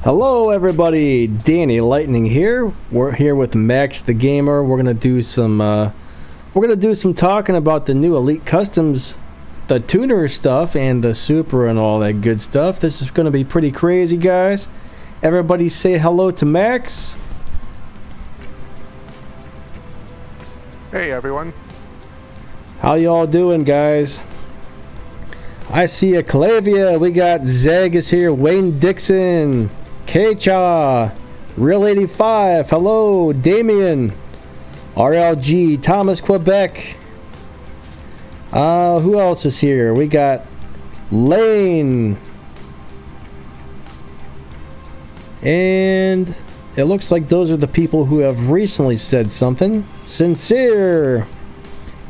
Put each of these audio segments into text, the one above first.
Hello everybody, Danny Lightning here. We're here with Maxthegamer. We're gonna do some talking about the new Elite Customs, the tuner stuff, and the Supra and all that good stuff. This is gonna be pretty crazy, guys. Everybody say hello to Max. Hey everyone. How y'all doing, guys? I see a Clavia. We got Zeg is here. Wayne Dixon. Kecha, Real 85, hello, Damien, RLG, Thomas Quebec. Who else is here? We got Lane. And it looks like those are the people who have recently said something. Sincere.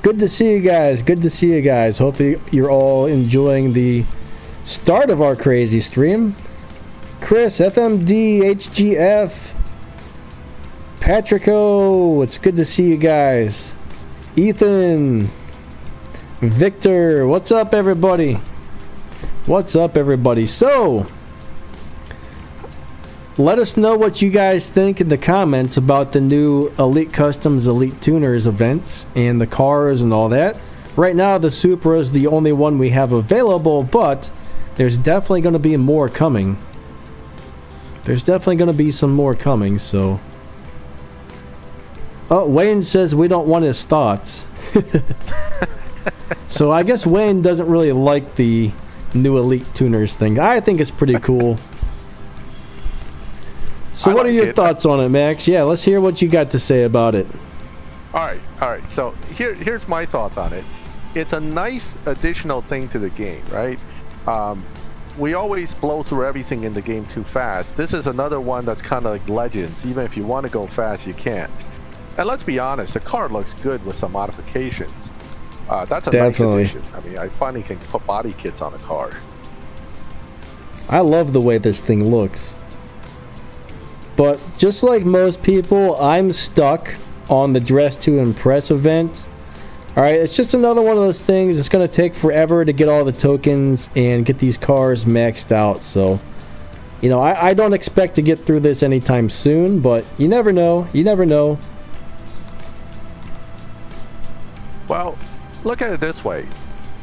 Good to see you guys. Good to see you guys. Hopefully you're all enjoying the start of our crazy stream. Chris, FMD, HGF, Patrico, it's good to see you guys. Ethan, Victor, what's up, everybody? What's up, everybody? So, let us know what you guys think in the comments about the new Elite Customs, Elite Tuners events and the cars and all that. Right now, the Supra is the only one we have available, but there's definitely going to be more coming. There's definitely going to be some more coming, so... Oh, Wayne says we don't want his thoughts. So I guess Wayne doesn't really like the new Elite Tuners thing. I think it's pretty cool. So what are your thoughts on it, Max? Yeah, let's hear what you got to say about it. Alright. So here's my thoughts on it. It's a nice additional thing to the game, right? We always blow through everything in the game too fast. This is another one that's kind of like Legends. Even if you want to go fast, you can't. And let's be honest, the car looks good with some modifications. That's a Definitely. nice addition. I mean, I finally can put body kits on a car. I love the way this thing looks. But just like most people, I'm stuck on the Dress to Impress event. Alright, it's just another one of those things. It's going to take forever to get all the tokens and get these cars maxed out. So, you know, I don't expect to get through this anytime soon, but you never know. You never know. Well, look at it this way.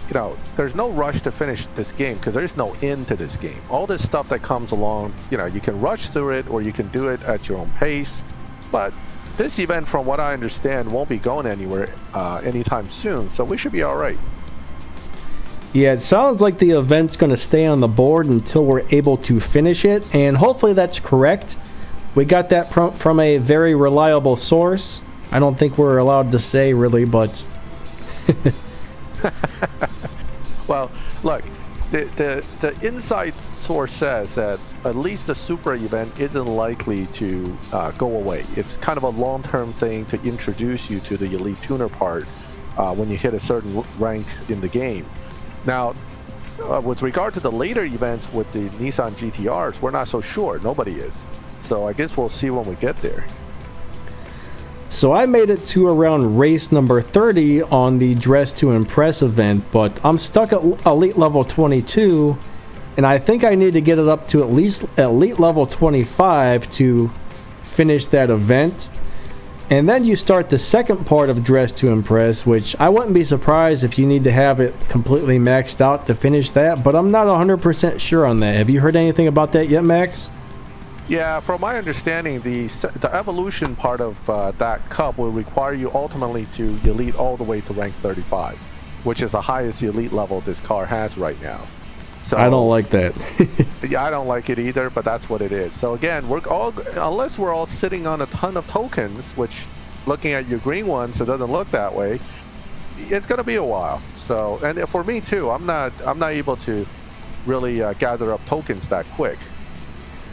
You know, there's no rush to finish this game because there's no end to this game. All this stuff that comes along, you know, you can rush through it or you can do it at your own pace. But this event, from what I understand, won't be going anywhere anytime soon, so we should be all right. Yeah, it sounds like the event's going to stay on the board until we're able to finish it, and hopefully that's correct. We got that from a very reliable source. I don't think we're allowed to say, really, but... Well, look, the inside source says that at least the Supra event isn't likely to go away. It's kind of a long-term thing to introduce you to the Elite Tuner part when you hit a certain rank in the game. Now, with regard to the later events with the Nissan GTRs, we're not so sure. Nobody is. So I guess we'll see when we get there. So I made it to around race number 30 on the Dress to Impress event, but I'm stuck at Elite level 22, and I think I need to get it up to at least Elite level 25 to finish that event. And then you start the second part of Dress to Impress, which I wouldn't be surprised if you need to have it completely maxed out to finish that, but I'm not 100% sure on that. Have you heard anything about that yet, Max? Yeah, from my understanding, the evolution part of that cup will require you ultimately to elite all the way to rank 35, which is the highest elite level this car has right now. So I don't like that. Yeah, I don't like it either, but that's what it is. So again, unless we're all sitting on a ton of tokens, which looking at your green ones, it doesn't look that way. It's going to be a while. So, and for me too, I'm not able to really gather up tokens that quick.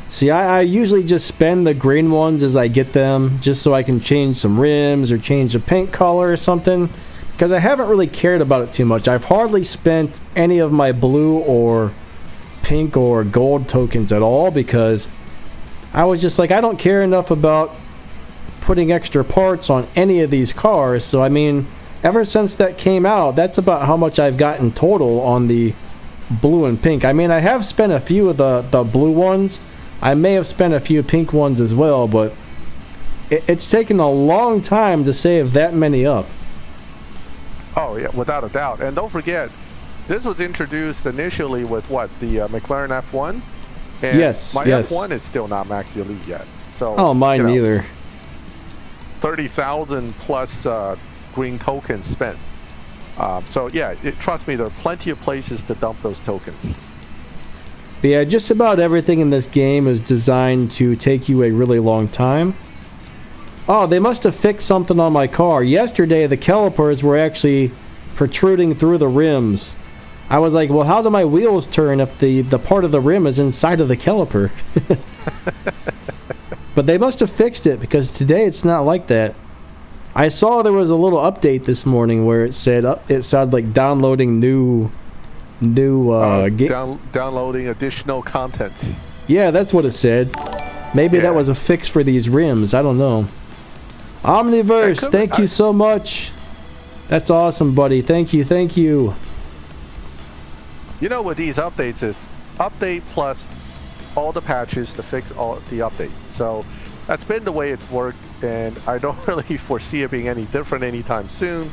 See, I usually just spend the green ones as I get them, just so I can change some rims or change the paint color or something, because I haven't really cared about it too much. I've hardly spent any of my blue or pink or gold tokens at all, because I was just like, I don't care enough about putting extra parts on any of these cars. So I mean, ever since that came out, that's about how much I've gotten total on the blue and pink. I mean, I have spent a few of the blue ones, I may have spent a few pink ones as well, but it's taken a long time to save that many up. Oh yeah, without a doubt. And don't forget, this was introduced initially with what, the McLaren F1? And yes, my yes. F1 is still not Max Elite yet. So, oh, mine neither. 30,000 plus green tokens spent. So yeah, trust me, there are plenty of places to dump those tokens. But yeah, just about everything in this game is designed to take you a really long time. Oh, they must have fixed something on my car. Yesterday, the calipers were actually protruding through the rims. I was like, well, how do my wheels turn if the part of the rim is inside of the caliper? But they must have fixed it, because today it's not like that. I saw there was a little update this morning where it said it sounded like downloading downloading additional content. Yeah, that's what it said. Maybe that was a fix for these rims. I don't know. Omniverse, thank you so much. That's awesome, buddy. Thank you, thank you. You know what these updates is? Update plus all the patches to fix all the update. So that's been the way it's worked, and I don't really foresee it being any different anytime soon.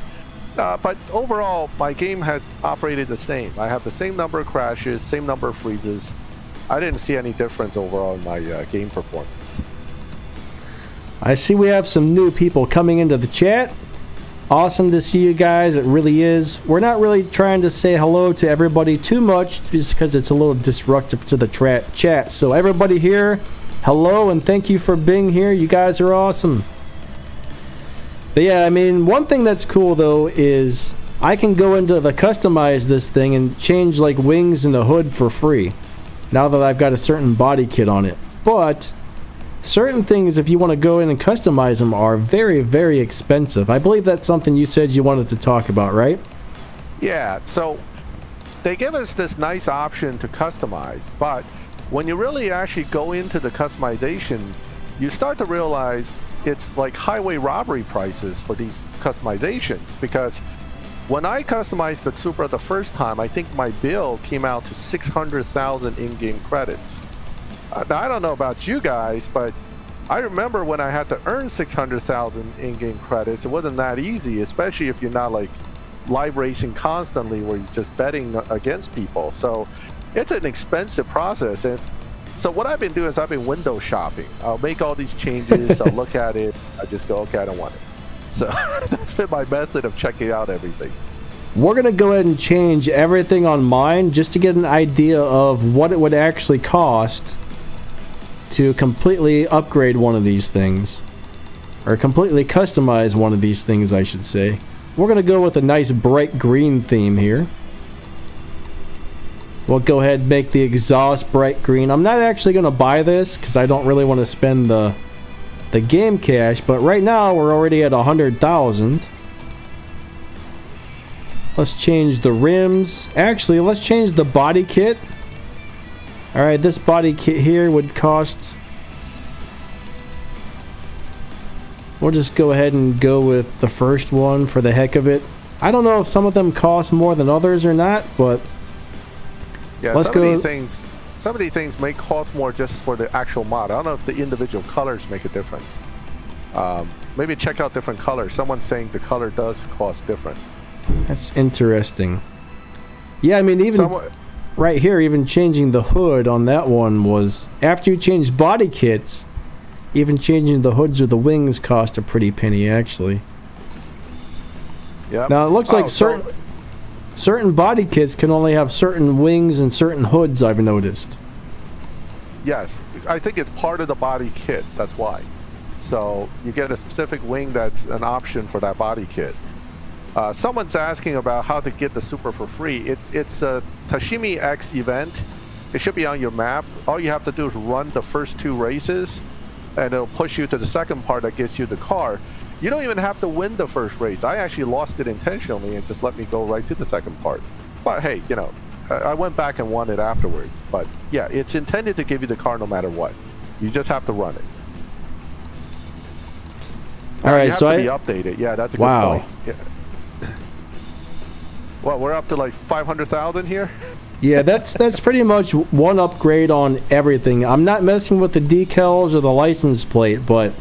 But overall, my game has operated the same. I have the same number of crashes, same number of freezes. I didn't see any difference overall in my game performance. I see we have some new people coming into the chat. Awesome to see you guys. It really is. We're not really trying to say hello to everybody too much, just because it's a little disruptive to the chat. So everybody here, hello and thank you for being here. You guys are awesome. But yeah, I mean, one thing that's cool though is I can go into the customize this thing and change like wings and the hood for free, now that I've got a certain body kit on it. But certain things, if you want to go in and customize them, are very, very expensive. I believe that's something you said you wanted to talk about, right? Yeah, so they give us this nice option to customize, but when you really actually go into the customization, you start to realize it's like highway robbery prices for these customizations, because when I customized the Supra the first time, I think my bill came out to 600,000 in-game credits. Now, I don't know about you guys, but I remember when I had to earn 600,000 in-game credits, it wasn't that easy, especially if you're not like live racing constantly where you're just betting against people. So it's an expensive process. And so what I've been doing is I've been window shopping. I'll make all these changes, I'll look at it, I just go, okay, I don't want it. So that's been my method of checking out everything. We're going to go ahead and change everything on mine just to get an idea of what it would actually cost to completely upgrade one of these things, or completely customize one of these things, I should say. We're going to go with a nice bright green theme here. We'll go ahead and make the exhaust bright green. I'm not actually going to buy this because I don't really want to spend the game cash, but right now we're already at 100,000. Let's change the rims. Actually, let's change the body kit. Alright, this body kit here would cost... We'll just go ahead and go with the first one for the heck of it. I don't know if some of them cost more than others or not, but... Yeah, let's go. Some of these things may cost more just for the actual mod. I don't know if the individual colors make a difference. Maybe check out different colors. Someone's saying the color does cost different. That's interesting. Yeah, I mean, even... right here, even changing the hood on that one was, after you change body kits, even changing the hoods or the wings cost a pretty penny, actually. Yep. Now it looks like certain body kits can only have certain wings and certain hoods, I've noticed. Yes, I think it's part of the body kit, that's why. So you get a specific wing that's an option for that body kit. Someone's asking about how to get the Supra for free. It's a Tashimi X event. It should be on your map. All you have to do is run the first 2 races, and it'll push you to the second part that gets you the car. You don't even have to win the first race. I actually lost it intentionally and just let me go right to the second part. But hey, you know, I went back and won it afterwards. But yeah, it's intended to give you the car no matter what. You just have to run it. All right, so you have to be updated. Yeah, that's a good point. Yeah. Well, we're up to like 500,000 here. Yeah, that's pretty much one upgrade on everything. I'm not messing with the decals or the license plate, but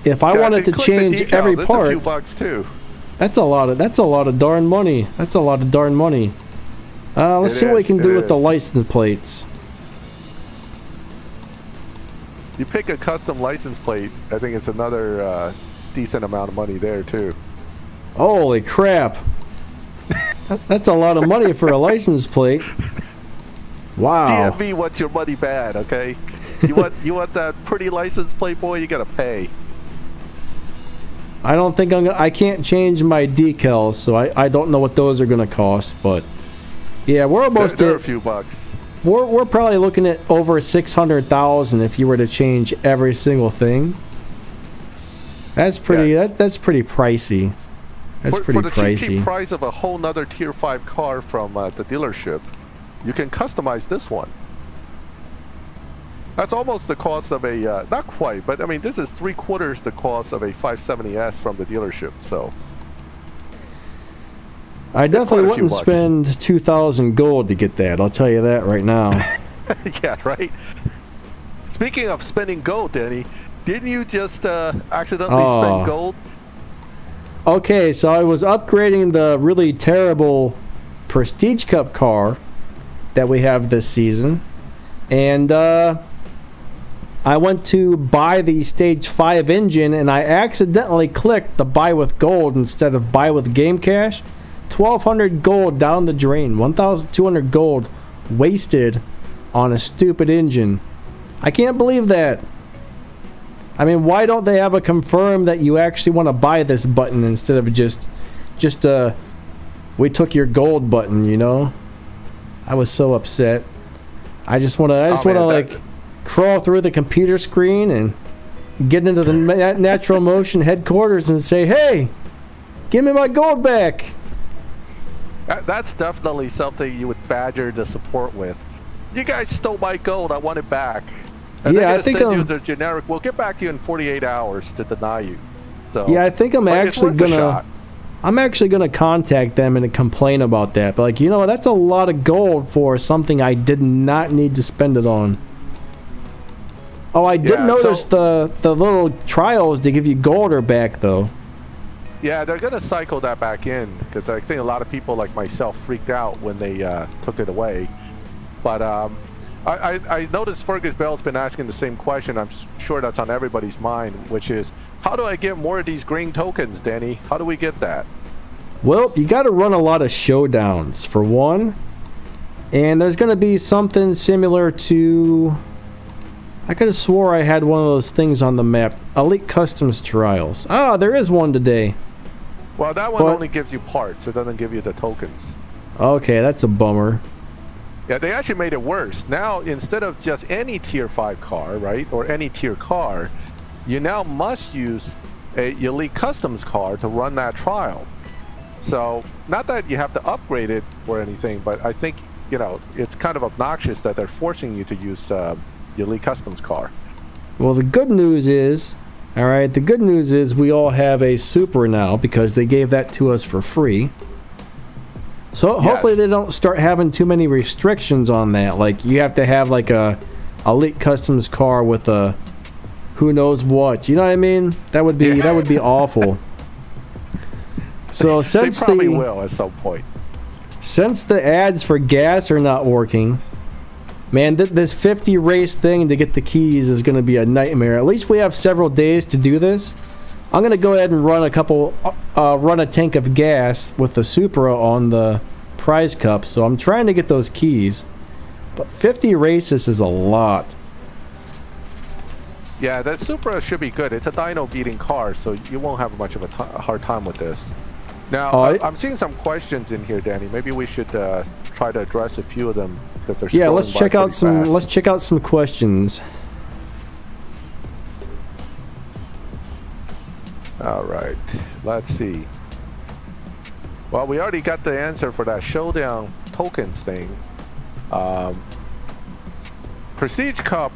if I wanted to change every part, it's a few bucks too. That's a lot of darn money. Let's see what we can do with the license plates. You pick a custom license plate, I think it's another decent amount of money there too. Holy crap. That's a lot of money for a license plate. Wow. DMV wants your money bad, okay? You want that pretty license plate, boy, you gotta pay. I don't think I can't change my decals, so I don't know what those are gonna cost, but yeah, we're almost they're a few bucks. We're probably looking at over 600,000 if you were to change every single thing. That's pretty that's pretty pricey. That's pretty pricey. For the cheap price of a whole nother tier 5 car from the dealership, you can customize this one. That's almost the cost of a, not quite, but I mean, this is 3/4 the cost of a 570S from the dealership, so. I definitely wouldn't spend 2,000 gold to get that, I'll tell you that right now. Yeah, right? Speaking of spending gold, Danny, didn't you just accidentally spend gold? Okay, so I was upgrading the really terrible Prestige Cup car that we have this season, and I went to buy the Stage 5 engine, and I accidentally clicked the buy with gold instead of buy with game cash. 1,200 gold down the drain. 1,200 gold wasted on a stupid engine. I can't believe that. I mean, why don't they have a confirm that you actually want to buy this button instead of just we took your gold button, you know? I was so upset. I just want to like crawl through the computer screen and get into the Natural Motion headquarters and say, "Hey, give me my gold back." That's definitely something you would badger the support with. You guys stole my gold. I want it back. And yeah, I think send you the generic. We'll get back to you in 48 hours to deny you. So, yeah, I think I'm actually gonna contact them and complain about that. But like, you know, that's a lot of gold for something I did not need to spend it on. Oh, I did notice the little trials to give you gold are back though. Yeah, they're gonna cycle that back in because I think a lot of people like myself freaked out when they took it away. But I noticed Fergus Bell's been asking the same question. I'm sure that's on everybody's mind, which is, how do I get more of these green tokens, Danny? How do we get that? Well, you got to run a lot of showdowns, for one. And there's going to be something similar to... I could have swore I had one of those things on the map. Elite Customs Trials. Ah, there is one today. Well, that one only gives you parts. It doesn't give you the tokens. Okay, that's a bummer. Yeah, they actually made it worse. Now, instead of just any tier 5 car, right, or any tier car, you now must use a Elite Customs car to run that trial. So, not that you have to upgrade it or anything, but I think, you know, it's kind of obnoxious that they're forcing you to use the Elite Customs car. Well, the good news is, alright, the good news is we all have a Supra now because they gave that to us for free. So hopefully they don't start having too many restrictions on that. Like you have to have like a Elite Customs car with a who knows what. You know what I mean? That would be awful. So since they probably will at some point. Since the ads for gas are not working, man, this 50 race thing to get the keys is going to be a nightmare. At least we have several days to do this. I'm going to go ahead and run a tank of gas with the Supra on the prize cup. So I'm trying to get those keys. But 50 races is a lot. Yeah, that Supra should be good. It's a dyno beating car, so you won't have much of a hard time with this. Now, I'm seeing some questions in here, Danny. Maybe we should try to address a few of them because they're let's check out some questions. All right, let's see. Well, we already got the answer for that Showdown tokens thing. Prestige Cup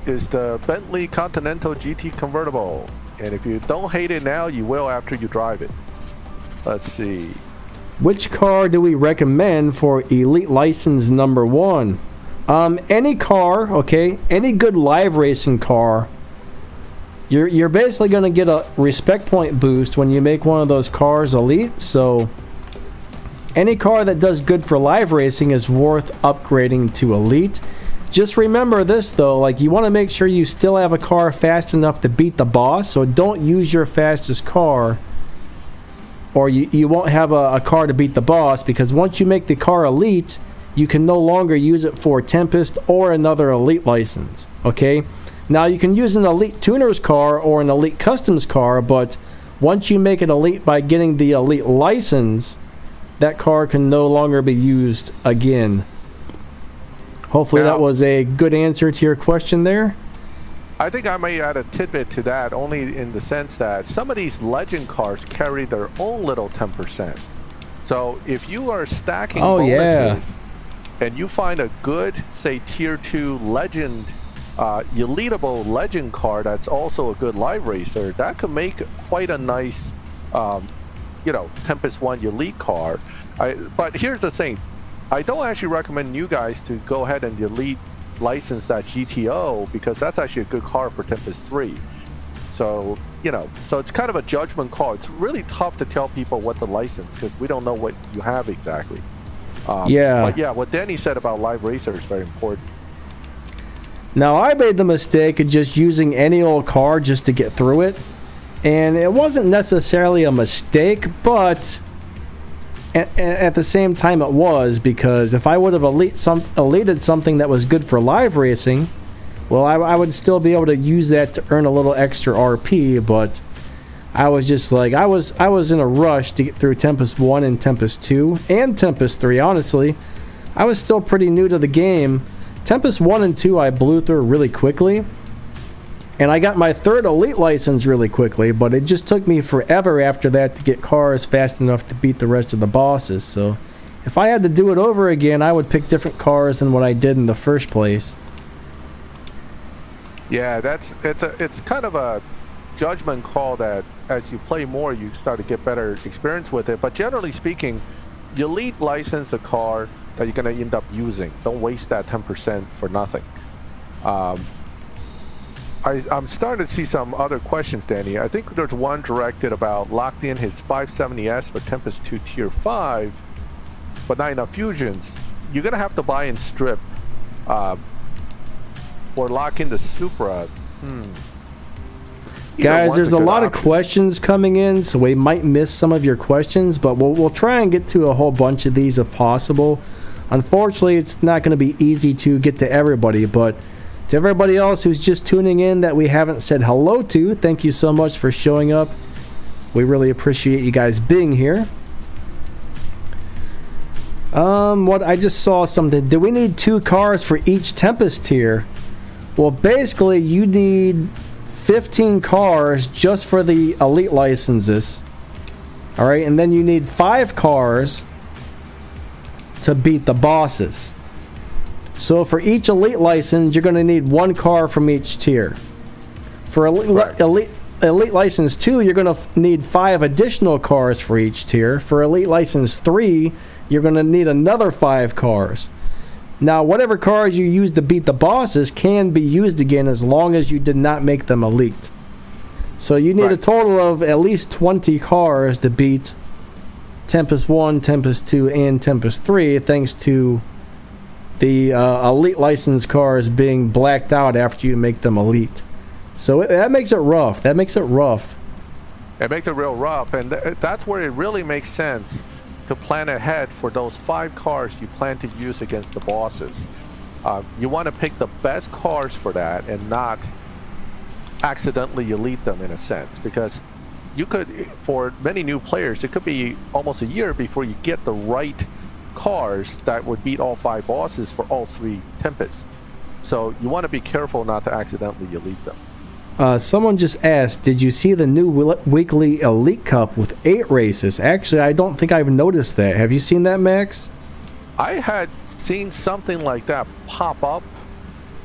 is the Bentley Continental GT convertible, and if you don't hate it now, you will after you drive it. Let's see. Which car do we recommend for Elite License number 1? Any car, okay? Any good live racing car. You're basically going to get a respect point boost when you make one of those cars Elite, so any car that does good for live racing is worth upgrading to Elite. Just remember this though, like you want to make sure you still have a car fast enough to beat the boss, so don't use your fastest car or you won't have a car to beat the boss, because once you make the car Elite, you can no longer use it for Tempest or another Elite license, okay? Now you can use an Elite Tuner's car or an Elite Customs car, but once you make it Elite by getting the Elite license, that car can no longer be used again. Hopefully that was a good answer to your question there. I think I may add a tidbit to that, only in the sense that some of these legend cars carry their own little 10%. So if you are stacking bonuses and you find a good, say, tier 2 legend, eliteable legend car that's also a good live racer, that could make quite a nice, Tempest 1 elite car. But here's the thing. I don't actually recommend you guys to go ahead and elite license that GTO, because that's actually a good car for Tempest 3. So, so it's kind of a judgment call. It's really tough to tell people what to license because we don't know what you have exactly. But yeah, what Danny said about live racer is very important. Now, I made the mistake of just using any old car just to get through it. And it wasn't necessarily a mistake, but at the same time it was, because if I would have elited something that was good for live racing, well, I would still be able to use that to earn a little extra RP, but I was just like, I was in a rush to get through Tempest 1 and Tempest 2 and Tempest 3, honestly. I was still pretty new to the game. Tempest 1 and 2 I blew through really quickly, and I got my 3rd Elite license really quickly, but it just took me forever after that to get cars fast enough to beat the rest of the bosses. So if I had to do it over again, I would pick different cars than what I did in the first place. Yeah, it's kind of a judgment call that as you play more, you start to get better experience with it. But generally speaking, you Elite license a car that you're going to end up using. Don't waste that 10% for nothing. I'm starting to see some other questions, Danny. I think there's one directed about locked in his 570S for Tempest 2 Tier 5, but not enough fusions. You're going to have to buy and strip or lock in the Supra. Guys, there's a lot of questions coming in, so we might miss some of your questions, but we'll try and get to a whole bunch of these if possible. Unfortunately, it's not going to be easy to get to everybody, but to everybody else who's just tuning in that we haven't said hello to, thank you so much for showing up. We really appreciate you guys being here. I just saw something. Do we need 2 cars for each Tempest tier? Well, basically, you need 15 cars just for the Elite licenses. Alright, and then you need 5 cars to beat the bosses. So for each Elite license, you're going to need 1 car from each tier. For Elite License 2, you're going to need 5 additional cars for each tier. For Elite License 3, you're going to need another 5 cars. Now, whatever cars you use to beat the bosses can be used again as long as you did not make them Elite. So you need a total of at least 20 cars to beat Tempest 1, Tempest 2, and Tempest 3, thanks to the Elite license cars being blacked out after you make them Elite. So that makes it rough. It makes it real rough, and that's where it really makes sense to plan ahead for those 5 cars you plan to use against the bosses. You want to pick the best cars for that and not accidentally Elite them in a sense, because you could, for many new players, it could be almost a year before you get the right cars that would beat all 5 bosses for all 3 Tempests. So you want to be careful not to accidentally Elite them. Someone just asked, did you see the new weekly Elite Cup with 8 races? Actually, I don't think I've noticed that. Have you seen that, Max? I had seen something like that pop up,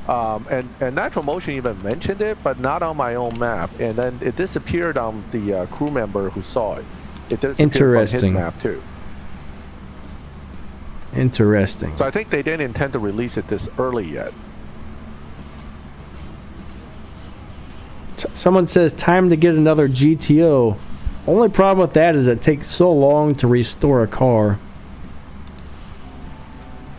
and Natural Motion even mentioned it, but not on my own map. And then it disappeared on the crew member who saw it. It disappeared from his map too. Interesting. So I think they didn't intend to release it this early yet. Someone says time to get another GTO. Only problem with that is it takes so long to restore a car.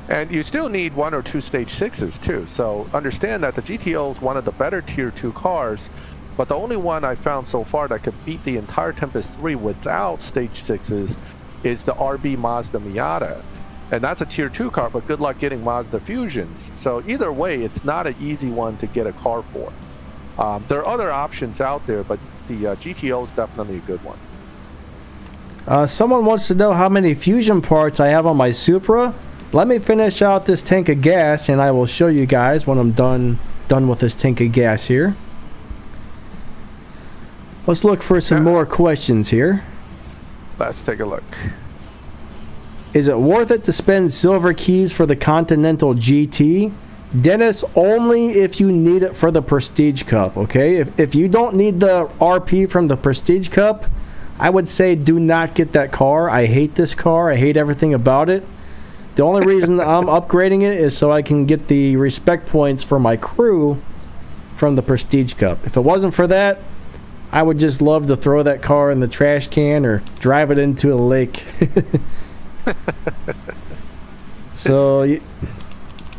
And you still need 1 or 2 stage 6s too. So understand that the GTO is one of the better tier 2 cars, but the only one I found so far that could beat the entire Tempest 3 without stage 6s is the RB Mazda Miata. And that's a tier 2 car, but good luck getting Mazda Fusions. So either way, it's not an easy one to get a car for. There are other options out there, but the GTO is definitely a good one. Someone wants to know how many fusion parts I have on my Supra. Let me finish out this tank of gas, and I will show you guys when I'm done with this tank of gas here. Let's look for some more questions here. Let's take a look. Is it worth it to spend silver keys for the Continental GT? Dennis, only if you need it for the Prestige Cup, okay? If you don't need the RP from the Prestige Cup, I would say do not get that car. I hate this car. I hate everything about it. The only reason I'm upgrading it is so I can get the respect points for my crew from the Prestige Cup. If it wasn't for that, I would just love to throw that car in the trash can or drive it into a lake. So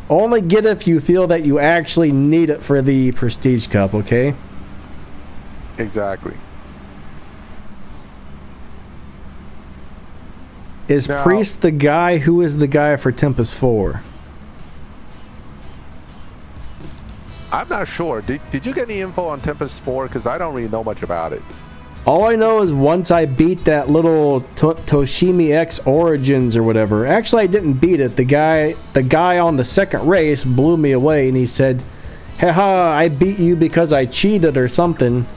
only get it if you feel that you actually need it for the Prestige Cup, okay? Exactly. Is now, Priest the guy? Who is the guy for Tempest 4? I'm not sure. Did you get any info on Tempest 4? Because I don't really know much about it. All I know is once I beat that little Toshimi X Origins or whatever. Actually, I didn't beat it. The guy on the second race blew me away, and he said, haha, I beat you because I cheated or something.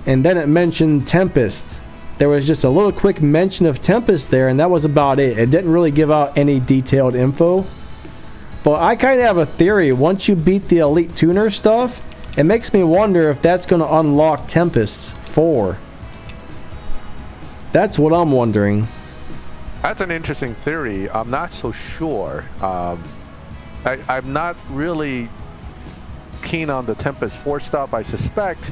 And then it mentioned Tempest. There was just a little quick mention of Tempest there, and that was about it. It didn't really give out any detailed info. But I kind of have a theory. Once you beat the Elite Tuner stuff, it makes me wonder if that's going to unlock Tempest 4. That's what I'm wondering. That's an interesting theory. I'm not so sure. I'm not really keen on the Tempest 4 stuff. I suspect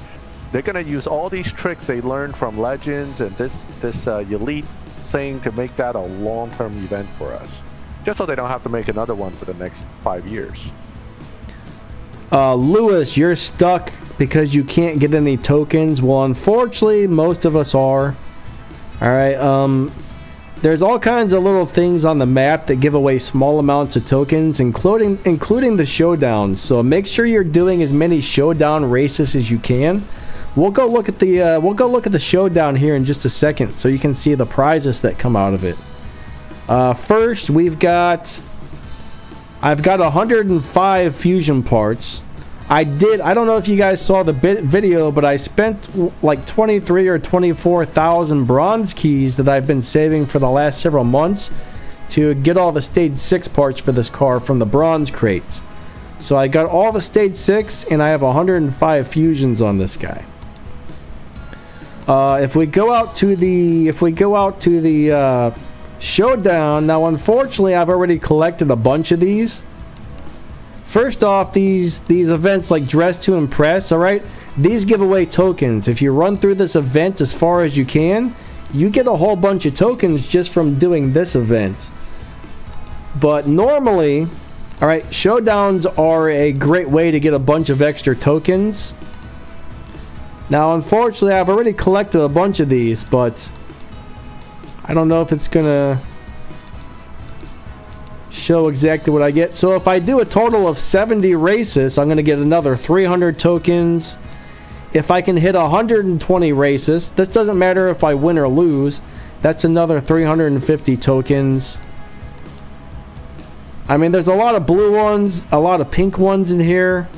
they're going to use all these tricks they learned from Legends and this Elite thing to make that a long-term event for us. Just so they don't have to make another one for the next 5 years. Lewis, you're stuck because you can't get any tokens. Well, unfortunately, most of us are. Alright, there's all kinds of little things on the map that give away small amounts of tokens, including the showdowns. So make sure you're doing as many showdown races as you can. We'll go look at the showdown here in just a second, so you can see the prizes that come out of it. First, I've got 105 fusion parts. I don't know if you guys saw the video, but I spent like 23 or 24,000 bronze keys that I've been saving for the last several months to get all the stage 6 parts for this car from the bronze crates. So I got all the stage 6 and I have 105 fusions on this guy. If we go out to the showdown, now unfortunately I've already collected a bunch of these. First off, these events like Dress to Impress, alright? These give away tokens. If you run through this event as far as you can, you get a whole bunch of tokens just from doing this event. But normally, alright, showdowns are a great way to get a bunch of extra tokens. Now, unfortunately, I've already collected a bunch of these, but I don't know if it's gonna show exactly what I get. So if I do a total of 70 races, I'm gonna get another 300 tokens. If I can hit 120 races, this doesn't matter if I win or lose, that's another 350 tokens. I mean, there's a lot of blue ones, a lot of pink ones in here.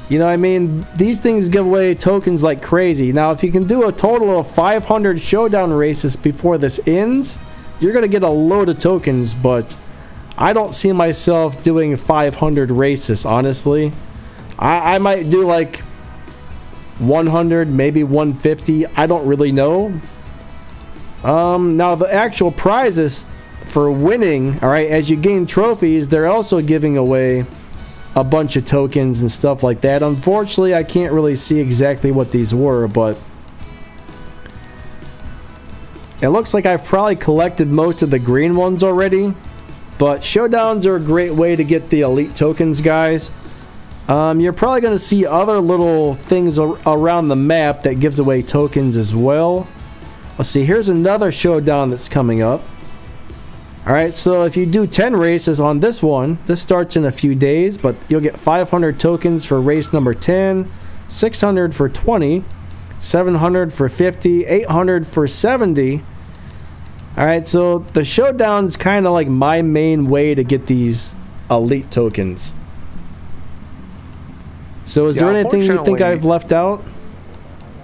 You know what I mean? These things give away tokens like crazy. Now, if you can do a total of 500 showdown races before this ends, you're going to get a load of tokens, but I don't see myself doing 500 races, honestly. I might do like 100, maybe 150. I don't really know. Now, the actual prizes, for winning, all right, as you gain trophies, they're also giving away a bunch of tokens and stuff like that. Unfortunately, I can't really see exactly what these were, but it looks like I've probably collected most of the green ones already. But showdowns are a great way to get the elite tokens, guys. You're probably going to see other little things around the map that gives away tokens as well. Let's see, here's another showdown that's coming up. Alright, so if you do 10 races on this one, this starts in a few days, but you'll get 500 tokens for race number 10, 600 for 20, 700 for 50, 800 for 70. Alright, so the showdown's kind of like my main way to get these elite tokens. So is there anything you think I've left out?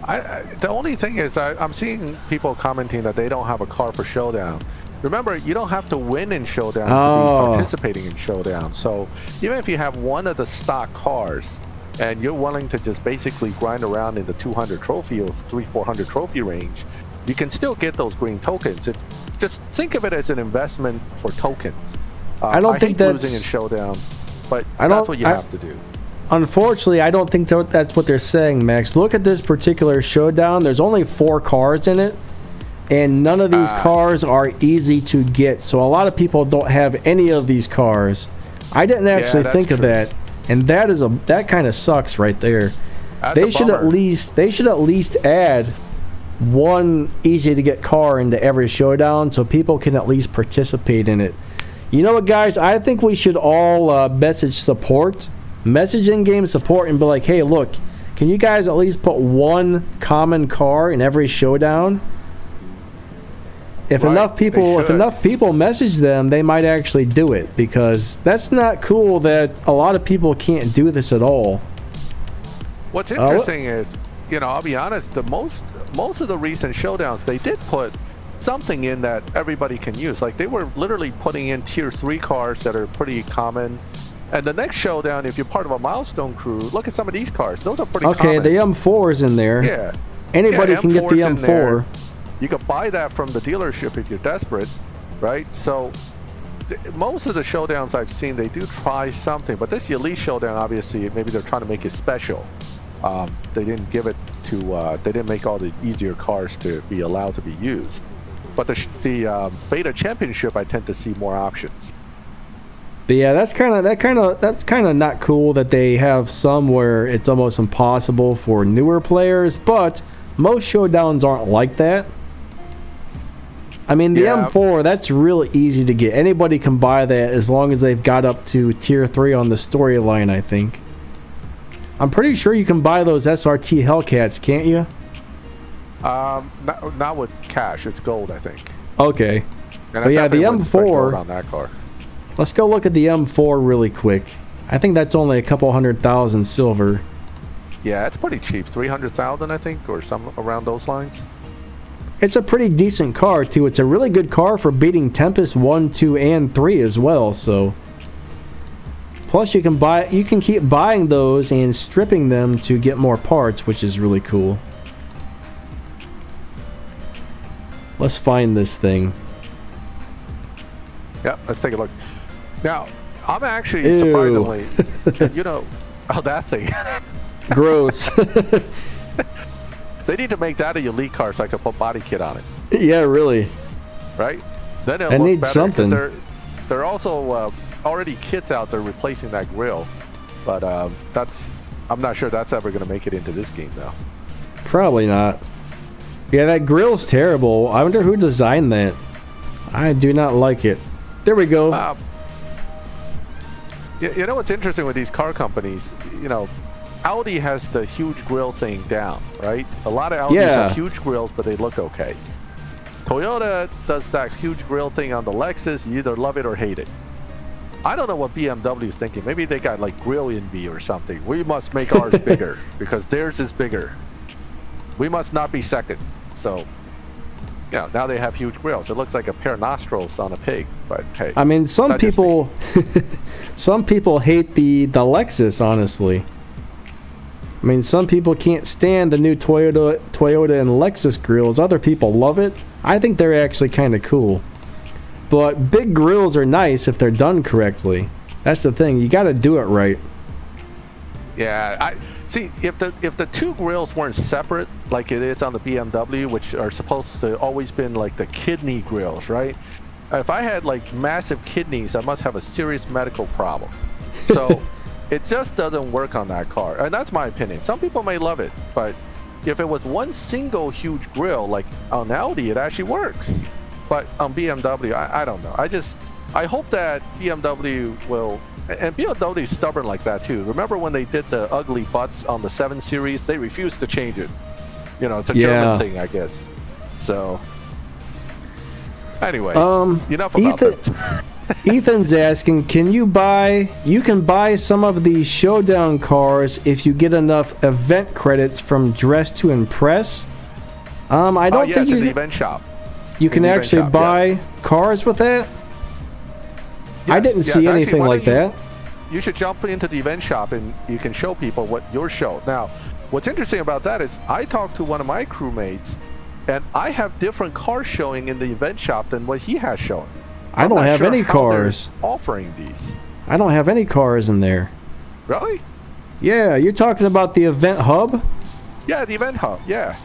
The only thing is I'm seeing people commenting that they don't have a car for Showdown. Remember, you don't have to win in Showdown to be participating in Showdown. So even if you have one of the stock cars and you're willing to just basically grind around in the 200 trophy or 300-400 trophy range, you can still get those green tokens. Just think of it as an investment for tokens. I don't think that's losing in Showdown, but that's what you have to do. Unfortunately, I don't think that's what they're saying, Max. Look at this particular showdown. There's only 4 cars in it, and none of these cars are easy to get. So a lot of people don't have any of these cars. I didn't actually think of that, and that kind of sucks right there. They should at least add one easy to get car into every showdown so people can at least participate in it. You know what, guys? I think we should all message in-game support and be like, hey, look, can you guys at least put one common car in every showdown? If enough people message them, they might actually do it, because that's not cool that a lot of people can't do this at all. What's interesting is, I'll be honest, most of the recent showdowns, they did put something in that everybody can use. Like, they were literally putting in tier 3 cars that are pretty common. And the next showdown, if you're part of a milestone crew, look at some of these cars. Those are pretty common. Okay, the M4 is in there. Yeah. Anybody can get the M4. You can buy that from the dealership if you're desperate, right? So most of the showdowns I've seen, they do try something. But this elite showdown, obviously, maybe they're trying to make it special. They didn't give it to, they didn't make all the easier cars to be allowed to be used. But the beta championship, I tend to see more options. But yeah, that's kind of not cool that they have some where it's almost impossible for newer players. But most showdowns aren't like that. I mean, the M4, that's really easy to get. Anybody can buy that as long as they've got up to tier 3 on the storyline, I think. I'm pretty sure you can buy those SRT Hellcats, can't you? Not with cash. It's gold, I think. Okay. And but yeah, the M4 on that car. Let's go look at the M4 really quick. I think that's only a couple 100,000 silver. Yeah, it's pretty cheap. 300,000, I think, or some around those lines. It's a pretty decent car too. It's a really good car for beating Tempest 1, 2, and 3 as well. So, plus you can keep buying those and stripping them to get more parts, which is really cool. Let's find this thing. Yeah, let's take a look. Now, I'm actually surprisingly, that thing. Gross. They need to make that a elite car so I can put body kit on it. Yeah, really. Right? Then I need something. There are also already kits out there replacing that grill, but I'm not sure that's ever going to make it into this game though. Probably not. Yeah, that grill's terrible. I wonder who designed that. I do not like it. There we go. You know what's interesting with these car companies? Audi has the huge grill thing down, right? A lot of Audis have huge grills, but they look okay. Toyota does that huge grill thing on the Lexus. You either love it or hate it. I don't know what BMW is thinking. Maybe they got like grill envy or something. We must make ours bigger because theirs is bigger. We must not be second. So, now they have huge grills. It looks like a pair of nostrils on a pig. But hey, I mean, some people hate the Lexus, honestly. I mean, some people can't stand the new Toyota and Lexus grills. Other people love it. I think they're actually kind of cool. But big grills are nice if they're done correctly. That's the thing. You got to do it right. Yeah, I see. If the two grills weren't separate, like it is on the BMW, which are supposed to always been like the kidney grills, right? If I had like massive kidneys, I must have a serious medical problem. So it just doesn't work on that car, and that's my opinion. Some people may love it, but if it was one single huge grill, like on Audi, it actually works. But on BMW, I don't know. I hope that BMW will, and BMW is stubborn like that too. Remember when they did the ugly butts on the 7 Series? They refused to change it. You know, it's a German thing, I guess. So, anyway, enough about that. Ethan's asking, you can buy some of these Showdown cars if you get enough event credits from Dress to Impress. I don't think in the event shop. You can actually buy cars with that? Yes, I didn't see anything like that. You should jump into the event shop and you can show people what your show. Now, what's interesting about that is I talked to one of my crewmates and I have different cars showing in the event shop than what he has showing. I don't have any cars offering these. I don't have any cars in there. Really? Yeah, you're talking about the event hub? Yeah, the event hub, yeah.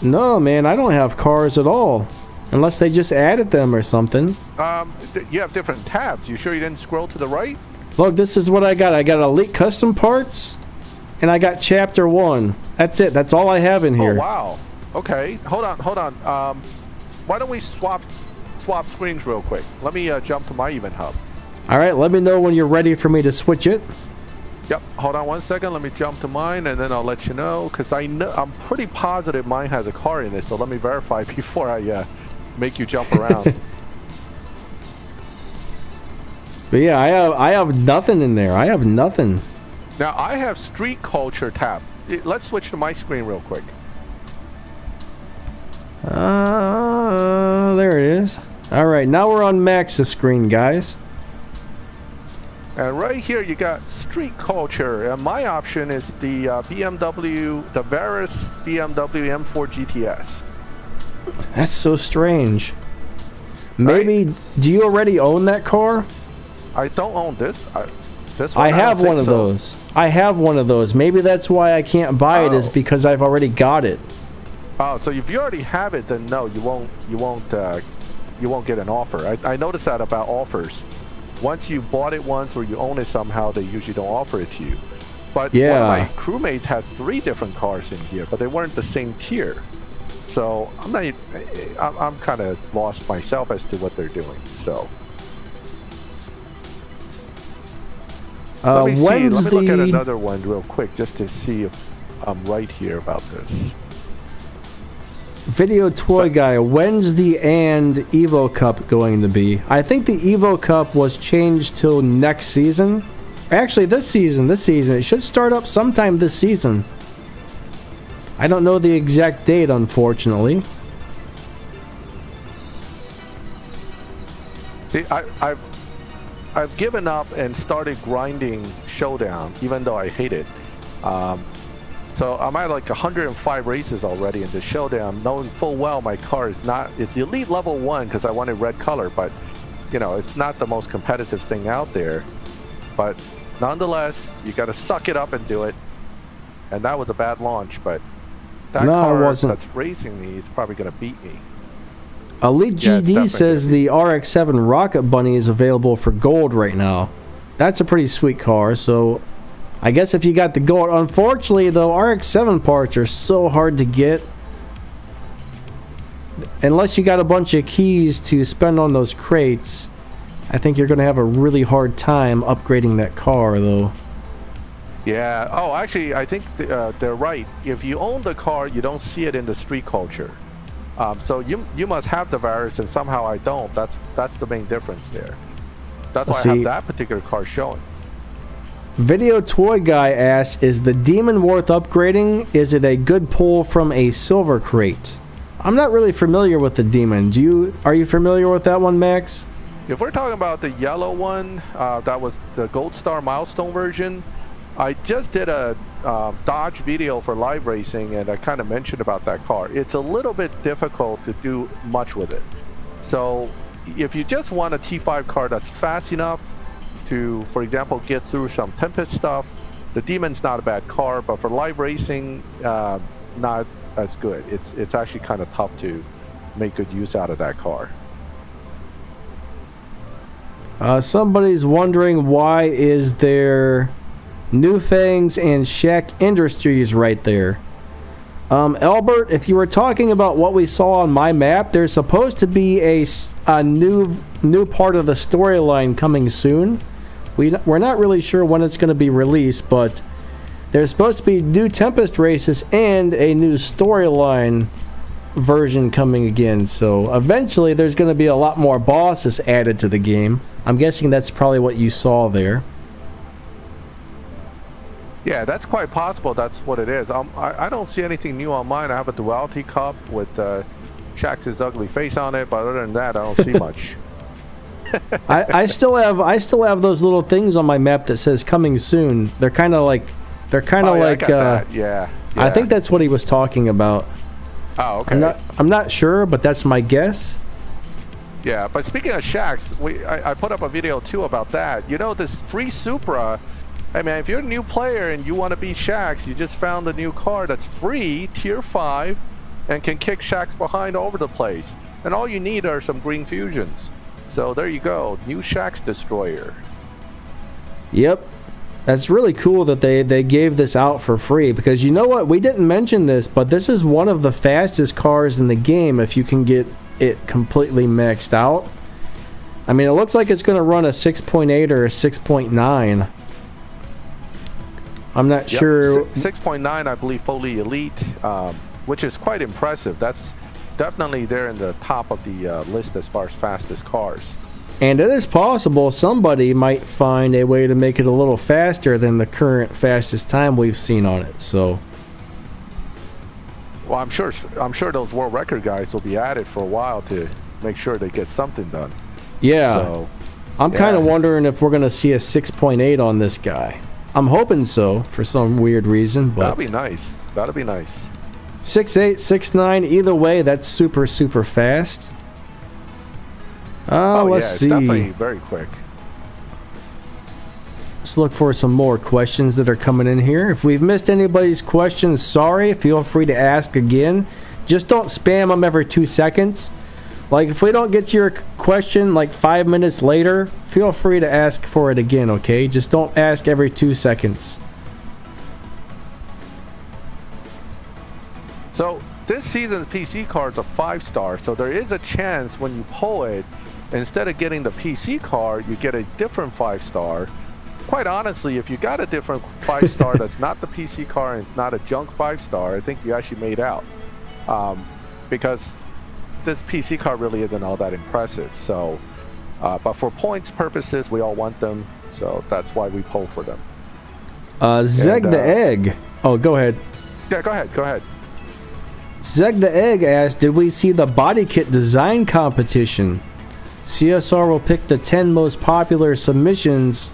No, man, I don't have cars at all. Unless they just added them or something. You have different tabs. You sure you didn't scroll to the right? Look, this is what I got. I got Elite Custom Parts, and I got Chapter 1. That's it. That's all I have in here. Oh, wow. Okay. Hold on. Why don't we swap screens real quick? Let me jump to my event hub. All right, let me know when you're ready for me to switch it. Yep, hold on 1 second. Let me jump to mine, and then I'll let you know, because I'm pretty positive mine has a car in it, so let me verify before I make you jump around. But yeah, I have nothing in there. I have nothing. Now, I have Street Culture tab. Let's switch to my screen real quick. There it is. All right, now we're on Max's screen, guys. And right here you got Street Culture, and my option is the BMW, the Varus BMW M4 GTS. That's so strange. Maybe, right? Do you already own that car? I don't own this. I have one of those. I have one of those. Maybe that's why I can't buy it, is because I've already got it. Oh, so if you already have it, then no, you won't get an offer. I noticed that about offers. Once you bought it once or you own it somehow, they usually don't offer it to you. But one of my crewmates had 3 different cars in here, but they weren't the same tier. So I'm kind of lost myself as to what they're doing. So let me look at another one real quick just to see if I'm right here about this. Video Toy Guy, when's the Evo Cup going to be? I think the Evo Cup was changed till next season. Actually, this season. It should start up sometime this season. I don't know the exact date, unfortunately. See, I've given up and started grinding Showdown, even though I hate it. So I'm at like 105 races already in the Showdown, knowing full well my car is not, it's Elite Level 1 because I wanted red color, but you know, it's not the most competitive thing out there. But nonetheless, you got to suck it up and do it. And that was a bad launch, but that car that's racing me is probably going to beat me. Elite GD says the RX-7 Rocket Bunny is available for gold right now. That's a pretty sweet car, so I guess if you got the gold. Unfortunately, though, RX-7 parts are so hard to get. Unless you got a bunch of keys to spend on those crates, I think you're going to have a really hard time upgrading that car, though. Yeah. Oh, actually, I think they're right. If you own the car, you don't see it in the Street Culture. So you must have the Varus, and somehow I don't. That's the main difference there. That's why I have that particular car showing. Video Toy Guy asks, is the Demon worth upgrading? Is it a good pull from a silver crate? I'm not really familiar with the Demon. Are you familiar with that one, Max? If we're talking about the yellow one, that was the Gold Star Milestone version. I just did a Dodge video for live racing, and I kind of mentioned about that car. It's a little bit difficult to do much with it. So if you just want a T5 car that's fast enough to, for example, get through some Tempest stuff, the Demon's not a bad car, but for live racing, not as good. It's actually kind of tough to make good use out of that car. Somebody's wondering, why is there New Fangs and Shack Industries right there? Albert, if you were talking about what we saw on my map, there's supposed to be a new part of the storyline coming soon. We're not really sure when it's going to be released, but there's supposed to be new Tempest races and a new storyline version coming again. So eventually there's going to be a lot more bosses added to the game. I'm guessing that's probably what you saw there. Yeah, that's quite possible. That's what it is. I don't see anything new on mine. I have a Duality Cup with Shax's ugly face on it, but other than that, I don't see much. I still have those little things on my map that says coming soon. They're kind of like yeah. I think that's what he was talking about. Oh, okay. I'm not sure, but that's my guess. Yeah, but speaking of Shax, I put up a video too about that. You know, this free Supra. Hey man, if you're a new player and you want to beat Shax, you just found a new car that's free, tier 5, and can kick Shax behind over the place. And all you need are some green fusions. So there you go, new Shax Destroyer. Yep. That's really cool that they gave this out for free, because you know what? We didn't mention this, but this is one of the fastest cars in the game if you can get it completely maxed out. I mean, it looks like it's going to run a 6.8 or a 6.9. I'm not sure. 6.9, I believe, fully elite, which is quite impressive. That's definitely there in the top of the list as far as fastest cars. And it is possible somebody might find a way to make it a little faster than the current fastest time we've seen on it. So, well, I'm sure those world record guys will be at it for a while to make sure they get something done. Yeah. So, I'm kind of wondering if we're going to see a 6.8 on this guy. I'm hoping so for some weird reason, but that'd be nice. That'd be nice. 6.8, 6.9, either way, that's super fast. Let's see. It's definitely very quick. Let's look for some more questions that are coming in here. If we've missed anybody's questions, sorry. Feel free to ask again. Just don't spam them every 2 seconds. Like, if we don't get to your question like 5 minutes later, feel free to ask for it again, okay? Just don't ask every 2 seconds. So, this season's PC card's a 5-star, so there is a chance when you pull it, instead of getting the PC card, you get a different 5-star. Quite honestly, if you got a different 5-star that's not the PC card and it's not a junk 5-star, I think you actually made out. Because this PC card really isn't all that impressive. So, but for points purposes, we all want them, so that's why we pull for them. Zeg the Egg. Oh, go ahead. Yeah, go ahead. Zeg the Egg asked, did we see the body kit design competition? CSR will pick the 10 most popular submissions,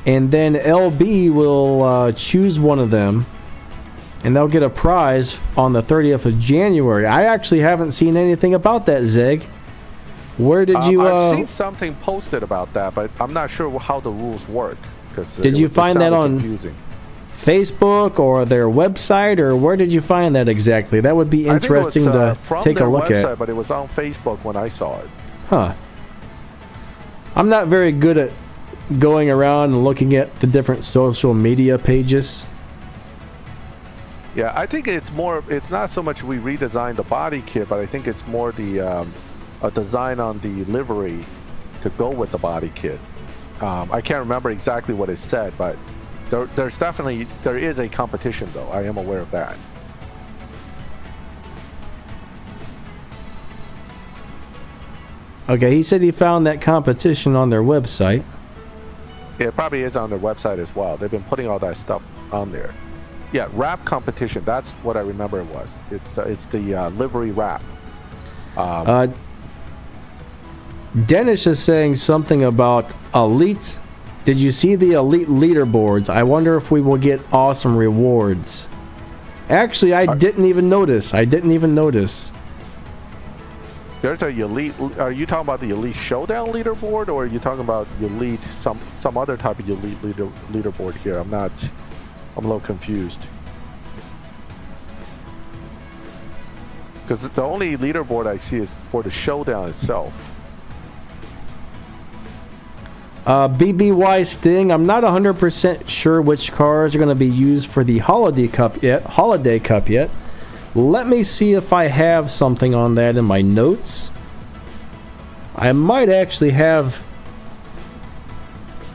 and then LB will choose one of them, and they'll get a prize on the 30th of January. I actually haven't seen anything about that, Zeg. Where did you... I've seen something posted about that, but I'm not sure how the rules work. Did you find that on Facebook or their website, or where did you find that exactly? That would be interesting to take a look at. But it was on Facebook when I saw it. Huh. I'm not very good at going around and looking at the different social media pages. Yeah, I think it's not so much we redesigned the body kit, but I think it's more the a design on the livery to go with the body kit. I can't remember exactly what it said, but there is a competition though. I am aware of that. Okay, he said he found that competition on their website. Yeah, it probably is on their website as well. They've been putting all that stuff on there. Yeah, rap competition. That's what I remember it was. It's the livery rap. Dennis is saying something about Elite. Did you see the Elite leaderboards? I wonder if we will get awesome rewards. Actually, I didn't even notice. There's a elite. Are you talking about the elite showdown leaderboard, or are you talking about elite some other type of elite leaderboard here? I'm a little confused. Because the only leaderboard I see is for the showdown itself. BBY Sting, I'm not 100% sure which cars are going to be used for the Holiday Cup yet. Let me see if I have something on that in my notes. I might actually have...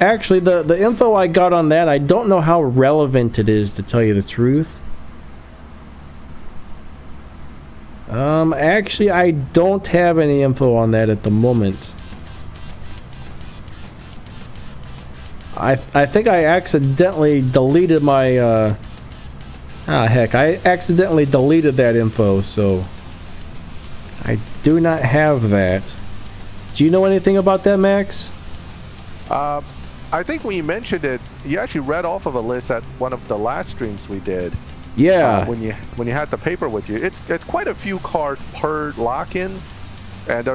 Actually, the info I got on that, I don't know how relevant it is, to tell you the truth. Actually, I don't have any info on that at the moment. I think I accidentally deleted my... I accidentally deleted that info, so... I do not have that. Do you know anything about that, Max? I think when you mentioned it, you actually read off of a list at one of the last streams we did. Yeah. When you had the paper with you, it's quite a few cars per lock-in, and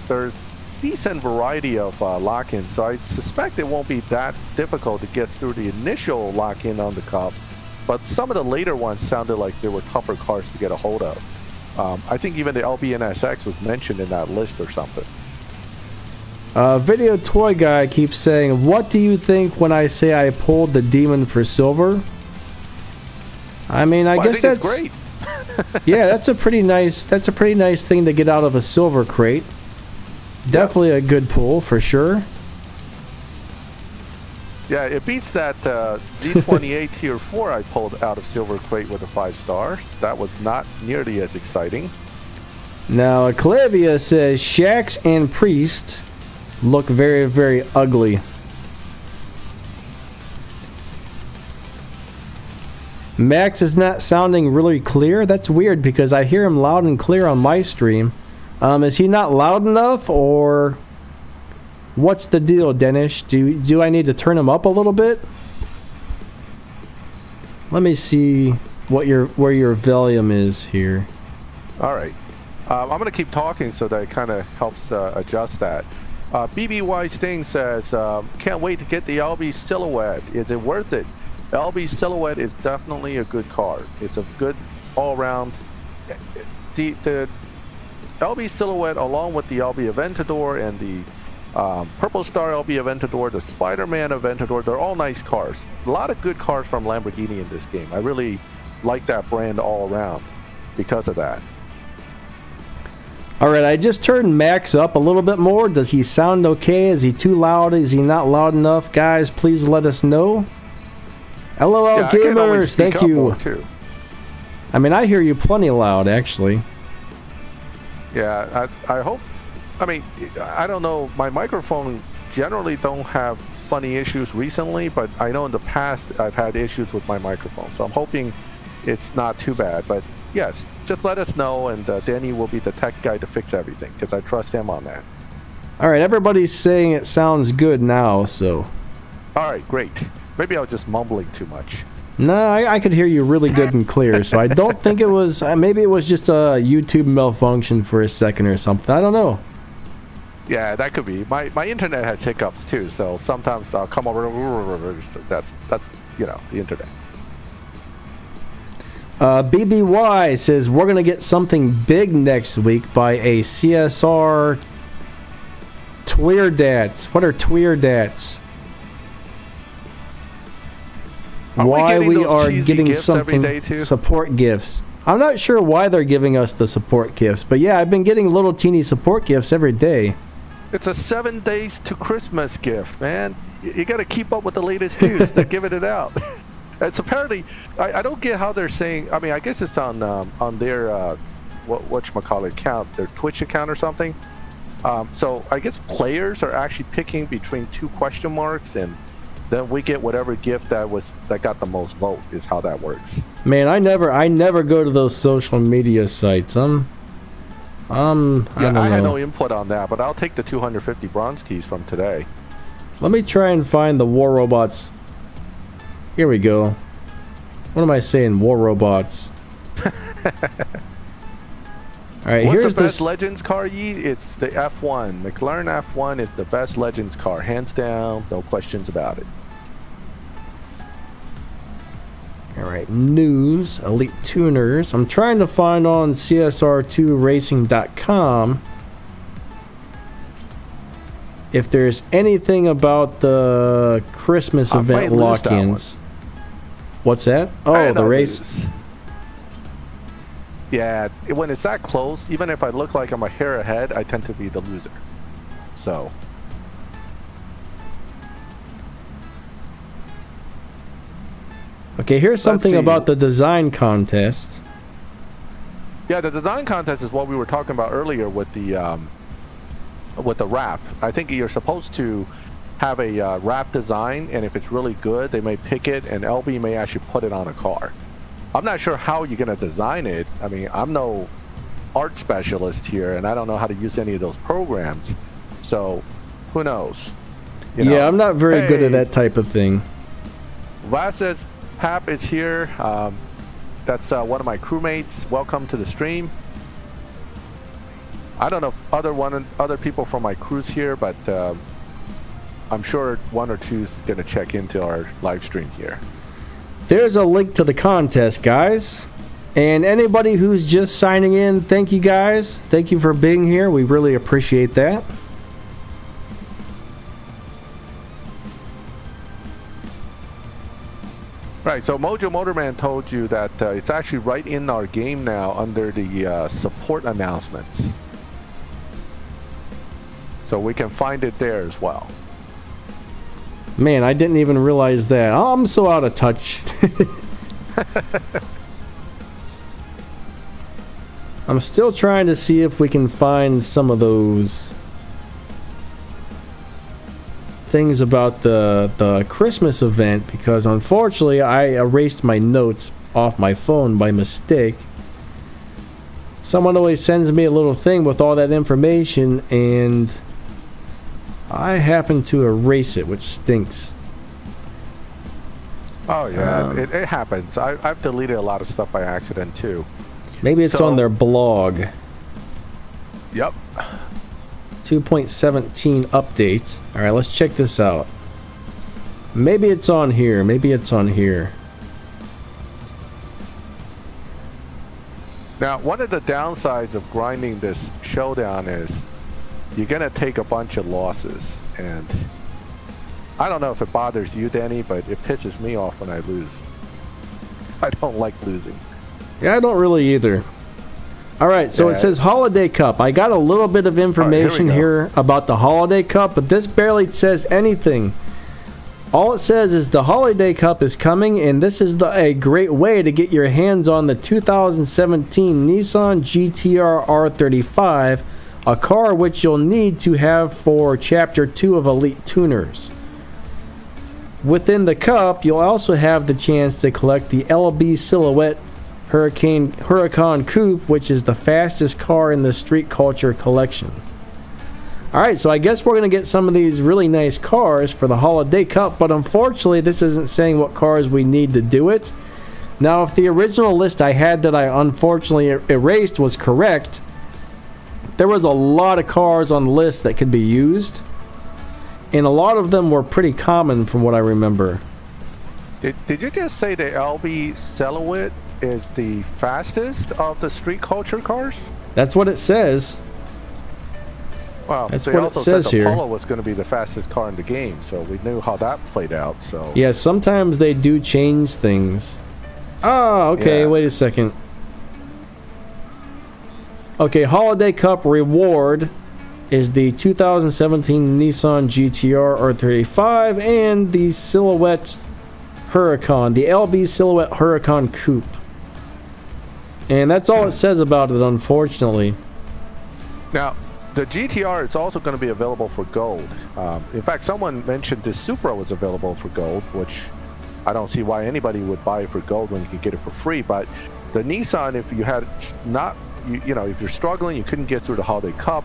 there's decent variety of lock-ins. So I suspect it won't be that difficult to get through the initial lock-in on the Cup. But some of the later ones sounded like they were tougher cars to get a hold of. I think even the LBNSX was mentioned in that list or something. Video Toy Guy keeps saying, "What do you think when I say I pulled the demon for silver?" I mean, I guess that's great. Yeah, that's a pretty nice thing to get out of a silver crate. Definitely a good pull for sure. Yeah, it beats that Z28 Tier 4 I pulled out of silver crate with a 5-star. That was not nearly as exciting. Now, Clavia says Shax and Priest look very, very ugly. Max is not sounding really clear. That's weird because I hear him loud and clear on my stream. Is he not loud enough, or what's the deal, Dennis? Do I need to turn him up a little bit? Let me see where your volume is here. All right. I'm going to keep talking so that it kind of helps adjust that. BBY Sting says, can't wait to get the LB Silhouette. Is it worth it? LB Silhouette is definitely a good car. It's a good all-around. The LB Silhouette, along with the LB Aventador and the Purple Star LB Aventador, the Spider-Man Aventador, they're all nice cars. A lot of good cars from Lamborghini in this game. I really like that brand all around because of that. All right, I just turned Max up a little bit more. Does he sound okay? Is he too loud? Is he not loud enough? Guys, please let us know. LOL Gamers, thank you. I mean, I hear you plenty loud, actually. Yeah, I hope. I mean, I don't know. My microphone generally don't have funny issues recently, but I know in the past I've had issues with my microphone. So I'm hoping it's not too bad. But yes, just let us know, and Danny will be the tech guy to fix everything because I trust him on that. All right, everybody's saying it sounds good now, so. All right, great. Maybe I was just mumbling too much. No, I could hear you really good and clear, so I don't think it was... maybe it was just a YouTube malfunction for a second or something. I don't know. Yeah, that could be. My internet has hiccups too, so sometimes I'll come over... That's you know, the internet. BBY says, we're going to get something big next week by a CSR... Tweerdats. What are Tweerdats? Why we are getting something support gifts. I'm not sure why they're giving us the support gifts, but yeah, I've been getting little teeny support gifts every day. It's a 7 days to Christmas gift, man. You got to keep up with the latest news. They're giving it out. It's apparently, I don't get how they're saying. I mean, I guess it's on their whatchamacallit account, their Twitch account or something. So I guess players are actually picking between 2 question marks, and then we get whatever gift that got the most vote is how that works. Man, I never go to those social media sites. I had no input on that, but I'll take the 250 bronze keys from today. Let me try and find the War Robots. Here we go. What am I saying? War Robots. All right, What's here's the best this. Legends car, Yi? It's the F1. McLaren F1 is the best Legends car, hands down, no questions about it. All right, news, Elite Tuners. I'm trying to find on CSR2Racing.com if there's anything about the Christmas event lock-ins. What's that? Oh, the race. Lose. Yeah, when it's that close, even if I look like I'm a hair ahead, I tend to be the loser. So. Okay, here's something about the design contest. Yeah, the design contest is what we were talking about earlier with the wrap. I think you're supposed to have a wrap design, and if it's really good, they may pick it, and LB may actually put it on a car. I'm not sure how you're going to design it. I mean, I'm no art specialist here, and I don't know how to use any of those programs. So, who knows? You know? I'm not very good at that type of thing. Vasez Pap is here. That's one of my crewmates. Welcome to the stream. I don't know if other people from my crew's here, but I'm sure one or two's going to check into our live stream here. There's a link to the contest, guys. And anybody who's just signing in, thank you guys. Thank you for being here. We really appreciate that. Right, so Mojo Motorman told you that it's actually right in our game now under the support announcements. So we can find it there as well. Man, I didn't even realize that. I'm so out of touch. I'm still trying to see if we can find some of those things about the Christmas event, because unfortunately I erased my notes off my phone by mistake. Someone always sends me a little thing with all that information, and I happen to erase it, which stinks. Oh yeah, it happens. I've deleted a lot of stuff by accident too. Maybe it's on their blog. Yep. 2.17 update. Alright, let's check this out. Maybe it's on here. Maybe it's on here. Now, one of the downsides of grinding this showdown is you're going to take a bunch of losses. And I don't know if it bothers you, Danny, but it pisses me off when I lose. I don't like losing. Yeah, I don't really either. Alright, so it says Holiday Cup. I got a little bit of information here about the Holiday Cup, but this barely says anything. All it says is the Holiday Cup is coming, and this is a great way to get your hands on the 2017 Nissan GTR R35, a car which you'll need to have for Chapter 2 of Elite Tuners. Within the Cup, you'll also have the chance to collect the LB Silhouette Huracan Coupe, which is the fastest car in the Street Culture collection. Alright, so I guess we're going to get some of these really nice cars for the Holiday Cup, but unfortunately this isn't saying what cars we need to do it. Now, if the original list I had that I unfortunately erased was correct, there was a lot of cars on the list that could be used, and a lot of them were pretty common from what I remember. Did you just say the LB Silhouette is the fastest of the Street Culture cars? That's what it says. Well, that's they what also it says said here. The Polo was going to be the fastest car in the game, so we knew how that played out. So yeah, sometimes they do change things. Oh, okay, Yeah. wait a second. Okay, Holiday Cup reward is the 2017 Nissan GTR R35 and the Silhouette Huracan, the LB Silhouette Huracan Coupe. And that's all it says about it, unfortunately. now, the GTR is also going to be available for gold. In fact, someone mentioned the Supra was available for gold, which I don't see why anybody would buy it for gold when you can get it for free. But the Nissan, if you had not, you know, if you're struggling, you couldn't get through the Holiday Cup,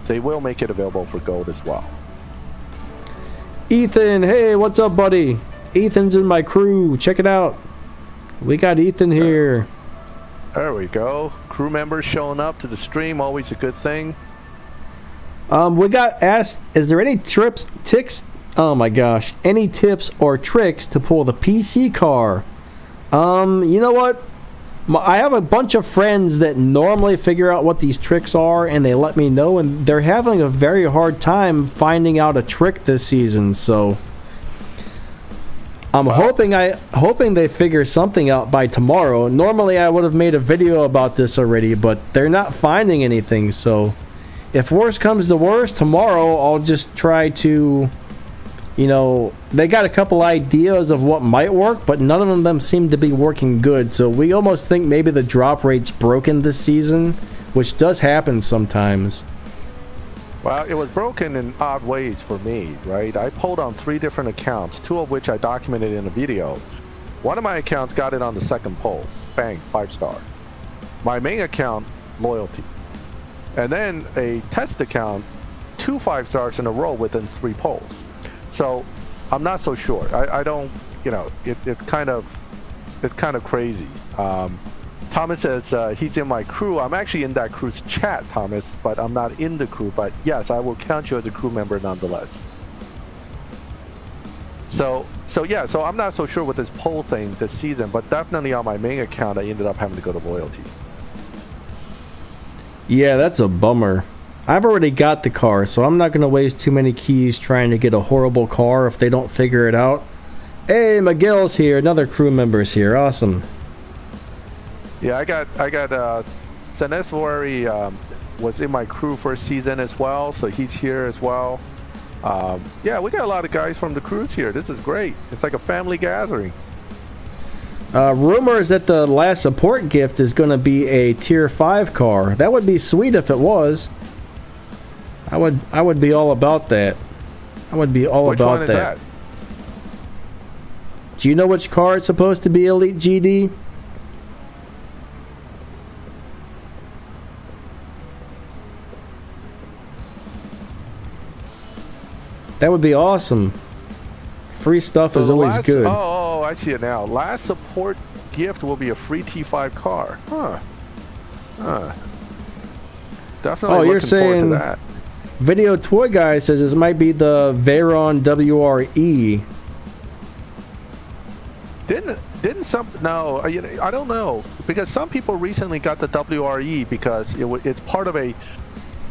they will make it available for gold as well. Ethan, hey, what's up, buddy? Ethan's in my crew. Check it out. We got Ethan here. There we go. crew members showing up to the stream, always a good thing. We got asked, is there any any tips or tricks to pull the PC car? You know what? I have a bunch of friends that normally figure out what these tricks are, and they let me know, and they're having a very hard time finding out a trick this season, so I'm hoping they figure something out by tomorrow. Normally I would have made a video about this already, but they're not finding anything, so if worst comes to worst, tomorrow I'll just try to, they got a couple ideas of what might work, but none of them seem to be working good. So we almost think maybe the drop rate's broken this season, which does happen sometimes. Well, it was broken in odd ways for me, right? I pulled on 3 different accounts, 2 of which I documented in a video. One of my accounts got it on the second pull. Bang, 5-star. My main account, loyalty. And then a test account, 2 5-stars in a row within 3 pulls. So I'm not so sure. I don't, it's kind of crazy. Thomas says he's in my crew. I'm actually in that crew's chat, Thomas, but I'm not in the crew. But yes, I will count you as a crew member nonetheless. So I'm not so sure with this poll thing this season, but definitely on my main account, I ended up having to go to loyalty. Yeah, that's a bummer. I've already got the car, so I'm not going to waste too many keys trying to get a horrible car if they don't figure it out. Hey, Miguel's here. Another crew member's here. Awesome. Yeah, I got Senesvori was in my crew for a season as well, so he's here as well. Yeah, we got a lot of guys from the crews here. This is great. It's like a family gathering. Rumors that the last support gift is going to be a tier 5 car. That would be sweet if it was. I would be all about that. Which one is that? Do you know which car it's supposed to be, Elite GD? That would be awesome. Free stuff is always good. Oh, I see it now. Last support gift will be a free T5 car. Definitely looking forward to that. Video Toy Guy says this might be the Veyron WRE. Didn't some... No, I don't know. Because some people recently got the WRE because it's part of a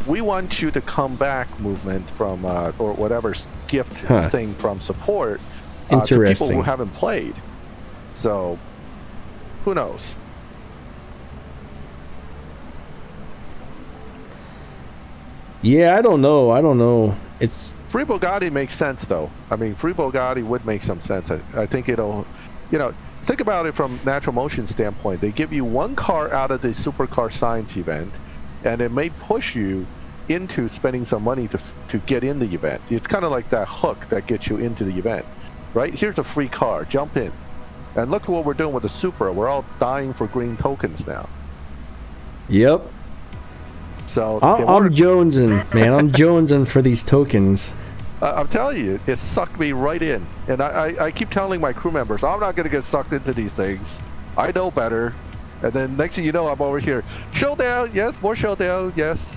we want you to come back movement from, or whatever gift thing from support to people who haven't played. So, who knows? Yeah, I don't know. It's Free Bugatti makes sense, though. I mean, Free Bugatti would make some sense. I think it'll, think about it from Natural Motion standpoint. They give you one car out of the Supercar Science event, and it may push you into spending some money to get in the event. It's kind of like that hook that gets you into the event, right? Here's a free car. Jump in. And look what we're doing with the Supra. We're all dying for green tokens now. Yep. So I'm jonesing, man. I'm jonesing for these tokens. I'm telling you, it sucked me right in. And I keep telling my crew members, I'm not going to get sucked into these things. I know better. And then next thing you know, I'm over here. Showdown, yes. More Showdown, yes.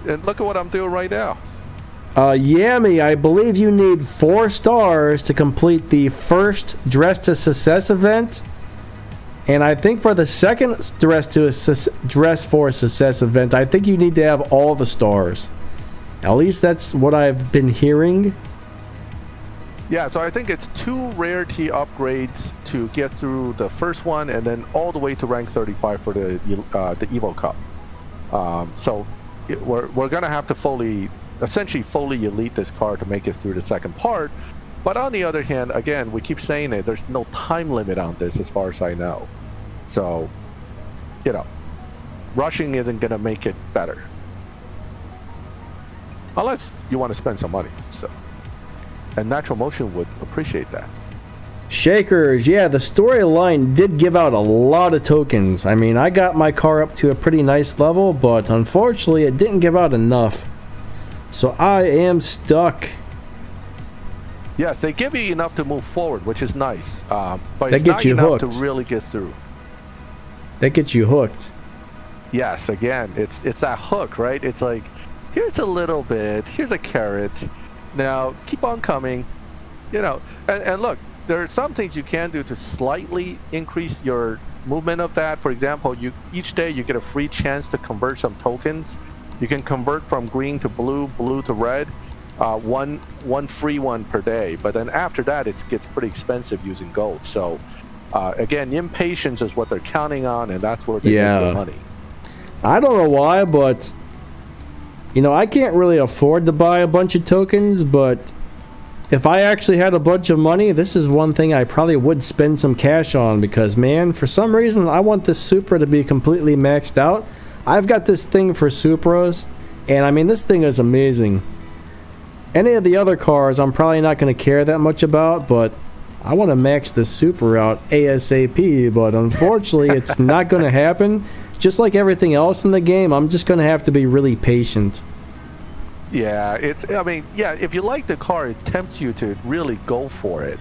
And look at what I'm doing right now. Yami, I believe you need 4 stars to complete the first Dress to Success event. And I think for the second Dress for Success event, I think you need to have all the stars. At least that's what I've been hearing. Yeah, so I think it's 2 rarity upgrades to get through the first one, and then all the way to rank 35 for the Evo Cup. So we're gonna have to essentially fully elite this car to make it through the second part. But on the other hand, again, we keep saying it, there's no time limit on this as far as I know. So, rushing isn't going to make it better. Unless you want to spend some money. So, and Natural Motion would appreciate that. Shakers, yeah, the storyline did give out a lot of tokens. I mean, I got my car up to a pretty nice level, but unfortunately it didn't give out enough. So I am stuck. Yes, they give you enough to move forward, which is nice. But that it's gets not you enough hooked. to really get through. That gets you hooked. Yes, again, it's that hook, right? It's like, here's a little bit, here's a carrot. Now keep on coming, and look, there are some things you can do to slightly increase your movement of that. For example, each day you get a free chance to convert some tokens. You can convert from green to blue, blue to red, one free one per day. But then after that, it gets pretty expensive using gold. So again, impatience is what they're counting on, and that's where they make their money. I don't know why, but I can't really afford to buy a bunch of tokens, but if I actually had a bunch of money, this is one thing I probably would spend some cash on, because, man, for some reason, I want this Supra to be completely maxed out. I've got this thing for Supras, and, I mean, this thing is amazing. Any of the other cars, I'm probably not going to care that much about, but I want to max this Supra out ASAP, but unfortunately, it's not going to happen. Just like everything else in the game, I'm just going to have to be really patient. Yeah, if you like the car, it tempts you to really go for it.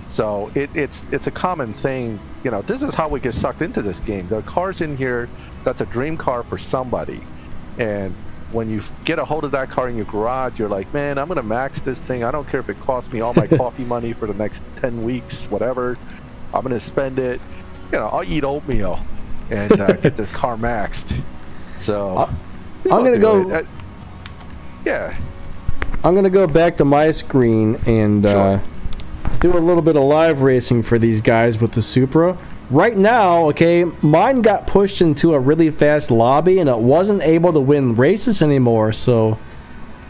So it's a common thing. This is how we get sucked into this game. There are cars in here that's a dream car for somebody. And when you get a hold of that car in your garage, you're like, man, I'm going to max this thing. I don't care if it costs me all my coffee money for the next 10 weeks, whatever. I'm going to spend it. I'll eat oatmeal and get this car maxed. So I'm going to go... Yeah. I'm going to go back to my screen and do a little bit of live racing for these guys with the Supra. Right now, okay, mine got pushed into a really fast lobby and it wasn't able to win races anymore, so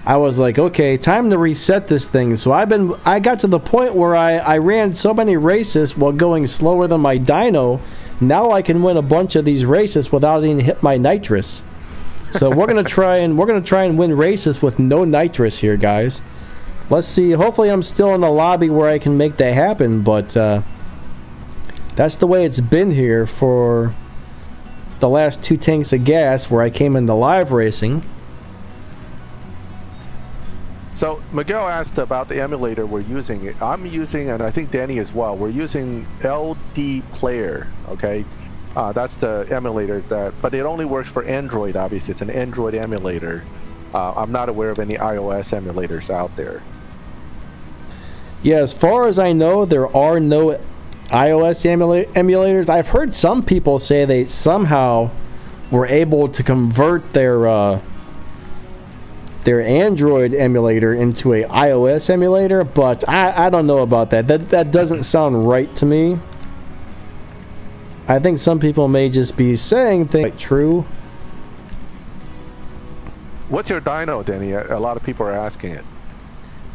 I was like, okay, time to reset this thing. So I got to the point where I ran so many races while going slower than my dyno. Now I can win a bunch of these races without even hit my nitrous. So we're gonna try and win races with no nitrous here, guys. Let's see. Hopefully, I'm still in the lobby where I can make that happen. But that's the way it's been here for the last 2 tanks of gas, where I came into live racing. So Miguel asked about the emulator we're using. I'm using, and I think Danny as well. We're using LD Player. Okay. That's the emulator, but it only works for Android, obviously. It's an Android emulator. I'm not aware of any iOS emulators out there. Yeah, as far as I know, there are no iOS emulators. I've heard some people say they somehow were able to convert their Android emulator into a iOS emulator, but I don't know about that. That doesn't sound right to me. I think some people may just be saying things like true. What's your dyno, Denny? A lot of people are asking it.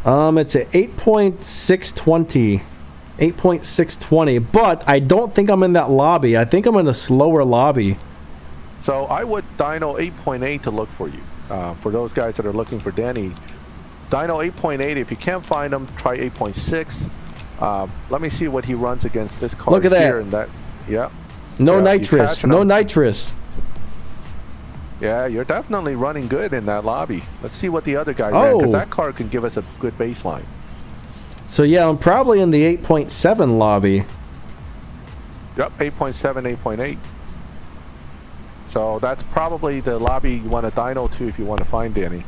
It's an 8.620, but I don't think I'm in that lobby. I think I'm in a slower lobby. So I would dyno 8.8 to look for you. For those guys that are looking for Denny, dyno 8.8. If you can't find him, try 8.6. Let me see what he runs against this car. Look at here that. and that. Yeah. No nitrous. No nitrous. Yeah, you're definitely running good in that lobby. Let's see what the other guy ran, because that car can give us a good baseline. So yeah, I'm probably in the 8.7 lobby. Yep, 8.7, 8.8. So that's probably the lobby you want to dyno to if you want to find Danny.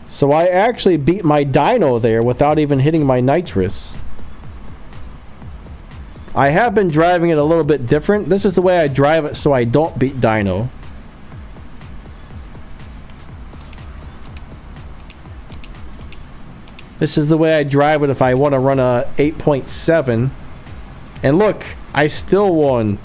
So I actually beat my dyno there without even hitting my nitrous. I have been driving it a little bit different. This is the way I drive it so I don't beat dyno. This is the way I drive it if I want to run a 8.7. And look, I still won.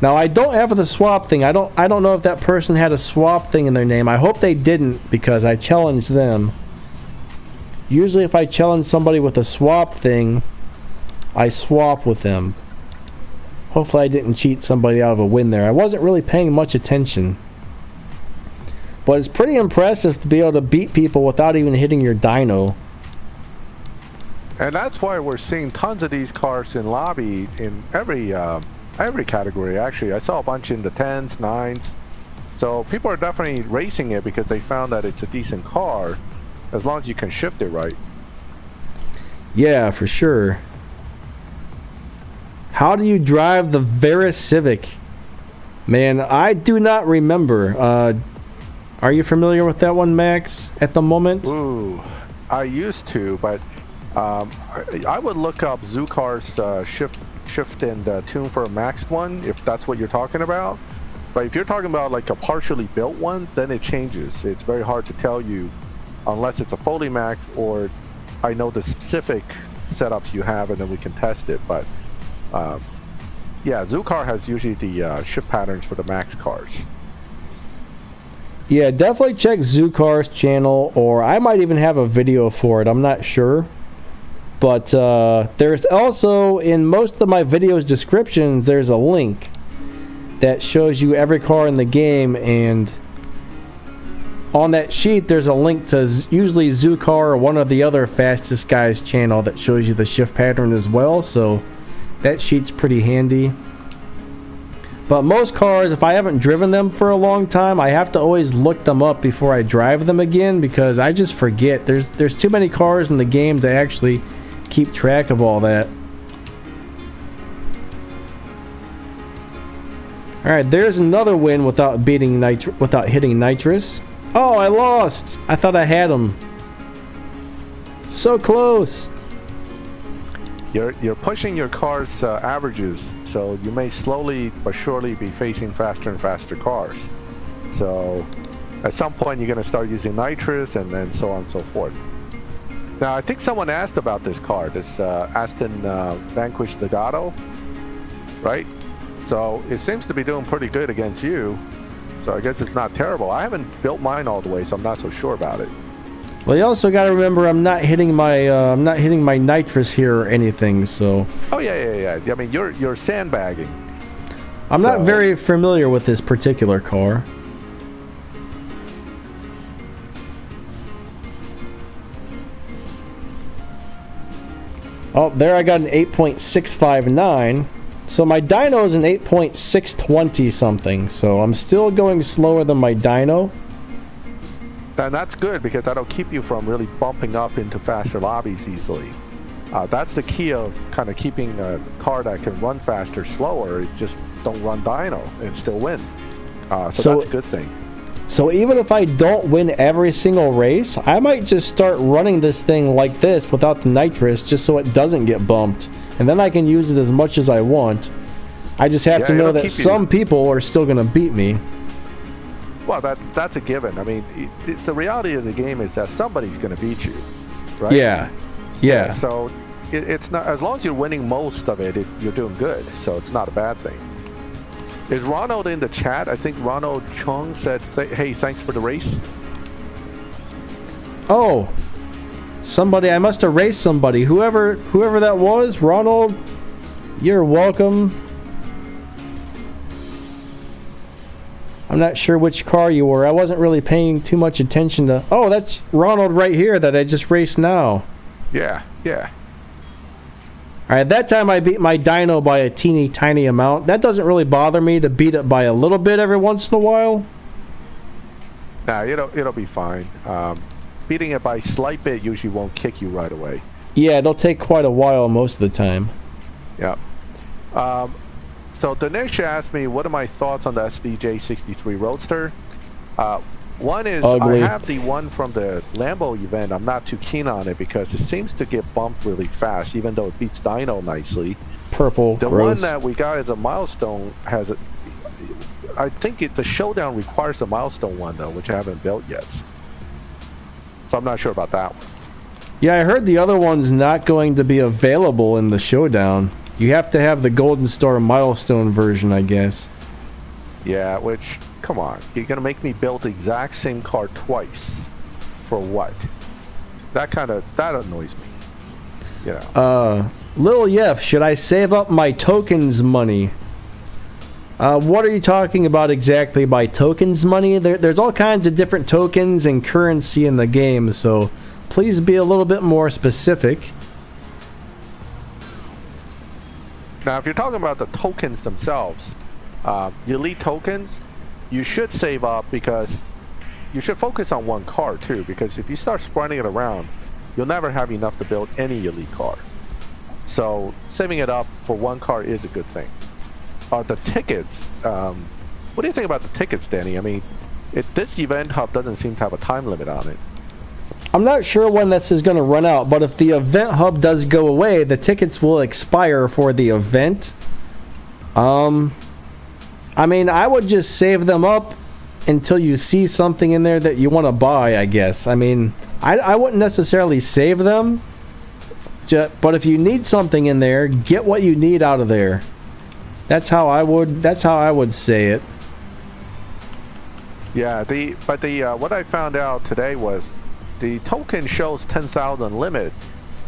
Now I don't have the swap thing. I don't know if that person had a swap thing in their name. I hope they didn't, because I challenged them. Usually if I challenge somebody with a swap thing, I swap with them. Hopefully I didn't cheat somebody out of a win there. I wasn't really paying much attention. But it's pretty impressive to be able to beat people without even hitting your dyno. And that's why we're seeing tons of these cars in lobby in every category, actually. I saw a bunch in the 10s, 9s. So people are definitely racing it because they found that it's a decent car, as long as you can shift it right. Yeah, for sure. How do you drive the Veris Civic? Man, I do not remember. Are you familiar with that one, Max, at the moment? Ooh, I used to, but I would look up Zukar's shift and tune for a maxed one, if that's what you're talking about. But if you're talking about like a partially built one, then it changes. It's very hard to tell you unless it's a fully maxed, or I know the specific setups you have and then we can test it. But yeah, Zukar has usually the shift patterns for the max cars. Yeah, definitely check Zukar's channel, or I might even have a video for it. I'm not sure. But there's also, in most of my videos' descriptions, there's a link that shows you every car in the game, and on that sheet there's a link to usually Zukar or one of the other fastest guys channel that shows you the shift pattern as well, so that sheet's pretty handy. But most cars, if I haven't driven them for a long time, I have to always look them up before I drive them again, because I just forget. There's too many cars in the game to actually keep track of all that. Alright, there's another win without hitting nitrous. Oh, I lost! I thought I had him. So close! You're pushing your car's averages, so you may slowly but surely be facing faster and faster cars. So at some point you're going to start using nitrous, and then so on and so forth. Now I think someone asked about this car, this Aston Vanquish Legato, right? So it seems to be doing pretty good against you. So I guess it's not terrible. I haven't built mine all the way, so I'm not so sure about it. Well, you also got to remember I'm not hitting my nitrous here or anything. So. Oh yeah. I mean, you're sandbagging. I'm not very familiar with this particular car. Oh, there I got an 8.659. So my dyno is an 8.620 something. So I'm still going slower than my dyno. And that's good, because that'll keep you from really bumping up into faster lobbies easily. That's the key of kind of keeping a car that can run faster slower. It's just don't run dyno and still win. So that's a good thing. So even if I don't win every single race, I might just start running this thing like this without the nitrous, just so it doesn't get bumped. And then I can use it as much as I want. I just have to know that some people are still going to beat me. Well, that's a given. I mean, the reality of the game is that somebody's going to beat you, right? Yeah. So it's not, as long as you're winning most of it, you're doing good. So it's not a bad thing. Is Ronald in the chat? I think Ronald Chung said, hey, thanks for the race. Oh, somebody, I must have raced somebody. Whoever that was, Ronald, you're welcome. I'm not sure which car you were. I wasn't really paying too much attention to... Oh, that's Ronald right here that I just raced now. Yeah. Alright, that time I beat my dyno by a teeny tiny amount. That doesn't really bother me to beat it by a little bit every once in a while. Nah, it'll be fine. Beating it by a slight bit usually won't kick you right away. Yeah, it'll take quite a while most of the time. Yeah. So Dinesh asked me, what are my thoughts on the SVJ63 Roadster? One is, ugly. I have the one from the Lambo event. I'm not too keen on it because it seems to get bumped really fast, even though it beats dyno nicely. Purple, the gross. one that we got as a milestone has a... I think the Showdown requires a milestone one, though, which I haven't built yet. So I'm not sure about that one. Yeah, I heard the other one's not going to be available in the Showdown. You have to have the Golden Star milestone version, I guess. Yeah, which, come on. You're going to make me build the exact same car twice. For what? That annoys me. You know. Lil Yef, should I save up my tokens money? What are you talking about exactly by tokens money? There's all kinds of different tokens and currency in the game, so please be a little bit more specific. Now, if you're talking about the tokens themselves, the elite tokens, you should save up because you should focus on one car too, because if you start spreading it around, you'll never have enough to build any elite car. So saving it up for one card is a good thing. The tickets, what do you think about the tickets, Danny? I mean, this event hub doesn't seem to have a time limit on it. I'm not sure when this is going to run out, but if the event hub does go away, the tickets will expire for the event. I mean, I would just save them up until you see something in there that you want to buy, I guess. I mean, I wouldn't necessarily save them, but if you need something in there, get what you need out of there. That's how I would say it. Yeah, what I found out today was the token shows 10,000 limit,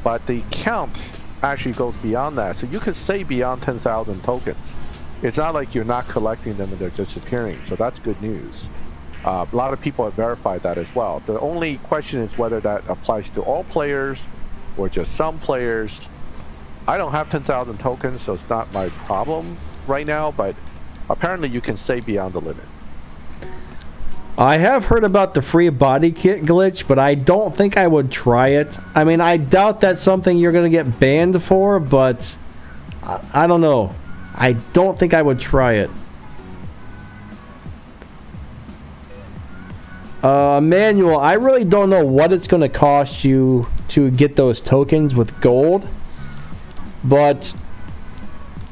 but the count actually goes beyond that. So you could say beyond 10,000 tokens. It's not like you're not collecting them and they're disappearing. So that's good news. A lot of people have verified that as well. The only question is whether that applies to all players or just some players. I don't have 10,000 tokens, so it's not my problem right now, but apparently you can say beyond the limit. I have heard about the free body kit glitch, but I don't think I would try it. I mean, I doubt that's something you're going to get banned for, but I don't know. I don't think I would try it. Manual, I really don't know what it's going to cost you to get those tokens with gold, but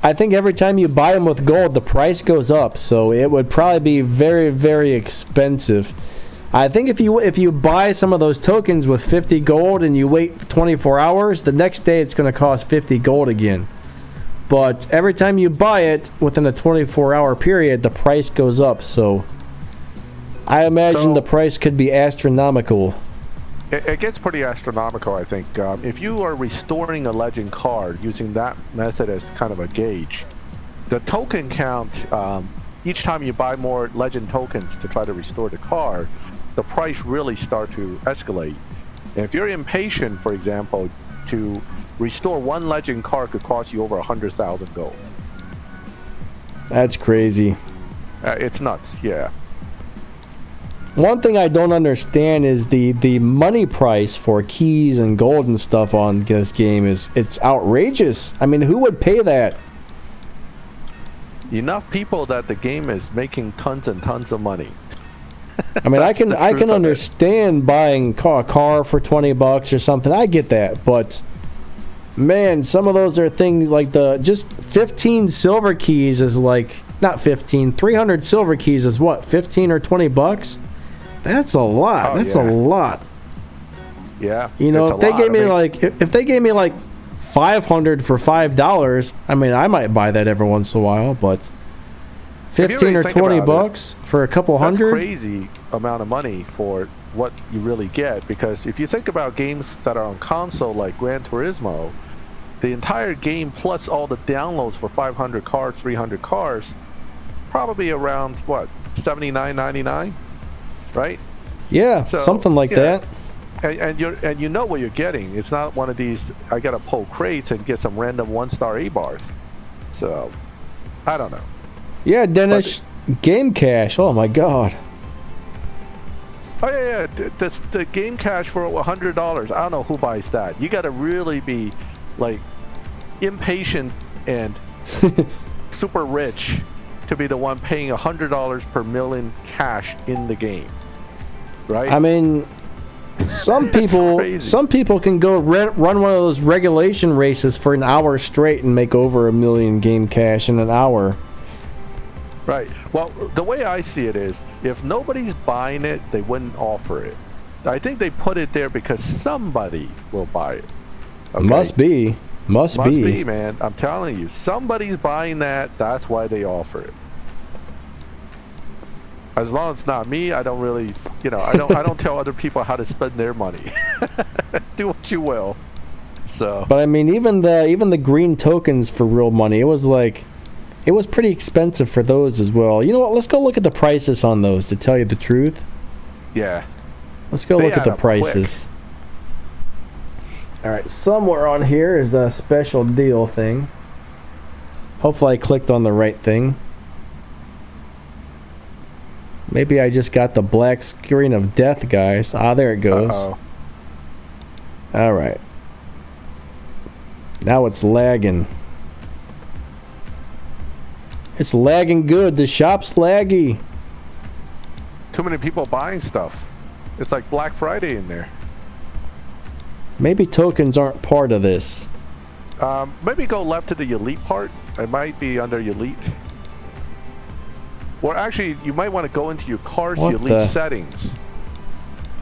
I think every time you buy them with gold, the price goes up, so it would probably be very, very expensive. I think if you buy some of those tokens with 50 gold and you wait 24 hours, the next day it's going to cost 50 gold again. But every time you buy it within a 24-hour period, the price goes up, so I imagine the price could be astronomical. It gets pretty astronomical, I think. If you are restoring a legend card using that method as kind of a gauge, the token count, each time you buy more legend tokens to try to restore the card, the price really starts to escalate. And if you're impatient, for example, to restore one legend card could cost you over 100,000 gold. That's crazy. It's nuts, yeah. One thing I don't understand is the money price for keys and gold and stuff on this game it's outrageous. I mean, who would pay that? Enough people that the game is making tons and tons of money. I mean, I can understand buying a car for $20 or something. I get that, but man, some of those are things like just 15 silver keys is like not 15. 300 silver keys is what, 15 or $20? That's a lot. That's a lot. Yeah. You know, if they gave me if they gave me like 500 for $5, I mean, I might buy that every once in a while, but 15 or $20 for a couple hundred. That's crazy amount of money for what you really get, because if you think about games that are on console like Gran Turismo, the entire game plus all the downloads for 500 cards, 300 cars, probably around what, $79.99? Right? Yeah, so, something like that. And you know what you're getting. It's not one of these, I gotta pull crates and get some random 1-star A-bars. So, I don't know. Yeah, Dennis, Game Cash. Oh my God. Oh yeah. The Game Cash for $100. I don't know who buys that. You gotta really be like impatient and super rich to be the one paying $100 per million cash in the game. Right? I mean, some people can go run one of those regulation races for an hour straight and make over $1 million game cash in an hour. Right. Well, the way I see it is, if nobody's buying it, they wouldn't offer it. I think they put it there because somebody will buy it. Okay? Must be, man. I'm telling you, somebody's buying that. That's why they offer it. As long as it's not me, I don't really, I don't tell other people how to spend their money. Do what you will. So. But I mean, even the green tokens for real money, it was pretty expensive for those as well. You know what? Let's go look at the prices on those, to tell you the truth. Yeah. Let's go look at the prices. All right, somewhere on here is the special deal thing. Hopefully I clicked on the right thing. Maybe I just got the black screen of death, guys. Ah, there it goes. Uh-oh. All right. Now it's lagging. It's lagging good. The shop's laggy. Too many people buying stuff. It's like Black Friday in there. Maybe tokens aren't part of this. Maybe go left to the elite part. It might be under elite. Or actually, you might want to go into your car's elite settings.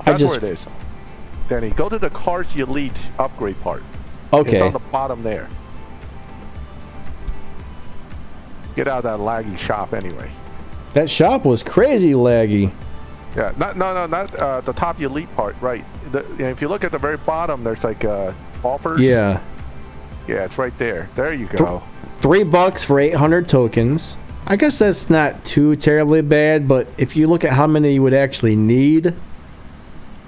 That's where it is. Danny, go to the car's elite upgrade part. Okay. It's on the bottom there. Get out of that laggy shop anyway. That shop was crazy laggy. Yeah, not the top elite part, right? If you look at the very bottom, there's like offers. Yeah. Yeah, it's right there. There you go. $3 for 800 tokens. I guess that's not too terribly bad, but if you look at how many you would actually need,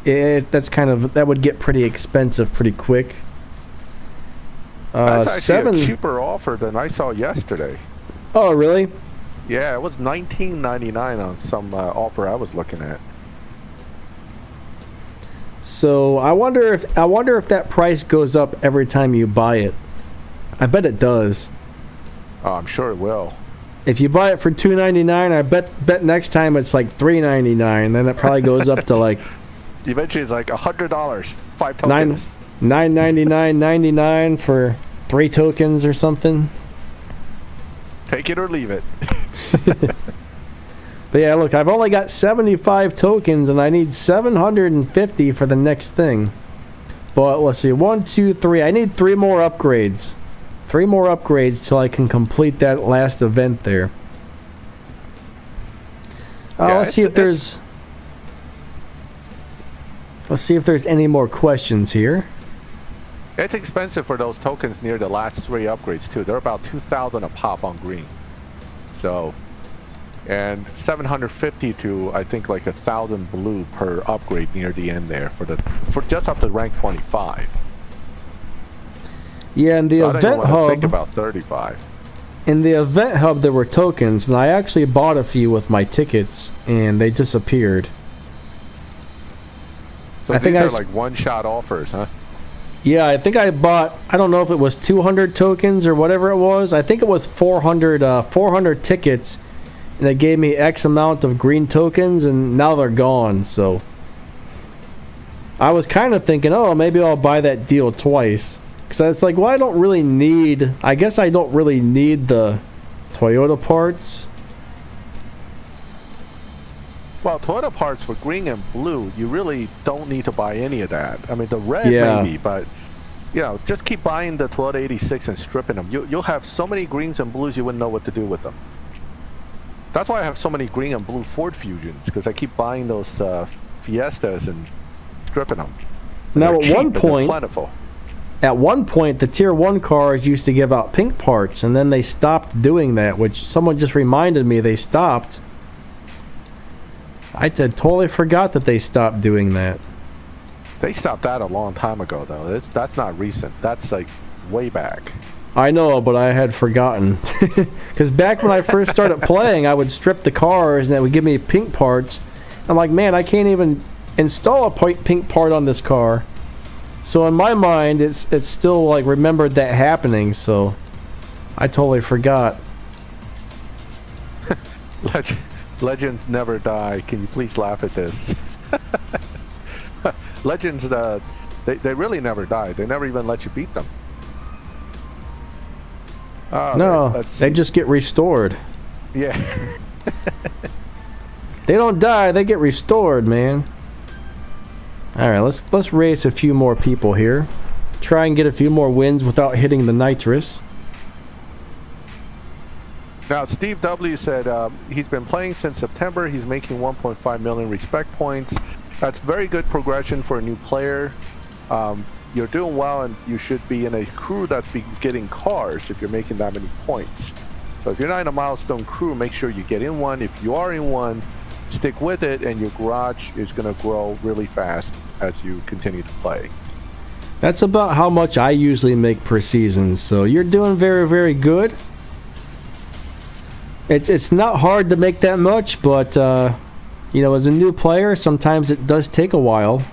that would get pretty expensive pretty quick. That's actually a cheaper offer than I saw yesterday. Oh, really? Yeah, it was $19.99 on some offer I was looking at. So I wonder if that price goes up every time you buy it. I bet it does. Oh, I'm sure it will. If you buy it for $2.99, I bet next time it's like $3.99. Then it probably goes up to like. Eventually, it's like $100, 5 tokens. $9.99.99 for 3 tokens or something. Take it or leave it. But yeah, look, I've only got 75 tokens and I need 750 for the next thing. But let's see, 1, 2, 3. I need 3 more upgrades. 3 more upgrades till I can complete that last event there. Let's see if there's any more questions here. It's expensive for those tokens near the last 3 upgrades too. They're about 2,000 a pop on green. So, and 750 to I think like 1,000 blue per upgrade near the end there for just up to rank 25. Yeah, in the event hub. Think about 35. In the event hub, there were tokens, and I actually bought a few with my tickets, and they disappeared. So these are like one-shot offers, huh? Yeah, I think I bought, I don't know if it was 200 tokens or whatever it was. I think it was 400 tickets, and it gave me X amount of green tokens, and now they're gone, so. I was kind of thinking, oh, maybe I'll buy that deal twice. Because it's like, well, I don't really need the Toyota parts. Well, Toyota parts for green and blue, you really don't need to buy any of that. I mean, the red maybe, but just keep buying the Toyota 86 and stripping them. You'll have so many greens and blues you wouldn't know what to do with them. That's why I have so many green and blue Ford Fusions, because I keep buying those Fiestas and stripping them. Now, at one point, the Tier 1 cars used to give out pink parts, and then they stopped doing that, which someone just reminded me they stopped. I totally forgot that they stopped doing that. They stopped that a long time ago, though. That's not recent. That's like way back. I know, but I had forgotten. Because back when I first started playing, I would strip the cars, and it would give me pink parts. I'm like, man, I can't even install a pink part on this car. So in my mind, it's still like remembered that happening, so I totally forgot. Legends never die. Can you please laugh at this? Legends, they really never die. They never even let you beat them. No, they just get restored. Yeah. They don't die, they get restored, man. Alright, let's race a few more people here. Try and get a few more wins without hitting the nitrous. Now, Steve W. said he's been playing since September. He's making 1.5 million respect points. That's very good progression for a new player. You're doing well, and you should be in a crew that's getting cars if you're making that many points. So if you're not in a milestone crew, make sure you get in one. If you are in one, stick with it, and your garage is going to grow really fast as you continue to play. That's about how much I usually make per season, so you're doing very, very good. It's not hard to make that much, but as a new player, sometimes it does take a while.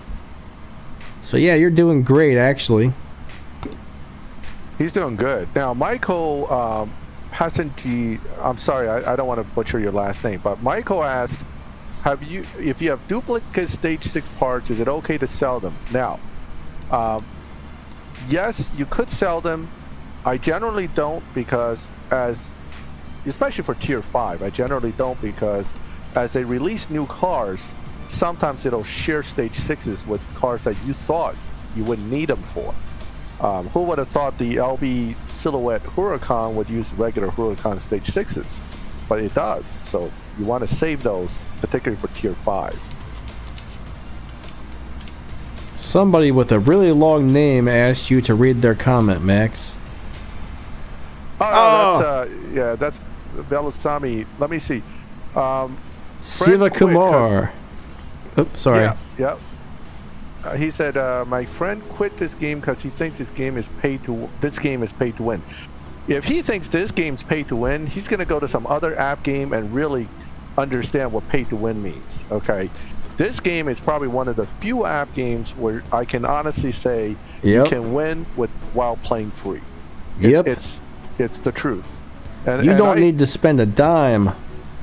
So yeah, you're doing great, actually. He's doing good. Now, Michael Hassanji, I'm sorry, I don't want to butcher your last name, but Michael asked, if you have duplicate stage 6 parts, is it okay to sell them? Now, yes, you could sell them. I generally don't because especially for tier 5, I generally don't because as they release new cars, sometimes it'll share stage 6s with cars that you thought you wouldn't need them for. Who would have thought the LB Silhouette Huracan would use regular Huracan stage 6s? But it does, so you want to save those, particularly for tier 5. Somebody with a really long name asked you to read their comment, Max. That's Belusami. Let me see. Siva Kumar. Oops, sorry. Yeah. He said, "My friend quit this game because he thinks this game is pay to win." If he thinks this game's pay to win, he's going to go to some other app game and really understand what pay to win means. Okay, this game is probably one of the few app games where I can honestly say you can win while playing free. It's the truth. And you don't need to spend a dime.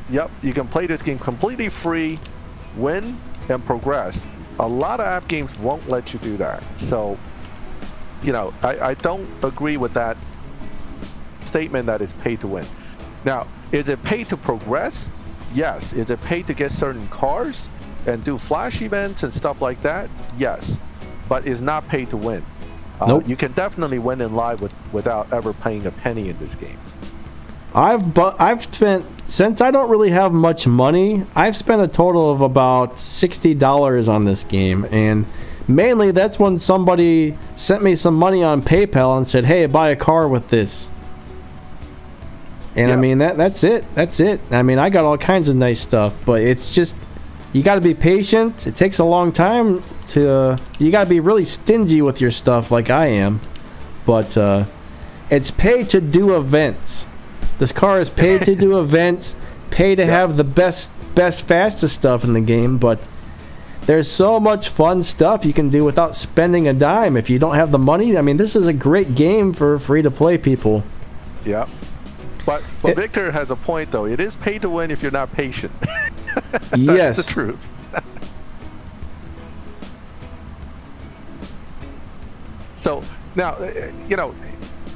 Yep, you can play this game completely free, win and progress. A lot of app games won't let you do that. So, I don't agree with that statement that it's pay to win. Now, is it pay to progress? Yes. Is it pay to get certain cars and do flash events and stuff like that? Yes. But it's not pay to win. Nope. You can definitely win in live without ever paying a penny in this game. I've spent, since I don't really have much money, I've spent a total of about $60 on this game, and mainly that's when somebody sent me some money on PayPal and said, "Hey, buy a car with this." And I mean that's it. I mean, I got all kinds of nice stuff, but it's just you got to be patient. It takes a long time you got to be really stingy with your stuff like I am. But it's pay to do events. This car is paid to do events, pay to have the best, fastest stuff in the game, but there's so much fun stuff you can do without spending a dime if you don't have the money. I mean, this is a great game for free-to-play people. Yeah. But Victor has a point, though. It is pay to win if you're not patient. That's yes. the truth. So, now,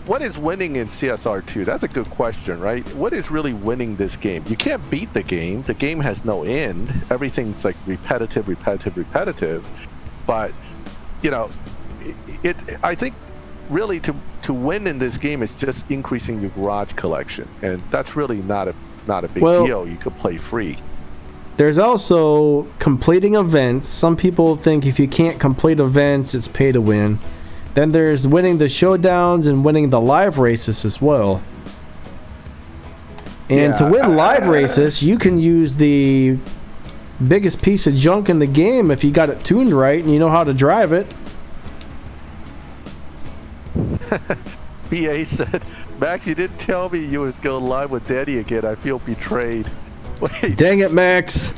what is winning in CSR2? That's a good question, right? What is really winning this game? You can't beat the game. The game has no end. Everything's like repetitive. But, I think really to win in this game is just increasing your garage collection. And that's really not a big deal. You could play free. There's also completing events. Some people think if you can't complete events, it's pay to win. Then there's winning the showdowns and winning the live races as well. And to win live races, you can use the biggest piece of junk in the game if you got it tuned right and you know how to drive it. BA said, "Max, you didn't tell me you was going live with Daddy again. I feel betrayed." Wait. Dang it, Max.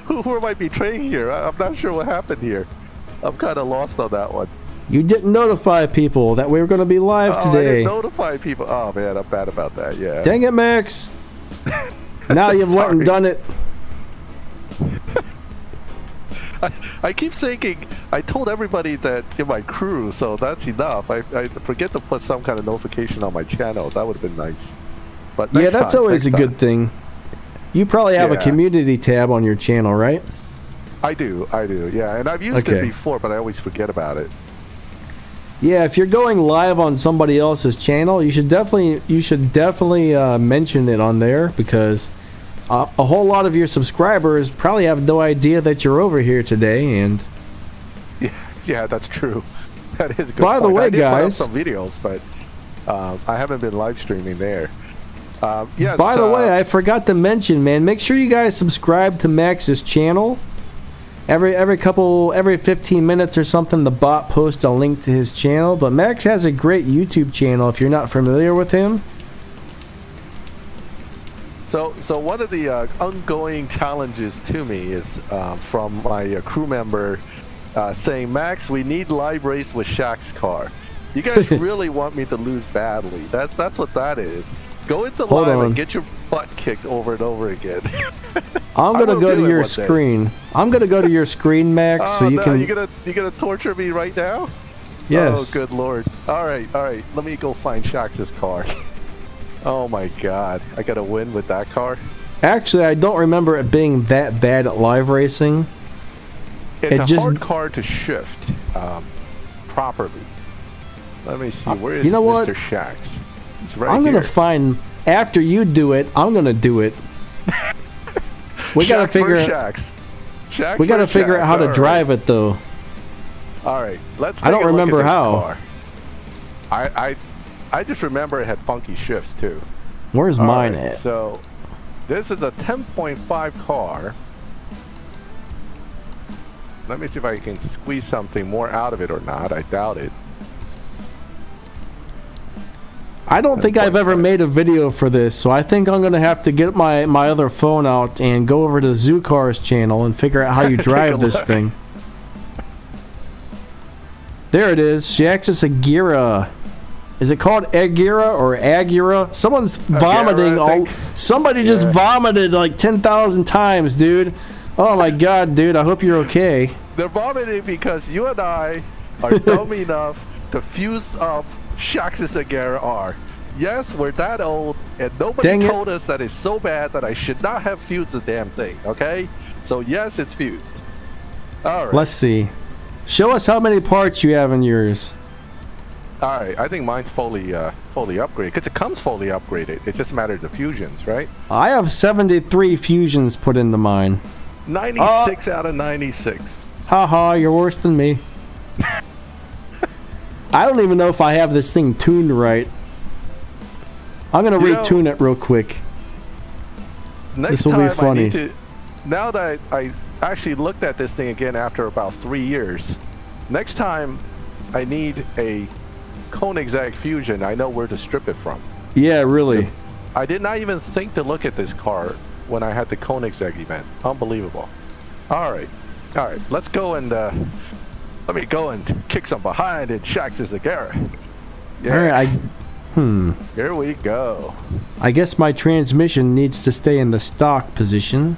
Who am I betraying here? I'm not sure what happened here. I'm kind of lost on that one. You didn't notify people that we were going to be live today. I didn't notify people. Oh, man, I'm bad about that, yeah. Dang it, Max. Now you've went and done it. I keep thinking, I told everybody that's in my crew, so that's enough. I forget to put some kind of notification on my channel. That would have been nice. But that's always a good thing. You probably have a community tab on your channel, right? I do, yeah. And I've used it before, but I always forget about it. Yeah, if you're going live on somebody else's channel, you should definitely mention it on there, because a whole lot of your subscribers probably have no idea that you're over here today. And yeah, that's true. That is a good. By the way, guys, put up some videos, but I haven't been live streaming there. Yes. By the way, I forgot to mention, man. Make sure you guys subscribe to Max's channel. Every 15 minutes or something, the bot posts a link to his channel. But Max has a great YouTube channel if you're not familiar with him. So one of the ongoing challenges to me is from my crew member saying, "Max, we need live race with Shaq's car." You guys really want me to lose badly. That's what that is. Go into Hold live on. and get your butt kicked over and over again. I'm I gonna will go do to it your one day. screen. I'm gonna go to your screen, Max, Oh, so you no, can. you gonna torture me right now? Yes. Oh, good lord. All right. Let me go find Shax's car. Oh my god, I gotta win with that car. Actually, I don't remember it being that bad at live racing. It's a hard car to shift properly. Let me see. Where is you know Mr. what? Shax? It's right I'm here. gonna find after you do it. I'm gonna do it. We gotta Shax figure. versus Shax. Shax We gotta versus figure out how Shax. to All drive it though. All right, let's. I don't take a look remember at this how. car. I just remember it had funky shifts too. Where's All mine right, at? So, this is a 10.5 car. Let me see if I can squeeze something more out of it or not. I doubt it. I don't think I've ever made a video for this, so I think I'm gonna have to get my other phone out and go over to Zoocar's channel and figure out how you drive this thing. There it is, Shaxis Agira. Is it called Agira or Agura? Someone's vomiting. Somebody just vomited like 10,000 times, dude. Oh my god, dude. I hope you're okay. They're vomiting because you and I are dumb enough to fuse up Shaxis Agira R. Yes, we're that old, and nobody told us that it's so bad that I should not have fused the damn thing, okay? So yes, it's fused. All right. Let's see. Show us how many parts you have in yours. All right, I think mine's fully upgraded, because it comes fully upgraded. It's just a matter of the fusions, right? I have 73 fusions put into mine. 96 out of 96. Haha, you're worse than me. I don't even know if I have this thing tuned right. I'm gonna retune it real quick. This will be funny. Now that I actually looked at this thing again after about 3 years, next time I need a Koenigsegg Fusion, I know where to strip it from. Yeah, really. I did not even think to look at this car when I had the Koenigsegg event. Unbelievable. All right, let's go and let me go and kick some behind in Shax's Agira. Yeah. All right, Here we go. I guess my transmission needs to stay in the stock position.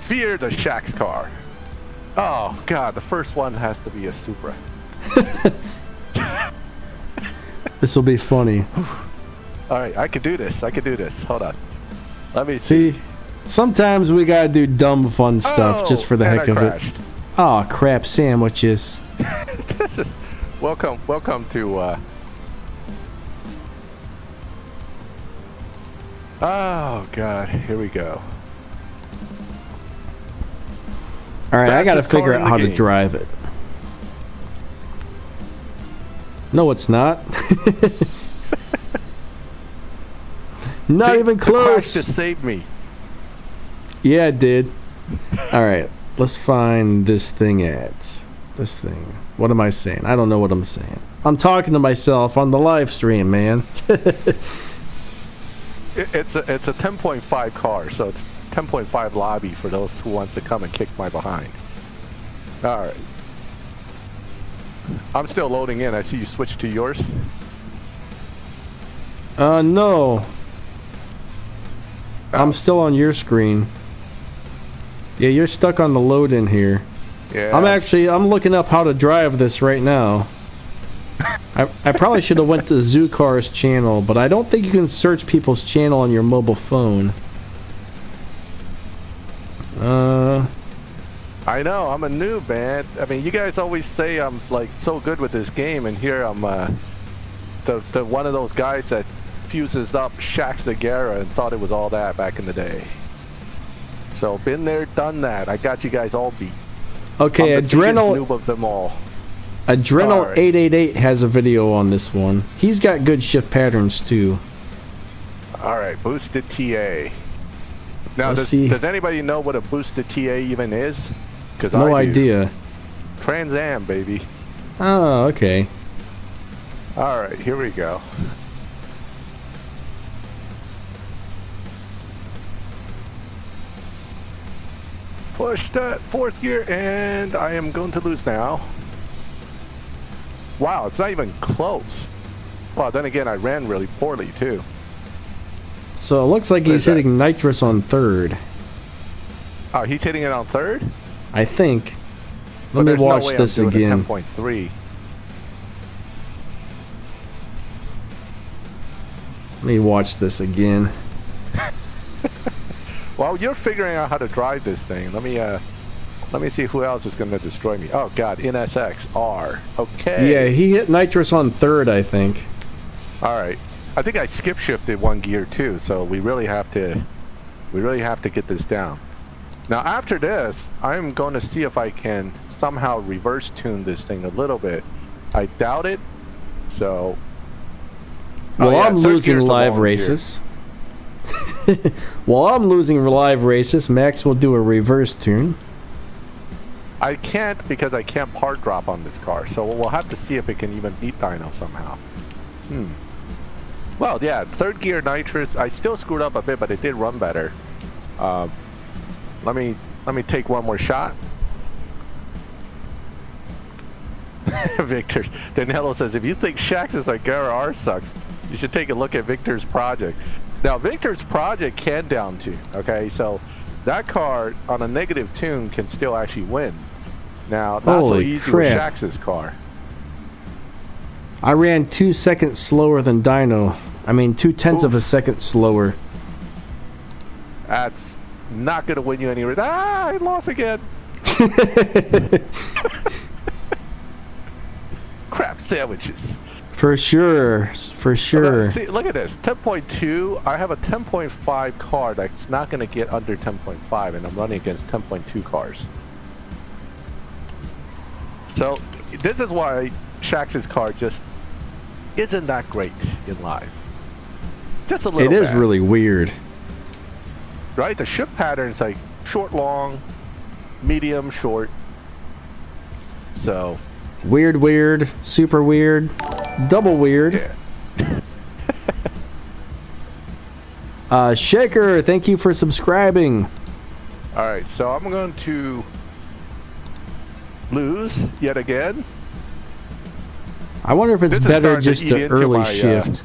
Fear the Shax car. Oh god, the first one has to be a Supra. This will be funny. All right, I could do this. Hold on. Let me see. Sometimes we gotta do dumb fun stuff just for the heck of it. Oh crap, sandwiches. This is welcome to oh god, here we go. Alright, I gotta figure out how to drive it. No, it's not. Not even close. The crash just saved me. Yeah, it did. Alright, let's find this thing at. This thing. What am I saying? I don't know what I'm saying. I'm talking to myself on the live stream, man. It's a 10.5 car, so it's 10.5 lobby for those who wants to come and kick my behind. All right. I'm still loading in. I see you switched to yours. No. I'm still on your screen. Yeah, you're stuck on the load in here. Yeah. I'm looking up how to drive this right now. I probably should have went to Zoocar's channel, but I don't think you can search people's channel on your mobile phone. I know, I'm a noob, man. I mean, you guys always say I'm like so good with this game, and here I'm the one of those guys that fuses up Shax's Agira and thought it was all that back in the day. So been there, done that. I got you guys all beat. Okay, I'm the biggest noob of them all. Adrenal 888 has a video on this one. He's got good shift patterns too. All right, boosted TA. Now, Let's see. Does anybody know what a boosted TA even is? Because no idea. Trans Am, baby. Oh, okay. All right, here we go. Push that fourth gear, and I am going to lose now. Wow, it's not even close. Well, then again, I ran really poorly too. So it looks like he's hitting nitrous on third. Oh, he's hitting it on third? I think. Let me watch this again. 10.3. Let me watch this again. Well, you're figuring out how to drive this thing. Let me see who else is going to destroy me. Oh God, NSX R. Okay. Yeah, he hit nitrous on third, I think. All right. I think I skip shifted one gear too, so we really have to get this down. Now after this, I'm going to see if I can somehow reverse tune this thing a little bit. I doubt it. So. Well, I'm losing live races. While I'm losing live races, Max will do a reverse tune. I can't because I can't part drop on this car, so we'll have to see if it can even beat Dino somehow. Well, yeah, third gear nitrous. I still screwed up a bit, but it did run better. Let me take one more shot. Victor Danilo says, if you think Shax's Agera R sucks, you should take a look at Victor's project. Now, Victor's project can down tune. Okay, so that car on a negative tune can still actually win. Now, not so easy with Shax's car. I ran 2 seconds slower than Dino. I mean, 0.2 of a second slower. That's not going to win you any race. Ah, I lost again. Crap sandwiches. For sure. For sure. See, look at this. 10.2. I have a 10.5 car that's not going to get under 10.5, and I'm running against 10.2 cars. So, this is why Shax's car just isn't that great in live. Just a little It is bad. really weird. Right? The shift pattern's like short, long, medium, short. So. Weird, super weird, double weird. Yeah. Shaker, thank you for subscribing. Alright, so I'm going to lose yet again. I wonder if it's better just to early shift.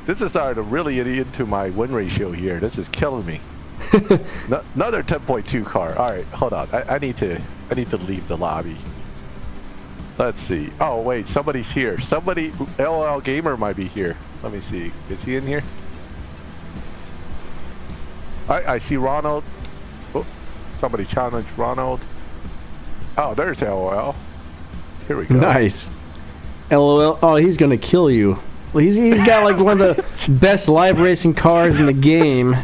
This is starting to really eat into my win ratio here. This is killing me. Another 10.2 car. Alright, hold on. I need to leave the lobby. Let's see. Oh wait, somebody's here. Somebody, LOL Gamer might be here. Let me see. Is he in here? I see Ronald. Oh, somebody challenged Ronald. Oh, there's LOL. Here we go. Nice. LOL. Oh, he's gonna kill you. Well, he's got like one of the best live racing cars in the game.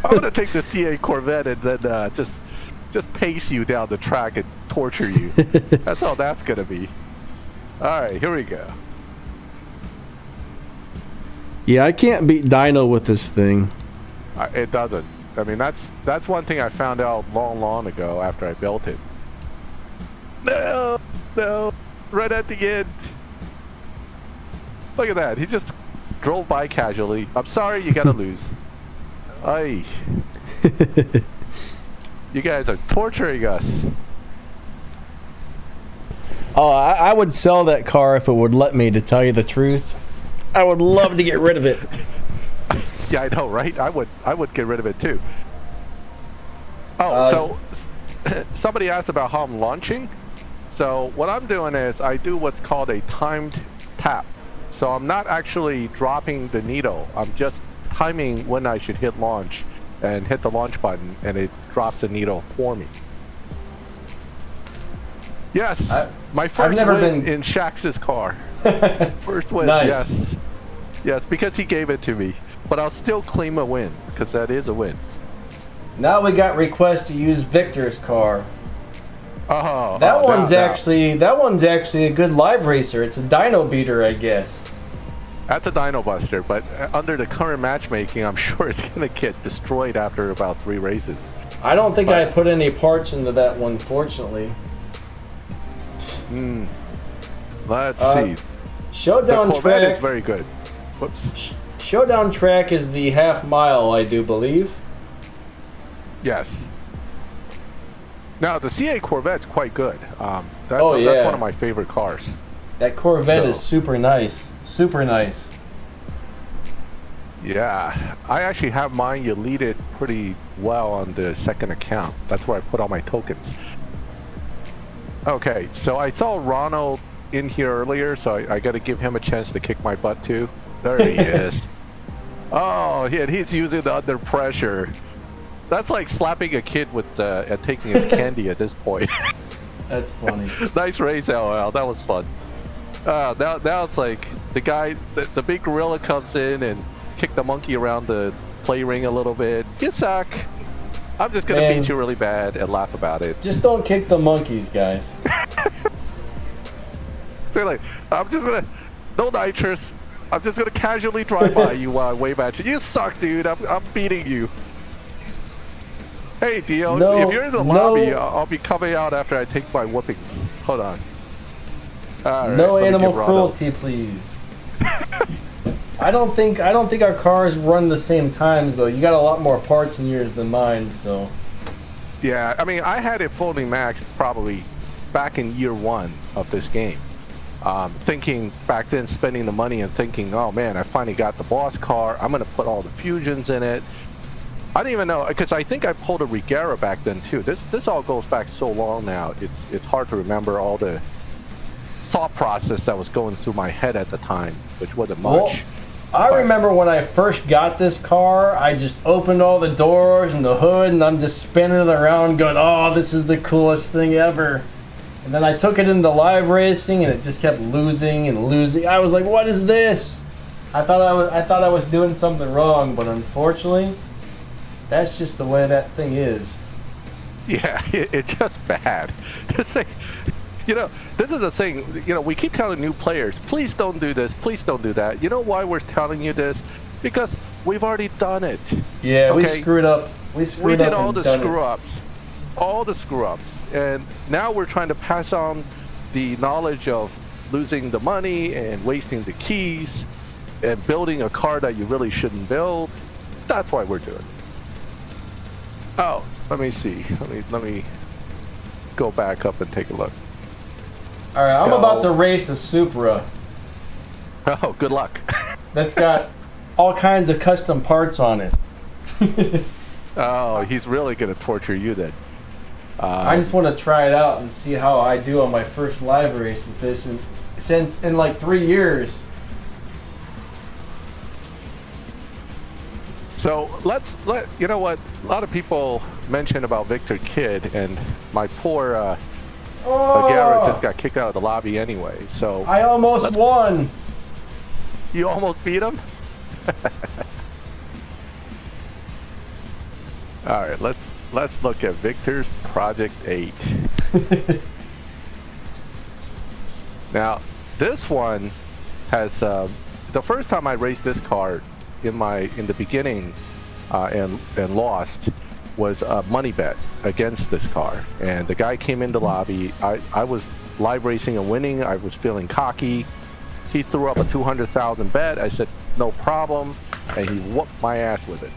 I'm gonna take the CA Corvette and then just pace you down the track and torture you. That's all that's gonna be. Alright, here we go. Yeah, I can't beat Dino with this thing. It doesn't. I mean, that's one thing I found out long ago after I built it. No, right at the end. Look at that. He just drove by casually. I'm sorry, you gotta lose. Aye. You guys are torturing us. Oh, I would sell that car if it would let me, to tell you the truth. I would love to get rid of it. Yeah, I know, right? I would get rid of it too. Oh, so somebody asked about how I'm launching. So what I'm doing is I do what's called a timed tap. So I'm not actually dropping the needle. I'm just timing when I should hit launch and hit the launch button, and it drops the needle for me. Yes, my first win in Shax's car. First win, nice. Yes, because he gave it to me. But I'll still claim a win, because that is a win. Now we got requests to use Victor's car. Oh, that one's actually a good live racer. It's a dyno beater, I guess. That's a dyno buster, but under the current matchmaking, I'm sure it's gonna get destroyed after about 3 races. I don't think I put any parts into that one, fortunately. Let's see. Showdown the Corvette track is very good. Whoops. Showdown track is the half-mile, I do believe. Yes. Now the CA Corvette's quite good. That's yeah. one of my favorite cars. That Corvette is super nice. Super nice. Yeah, I actually have mine deleted pretty well on the second account. That's where I put all my tokens. Okay, so I saw Ronald in here earlier, so I got to give him a chance to kick my butt too. There he is. Oh, yeah, he's using the under pressure. That's like slapping a kid with and taking his candy at this point. That's funny. Nice race, LL. That was fun. Now it's like the guy, the big gorilla comes in and kick the monkey around the play ring a little bit. You suck. I'm just gonna beat you really bad and laugh about it. Just don't kick the monkeys, guys. So like, I'm just gonna, no nitrous. I'm just gonna casually drive by you while I wave at you. You suck, dude. I'm beating you. Hey, Dio. If you're in the lobby, I'll be coming out after I take my whoopings. Hold on. All right, no animal cruelty, please. I don't think our cars run the same times though. You got a lot more parts in yours than mine, so. Yeah, I mean, I had it fully maxed probably back in year 1 of this game. Thinking back then, spending the money and thinking, oh man, I finally got the boss car. I'm gonna put all the fusions in it. I didn't even know, because I think I pulled a Regera back then too. This all goes back so long now. It's hard to remember all the thought process that was going through my head at the time, which wasn't much. Well, I remember when I first got this car, I just opened all the doors and the hood, and I'm just spinning it around going, oh, this is the coolest thing ever. And then I took it into live racing, and it just kept losing and losing. I was like, what is this? I thought I was doing something wrong, but unfortunately, that's just the way that thing is. Yeah, it's just bad. This thing, you know, this is the thing, you know, we keep telling new players, please don't do this, please don't do that. You know why we're telling you this? Because we've already done it. Yeah, okay? We screwed up. We did all the screw-ups. All the screw-ups. And now we're trying to pass on the knowledge of losing the money and wasting the keys and building a car that you really shouldn't build. That's why we're doing it. Oh, let me see. Let me go back up and take a look. All right, I'm about to race a Supra. Oh, good luck. That's got all kinds of custom parts on it. Oh, he's really going to torture you then. I just want to try it out and see how I do on my first live race with this, and since in like 3 years. So you know what? A lot of people mention about Victor Kidd, and my poor Garrett just got kicked out of the lobby anyway. So I almost won. You almost beat him. All right, let's look at Victor's Project 8. Now, this one has the first time I raced this car in the beginning and lost was a money bet against this car, and the guy came into lobby. I was live racing and winning. I was feeling cocky. He threw up a 200,000 bet. I said no problem, and he whooped my ass with it.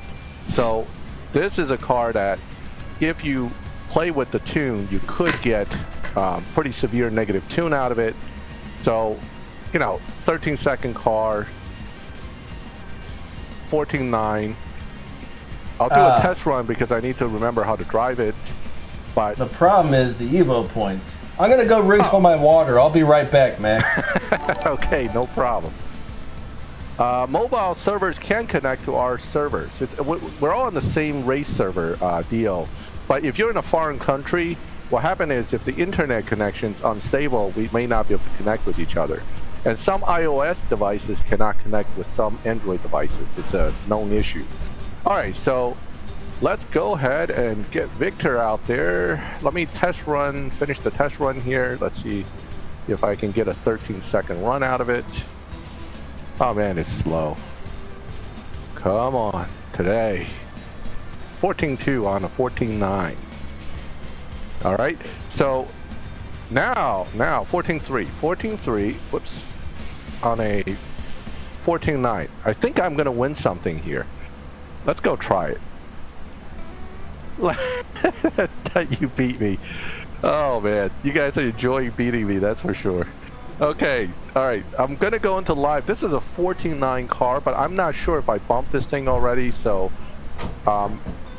So this is a car that if you play with the tune, you could get pretty severe negative tune out of it. So, you know, 13-second car, 14.9. I'll do a test run because I need to remember how to drive it. But the problem is the Evo points. I'm gonna go refill my water. I'll be right back, Max. Okay, no problem. Mobile servers can connect to our servers. We're all on the same race server deal. But if you're in a foreign country, what happens is if the internet connection's unstable, we may not be able to connect with each other. And some iOS devices cannot connect with some Android devices. It's a known issue. All right, so let's go ahead and get Victor out there. Let me finish the test run here. Let's see if I can get a 13-second run out of it. Oh man, it's slow. Come on, today. 14.2 on a 14.9. All right, so now 14.3. 14.3, whoops, on a 14.9. I think I'm gonna win something here. Let's go try it. You beat me. Oh man, you guys are enjoying beating me, that's for sure. Okay, alright, I'm gonna go into live. This is a 14.9 car, but I'm not sure if I bumped this thing already, so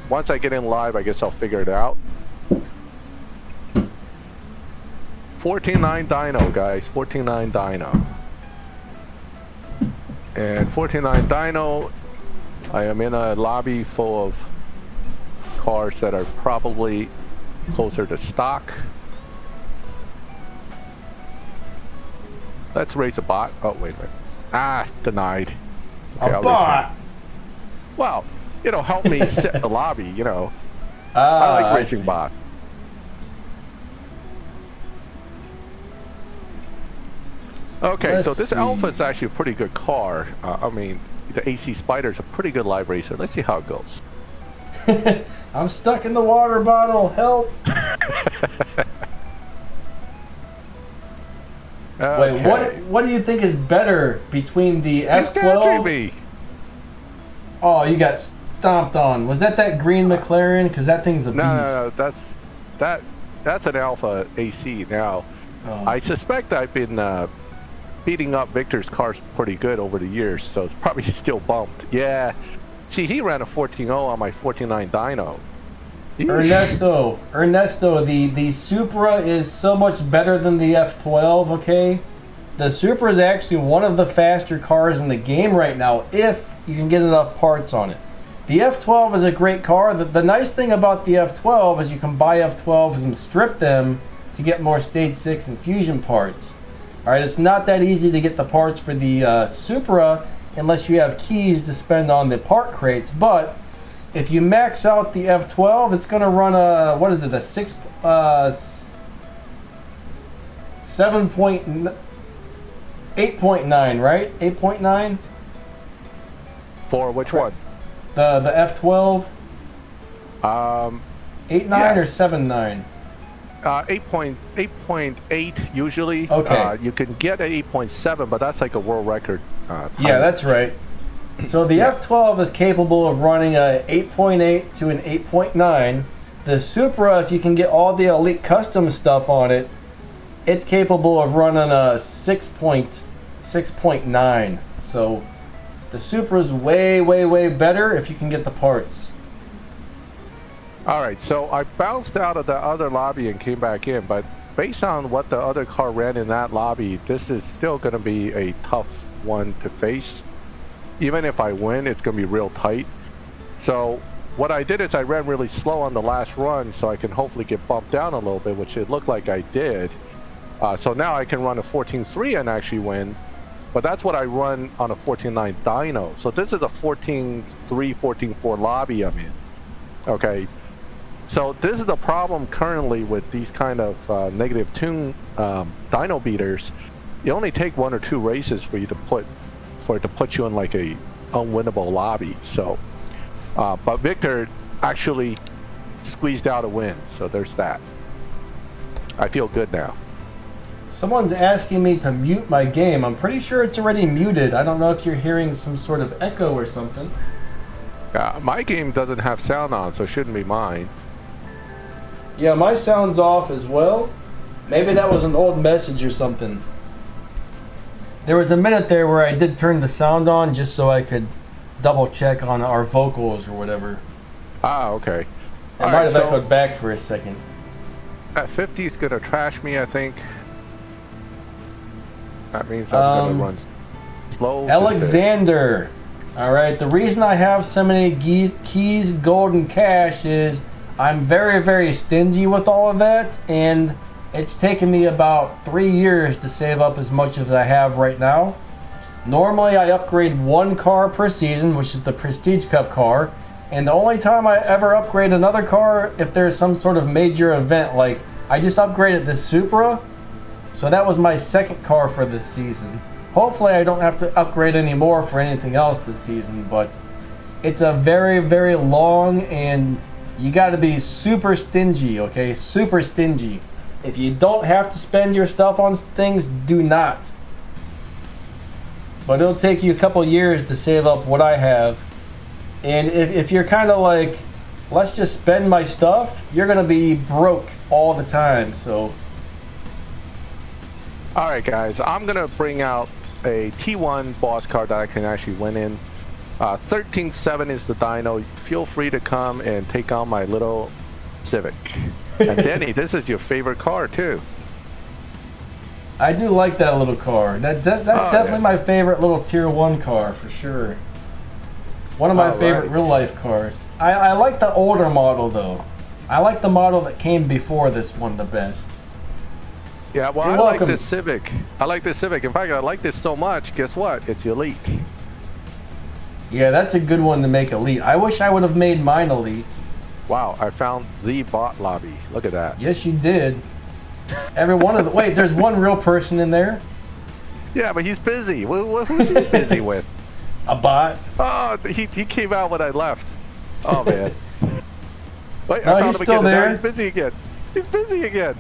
once I get in live, I guess I'll figure it out. 14.9 dyno, guys, 14.9 dyno. And 14.9 dyno, I am in a lobby full of cars that are probably closer to stock. Let's race a bot. Oh, wait a minute. Ah, denied. Okay, A bot? Well, it'll help me sit the lobby, you know. I like racing bots. Okay, so this Alpha is actually a pretty good car. I mean, the AC Spider is a pretty good live racer. Let's see how it goes. I'm stuck in the water bottle. Help! Okay. Wait, what do you think is better between the F12? Oh, you got stomped on. Was that green McLaren? Because that thing's a beast. No, that's an Alpha AC. Now, I suspect I've been beating up Victor's cars pretty good over the years, so it's probably still bumped. Yeah. See, he ran a 14.0 on my 14.9 dyno. Ernesto, the Supra is so much better than the F12, okay? The Supra is actually one of the faster cars in the game right now, if you can get enough parts on it. The F12 is a great car. The nice thing about the F12 is you can buy F12s and strip them to get more Stage 6 infusion parts. Alright, it's not that easy to get the parts for the Supra unless you have keys to spend on the part crates, but if you max out the F12, it's going to run a, what is it, a 8.9, right? 8.9? For which one? The F12? 8.9 or 7.9? 8.8 usually. Okay. You can get an 8.7, but that's like a world record. Yeah, that's right. So the F12 is capable of running a 8.8 to an 8.9. The Supra, if you can get all the elite custom stuff on it, it's capable of running a 6.9. So the Supra is way, way, way better if you can get the parts. All right, so I bounced out of the other lobby and came back in, but based on what the other car ran in that lobby, this is still going to be a tough one to face. Even if I win, it's going to be real tight. So what I did is I ran really slow on the last run so I can hopefully get bumped down a little bit, which it looked like I did. So now I can run a 14.3 and actually win. But that's what I run on a 14.9 dyno. So this is a 14.3, 14.4 lobby I'm in. Okay. So this is the problem currently with these kind of negative tune dyno beaters. You only take 1 or 2 races for it to put you in like a unwinnable lobby. So, but Victor actually squeezed out a win. So there's that. I feel good now. Someone's asking me to mute my game. I'm pretty sure it's already muted. I don't know if you're hearing some sort of echo or something. My game doesn't have sound on, so it shouldn't be mine. Yeah, my sound's off as well. Maybe that was an old message or something. There was a minute there where I did turn the sound on just so I could double check on our vocals or whatever. Ah, okay. It might have echoed back for a second. At 50 is going to trash me, I think. That means I'm going to run slow. Alexander. Alright, the reason I have so many keys, gold, and cash is I'm very, very stingy with all of that, and it's taken me about 3 years to save up as much as I have right now. Normally I upgrade 1 car per season, which is the Prestige Cup car, and the only time I ever upgrade another car if there's some sort of major event, like I just upgraded this Supra, so that was my 2nd car for this season. Hopefully I don't have to upgrade any more for anything else this season, but it's a very, very long, and you gotta be super stingy, okay? Super stingy. If you don't have to spend your stuff on things, do not. But it'll take you a couple years to save up what I have. And if you're kind of like let's just spend my stuff, you're gonna be broke all the time. So, All right, guys, I'm gonna bring out a T1 boss card that I can actually win in. 13-7 is the Dino. Feel free to come and take on my little Civic. And Denny, this is your favorite car too. I do like that little car. That's definitely my favorite little tier 1 car for sure. One of my favorite real life cars. I like the older model though. I like the model that came before this one the best. Yeah, well, You're I like welcome. this Civic. I like this Civic. In fact, I like this so much. Guess what? It's elite. Yeah, that's a good one to make elite. I wish I would have made mine elite. Wow, I found the bot lobby. Look at that. Yes, you did. Every one of the wait, there's one real person in there. Yeah, but he's busy. Who's he busy with? A bot. Oh, he came out when I left. Oh man. Wait, No, I found he's him still again. there. No, he's busy again. He's busy again.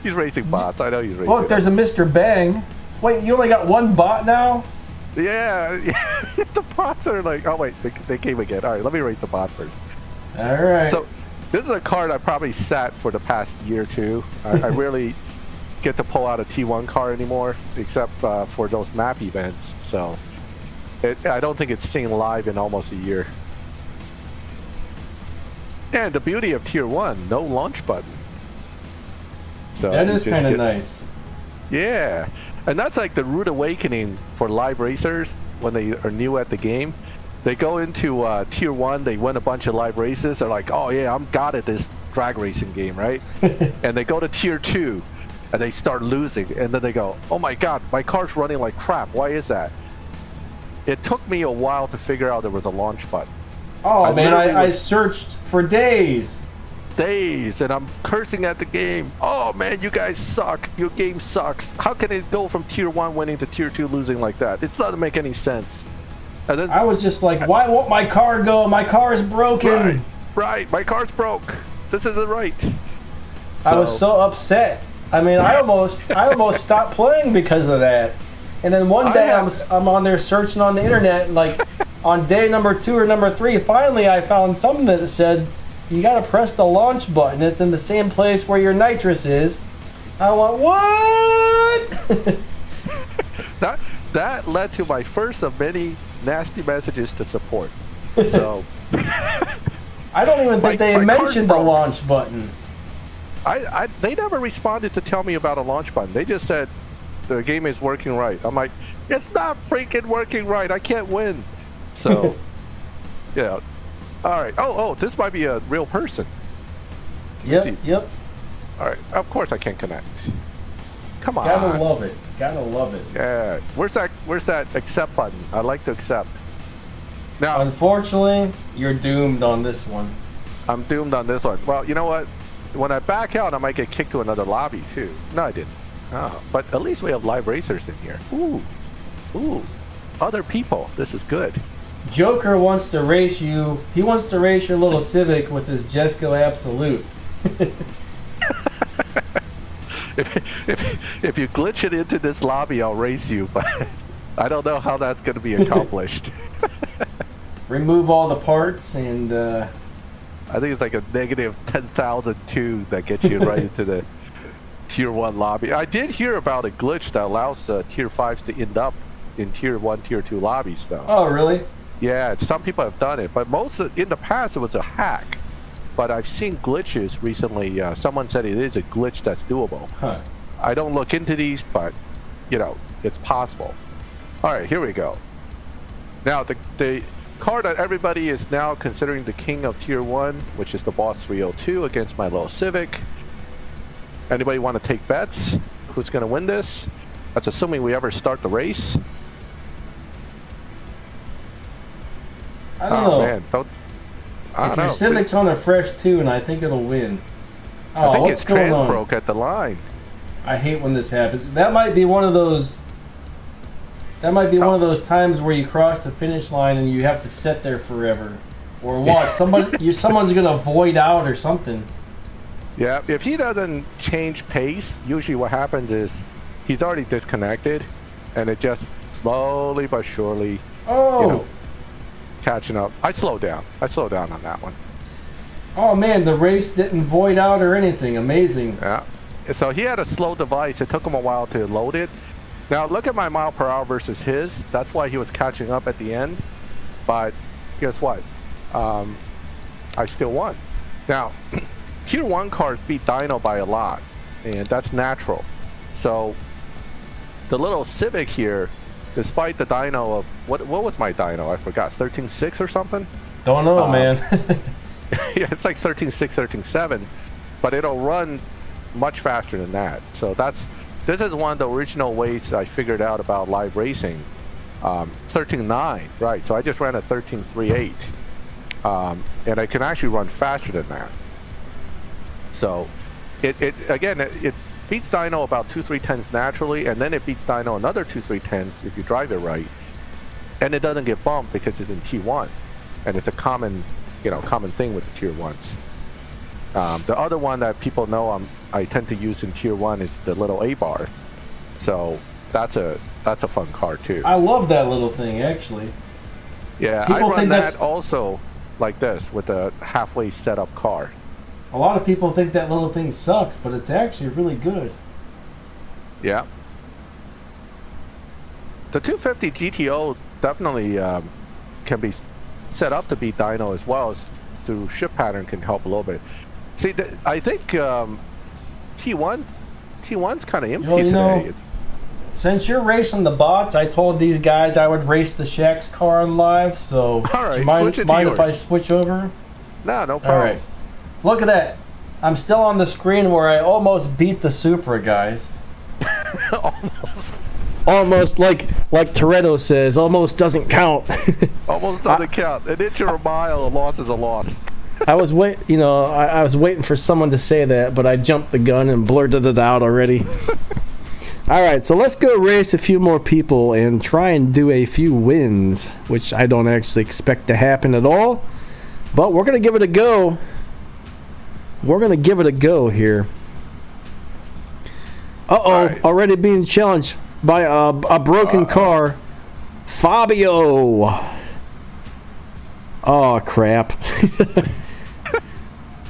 He's racing bots. I know he's racing. Look, there's a Mr. Bang. Wait, you only got one bot now? Yeah, the bots are like. Oh wait, they came again. All right, let me race the bot first. All right. So, this is a card I probably sat for the past year or two. I rarely get to pull out a T1 car anymore, except for those map events. So, I don't think it's seen live in almost a year. And the beauty of Tier 1, no launch button. So that you is just kind of get- nice. Yeah, and that's like the rude awakening for live racers when they are new at the game. They go into Tier 1, they win a bunch of live races, they're like, oh yeah, I'm god at this drag racing game, right? And they go to Tier 2, and they start losing, and then they go, oh my god, my car's running like crap, why is that? It took me a while to figure out there was a launch button. Oh man, literally I was- searched for days. Days, and I'm cursing at the game. Oh man, you guys suck. Your game sucks. How can it go from Tier 1 winning to Tier 2 losing like that? It doesn't make any sense. And then, I was just like, why won't my car go? My car is broken. right, my car's broke. This isn't right. I was so upset. I mean, I almost stopped playing because of that. And then one day I'm on there searching on the internet, and like on day number 2 or number 3, finally I found something that said you gotta press the launch button. It's in the same place where your nitrous is. I went, what? that led to my first of many nasty messages to support. So I don't even think they my car's mentioned the broke. launch button. They never responded to tell me about a launch button. They just said the game is working right. I'm like, it's not freaking working right. I can't win. So, yeah. All right. Oh, this might be a real person. Yep. All right. Of course I can connect. Come on. Gotta love it. Gotta love it. Yeah. Where's that accept button? I like to accept. Now, Unfortunately, you're doomed on this one. I'm doomed on this one. Well, you know what? When I back out, I might get kicked to another lobby too. No, I didn't. Oh, but at least we have live racers in here. Ooh. Other people. This is good. Joker wants to race you. He wants to race your little Civic with his Jesco Absolute. If you glitch it into this lobby, I'll race you, but I don't know how that's going to be accomplished. Remove all the parts and I think it's like a negative 10,002 that gets you right into the Tier 1 lobby. I did hear about a glitch that allows Tier 5s to end up in Tier 1, Tier 2 lobbies, though. oh really? Yeah, some people have done it, but in the past it was a hack. But I've seen glitches recently. Someone said it is a glitch that's doable. Huh. I don't look into these, but it's possible. All right, here we go. Now the car that everybody is now considering the king of Tier 1, which is the Boss 302 against my little Civic. Anybody want to take bets? Who's going to win this? That's assuming we ever start the race. I don't know. Man, I If don't your know. Civic's on a fresh tune, I think it'll win. I Oh, think what's it's going on? broke at the line. I hate when this happens. That might be one of those. That might be one of those times where you cross the finish line and you have to sit there forever, or watch someone's gonna void out or something. Yeah, if he doesn't change pace, usually what happens is he's already disconnected, and it just slowly but surely Oh, catching up. I slow down on that one. Oh man, the race didn't void out or anything. Amazing. Yeah. So he had a slow device. It took him a while to load it. Now look at my mile per hour versus his. That's why he was catching up at the end. But guess what? I still won. Now, Tier 1 cars beat Dyno by a lot, and that's natural. So the little Civic here, despite the dyno of what was my dyno? I forgot, 13.6 or something. Don't know, man. Yeah, it's like 13.6, 13.7, but it'll run much faster than that. So this is one of the original ways I figured out about live racing. 13.9, right? So I just ran a 13.38, and I can actually run faster than that. So it beats dyno about 2-3 naturally, and then it beats dyno another 2-3 if you drive it right, and it doesn't get bumped because it's in T1, and it's a common thing with the Tier 1s. The other one that people know I tend to use in Tier 1 is the little A-bar. So that's a fun car too. I love that little thing, actually. Yeah, People I run think that that's- also like this with a halfway set up car. A lot of people think that little thing sucks, but it's actually really good. Yeah. The 250 GTO definitely can be set up to beat dyno as well as through shift pattern can help a little bit. See, I think T1's kind of empty today. Since you're racing the bots, I told these guys I would race the Shax car on live, so All right, do you mind switch it to if I yours. switch over? No problem. All right. Look at that. I'm still on the screen where I almost beat the Supra, guys. Almost like Toretto says, almost doesn't count. Almost doesn't count. An inch or a mile, a loss is a loss. I was I was waiting for someone to say that, but I jumped the gun and blurted it out already. All right, so let's go race a few more people and try and do a few wins, which I don't actually expect to happen at all, but we're gonna give it a go. We're gonna give it a go here. Right. Already being challenged by a broken car. Fabio. Oh crap.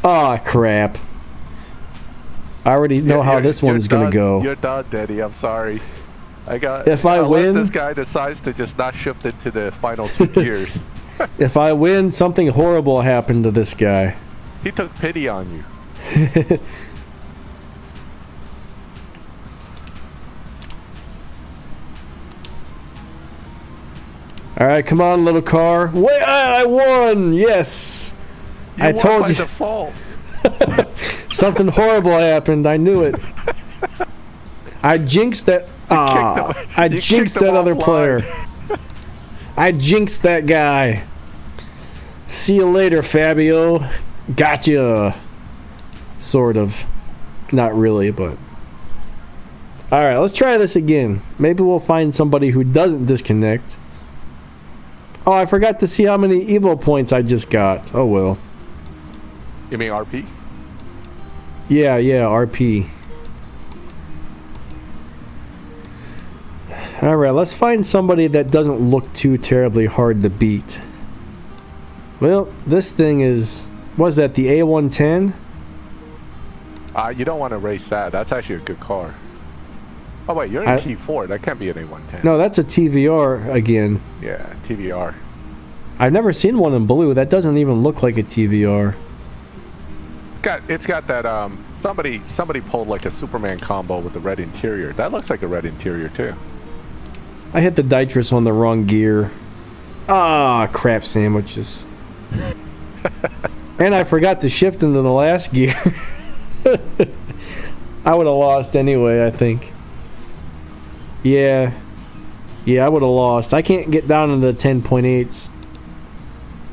Oh crap. I already know how this one's gonna go. You're done, Daddy. I'm sorry. If I win, this guy decides to just not shift into the final 2 gears. if I win, something horrible happened to this guy. He took pity on you. All right, come on, little car. Wait, I won. Yes. I won told by you. default. Something horrible happened. I knew it. I jinxed that. I you jinxed kicked him that other offline. player. I jinxed that guy. See you later, Fabio. Gotcha. Sort of. Not really, but. Alright, let's try this again. Maybe we'll find somebody who doesn't disconnect. Oh, I forgot to see how many Evo points I just got. Oh well. You mean RP? Yeah, RP. Alright, let's find somebody that doesn't look too terribly hard to beat. Well, this thing is... Was that the A110? You don't want to race that. That's actually a good car. Oh wait, you're in T4. That can't be an A110. No, that's a TVR again. Yeah, TVR. I've never seen one in blue. That doesn't even look like a TVR. It's got that somebody pulled like a Superman combo with the red interior. That looks like a red interior too. I hit the nitrous on the wrong gear. Ah, crap sandwiches. And I forgot to shift into the last gear. I would have lost anyway, I think. Yeah, I would have lost. I can't get down into the 10.8s.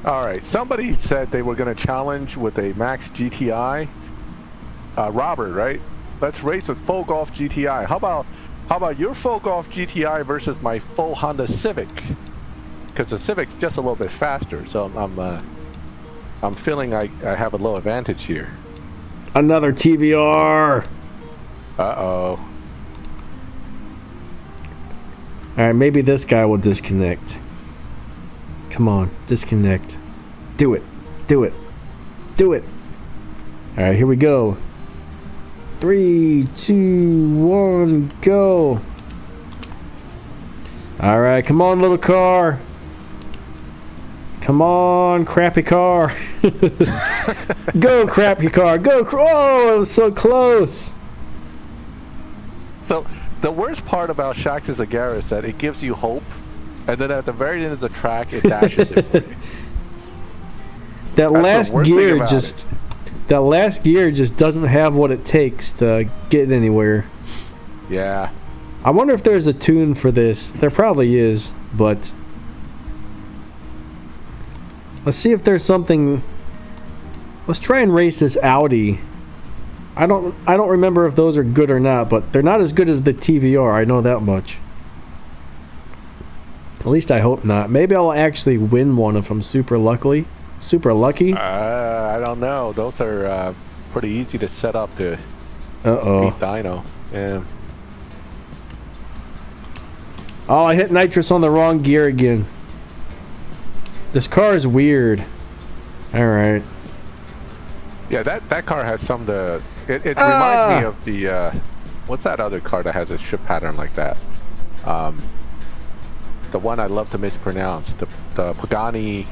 Alright, somebody said they were going to challenge with a Max GTI. Robert, right? Let's race with full Golf GTI. How about your full Golf GTI versus my full Honda Civic? Because the Civic's just a little bit faster, so I'm feeling I have a little advantage here. Another TVR. Uh-oh. Alright, maybe this guy will disconnect. Come on, disconnect. Do it. Do it. Do it. All right, here we go. 3, 2, 1, go. All right, come on, little car. Come on, crappy car. Go, crappy car. Go. Oh, it was so close. So the worst part about Shaq Zagara is that it gives you hope, and then at the very end of the track, it dashes it for you. That That's last gear just doesn't have what it takes to get anywhere. Yeah. I wonder if there's a tune for this. There probably is, but let's see if there's something. Let's try and race this Audi. I don't remember if those are good or not, but they're not as good as the TVR. I know that much. At least I hope not. Maybe I'll actually win one if I'm super lucky. I don't know. Those are pretty easy to set up to beat Dino. Yeah. Oh, I hit nitrous on the wrong gear again. This car is weird. All right. Yeah, that car has some of the. It reminds me of the. What's that other car that has a shift pattern like that? The one I love to mispronounce. The Pagani.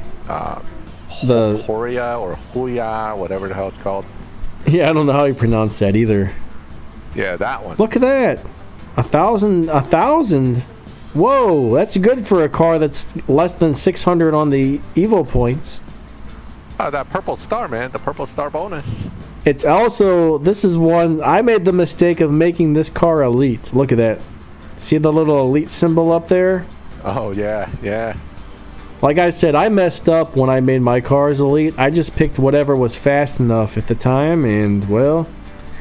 The Horia or Huya, whatever the hell it's called. Yeah, I don't know how you pronounce that either. Yeah, that one. Look at that. 1,000. Whoa, that's good for a car that's less than 600 on the Evo points. That purple star, man. The purple star bonus. It's also, this is one, I made the mistake of making this car elite. Look at that. See the little elite symbol up there? Oh, yeah, yeah. Like I said, I messed up when I made my cars elite. I just picked whatever was fast enough at the time, and, well...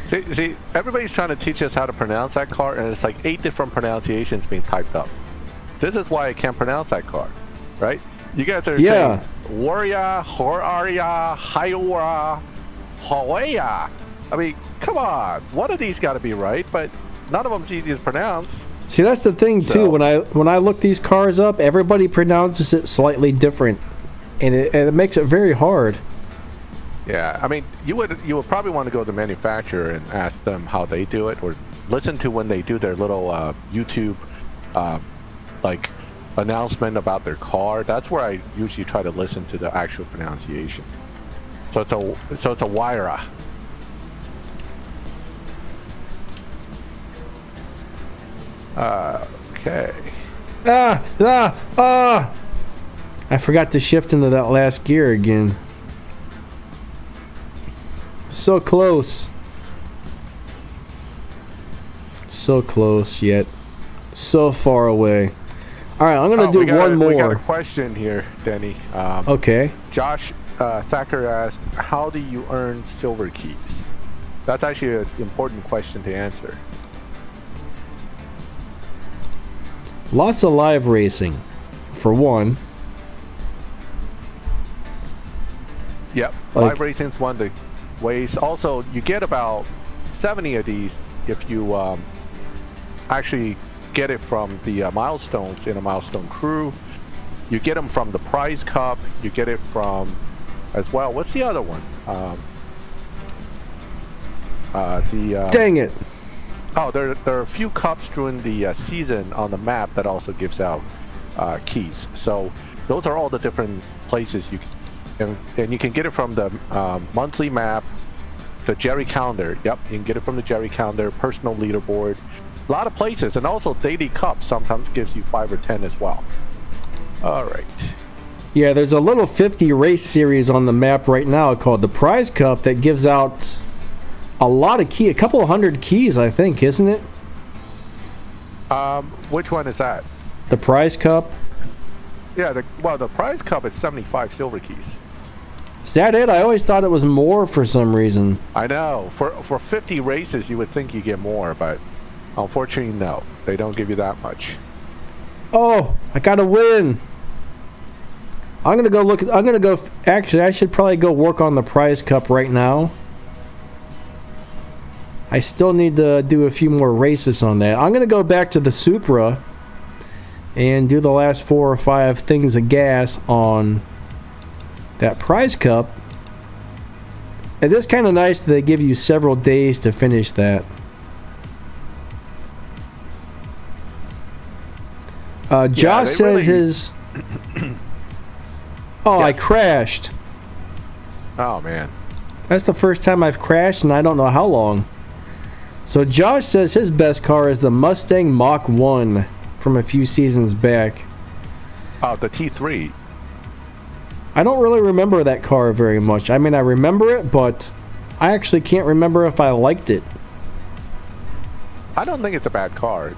See, everybody's trying to teach us how to pronounce that car, and it's like 8 different pronunciations being typed up. This is why I can't pronounce that car, right? You guys are saying Waria, Horaria, Hyora, Hawaya. I mean, come on. One of these got to be right, but none of them's easy to pronounce. See, that's the thing too. When I look these cars up, everybody pronounces it slightly different, and it makes it very hard. Yeah, I mean, you would probably want to go to the manufacturer and ask them how they do it, or listen to when they do their little YouTube like announcement about their car. That's where I usually try to listen to the actual pronunciation. So it's a Waira. Okay. I forgot to shift into that last gear again. So close. So close, yet so far away. Alright, I'm going to do one more. We got a question here, Denny. Okay. Josh Thacker asked, how do you earn silver keys? That's actually an important question to answer. Lots of live racing, for one. Yep, live racing's one of the ways. Also, you get about 70 of these if you actually get it from the milestones in a milestone crew. You get them from the prize cup. You get it from, as well. What's the other one? Dang it! Oh, there are a few cups during the season on the map that also gives out keys. So those are all the different places you can, and you can get it from the monthly map, the Jerry calendar. Yep, you can get it from the Jerry calendar, personal leaderboard, a lot of places, and also daily cups sometimes gives you 5 or 10 as well. All right. Yeah, there's a little 50 race series on the map right now called the Prize Cup that gives out a lot of a couple of 100 keys, I think, isn't it? Which one is that? The Prize Cup. Yeah, the Prize Cup is 75 silver keys. Is that it? I always thought it was more for some reason. I know. For 50 races, you would think you get more, but unfortunately, no. They don't give you that much. Oh, I gotta win. I'm gonna go look. Actually, I should probably go work on the Prize Cup right now. I still need to do a few more races on that. I'm going to go back to the Supra and do the last 4 or 5 things of gas on that Prize Cup. It is kind of nice that they give you several days to finish that. Josh says really... his... Oh, yes. I crashed. Oh, man. That's the first time I've crashed, and I don't know how long. So Josh says his best car is the Mustang Mach 1 from a few seasons back. Oh, the T3. I don't really remember that car very much. I mean, I remember it, but I actually can't remember if I liked it. I don't think it's a bad car.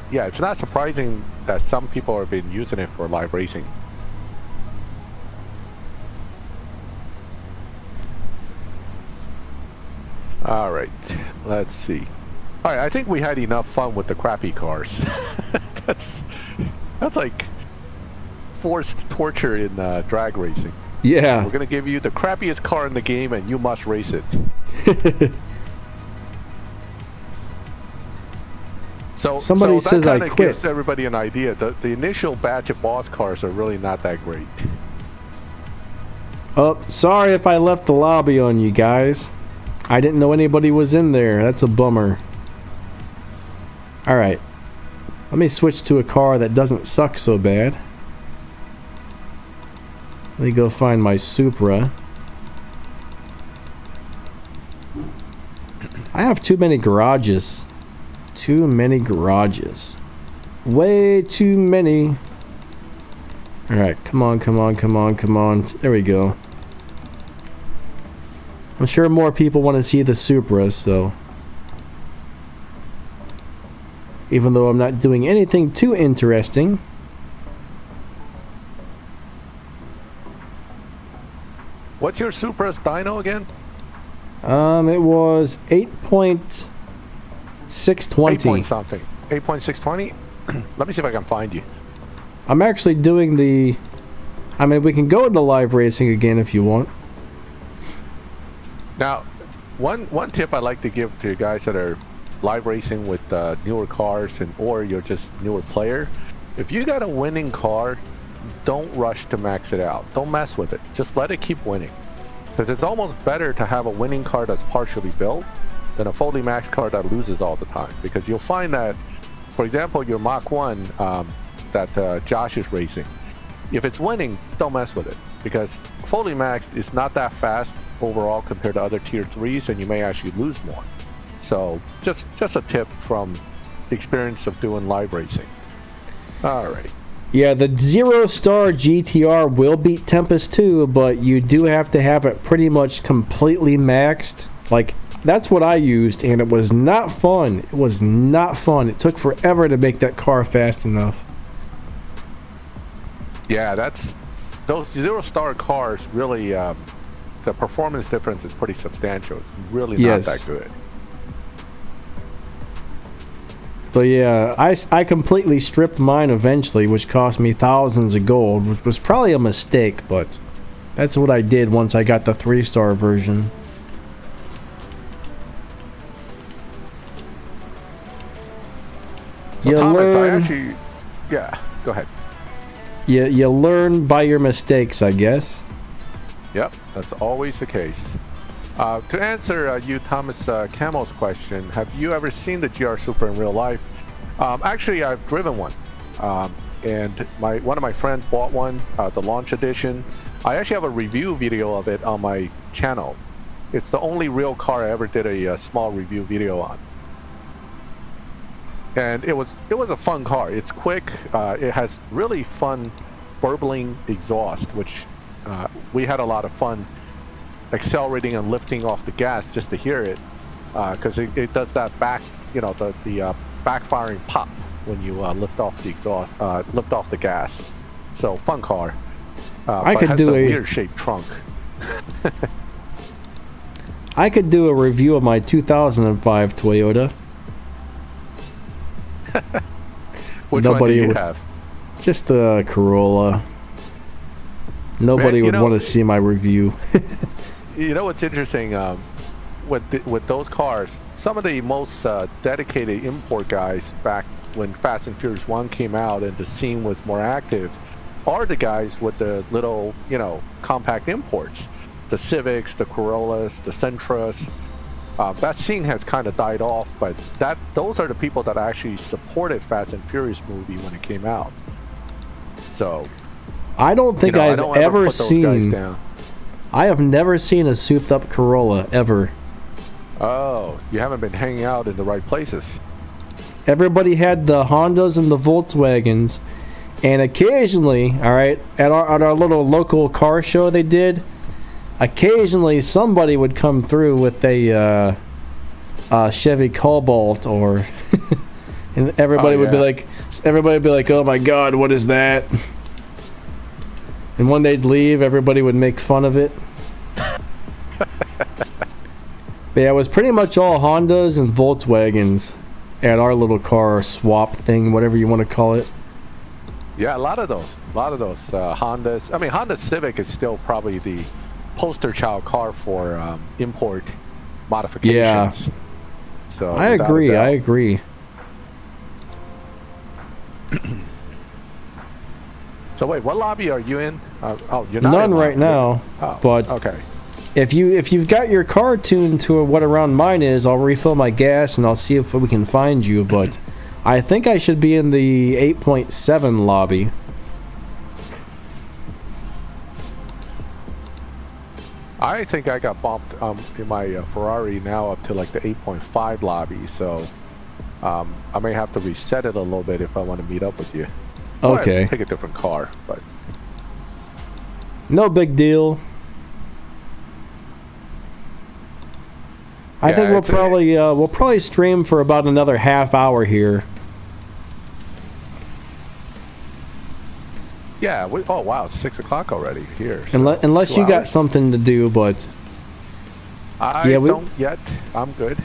Yeah, it's not surprising that some people have been using it for live racing. All right, let's see. All right, I think we had enough fun with the crappy cars. that's like forced torture in drag racing. Yeah. We're gonna give you the crappiest car in the game, and you must race it. Somebody says I quit. That gives everybody an idea. The initial batch of boss cars are really not that great. Oh, sorry if I left the lobby on you guys. I didn't know anybody was in there. That's a bummer. Alright. Let me switch to a car that doesn't suck so bad. Let me go find my Supra. I have too many garages. Too many garages. Way too many. Alright, come on, come on, come on, come on. There we go. I'm sure more people want to see the Supra, so... Even though I'm not doing anything too interesting. What's your Supra's dyno again? It was 8.620. 8 something. 8.620? Let me see if I can find you. I'm actually doing the... I mean, we can go into live racing again if you want. Now, one tip I like to give to guys that are live racing with newer cars or you're just newer player, if you got a winning car, don't rush to max it out. Don't mess with it. Just let it keep winning. Because it's almost better to have a winning car that's partially built than a fully maxed car that loses all the time. Because you'll find that, for example, your Mach 1 that Josh is racing, if it's winning, don't mess with it. Because fully maxed is not that fast overall compared to other tier 3s, and you may actually lose more. So just a tip from the experience of doing live racing. All right. Yeah, the 0-star GTR will beat Tempest 2, but you do have to have it pretty much completely maxed. Like, that's what I used, and it was not fun. It was not fun. It took forever to make that car fast enough. Yeah, those 0-star cars really... the performance difference is pretty substantial. It's really not that good. But yeah, I completely stripped mine eventually, which cost me thousands of gold, which was probably a mistake, but that's what I did once I got the 3-star version. So Thomas, yeah, go ahead. You learn by your mistakes, I guess. Yep, that's always the case. To answer you, Thomas Camel's question, have you ever seen the GR Supra in real life? Actually, I've driven one. And one of my friends bought one, the launch edition. I actually have a review video of it on my channel. It's the only real car I ever did a small review video on. And it was a fun car. It's quick. It has really fun burbling exhaust, which we had a lot of fun accelerating and lifting off the gas just to hear it, because it does that the backfiring pop when you lift off the exhaust, lift off the gas. So fun car. I but could it has do a a weird shaped trunk. I could do a review of my 2005 Toyota. Which one do you have? Just the Corolla. Nobody would want to see my review. You know what's interesting? With those cars, some of the most dedicated import guys back when Fast and Furious 1 came out and the scene was more active are the guys with the little, compact imports. the Civics, the Corollas, the Sentras. That scene has kind of died off, but those are the people that actually supported Fast and Furious movie when it came out. So I don't think I I've don't ever put those guys seen. down. I have never seen a souped-up Corolla ever. Oh, you haven't been hanging out in the right places. Everybody had the Hondas and the Volkswagens, and occasionally, all right, at our little local car show they did, occasionally somebody would come through with a Chevy Cobalt, or and everybody would be like, "Oh my God, what is that?" And when they'd leave, everybody would make fun of it. But yeah, it was pretty much all Hondas and Volkswagens at our little car swap thing, whatever you want to call it. Yeah, a lot of those Hondas. I mean, Honda Civic is still probably the poster child car for import modifications. Yeah. So I agree. So wait, what lobby are you in? You're not None in right now. Oh, but okay. if you've got your car tuned to what around mine is, I'll refill my gas and I'll see if we can find you. But I think I should be in the 8.7 lobby. I think I got bumped in my Ferrari now up to like the 8.5 lobby, so I may have to reset it a little bit if I want to meet up with you. Okay. Or pick a different car, but No big deal. I think we'll probably stream for about another half hour here. yeah. Oh wow, it's 6 o'clock already here. So Unless 2 you got hours. something to do, but I don't yet. I'm good.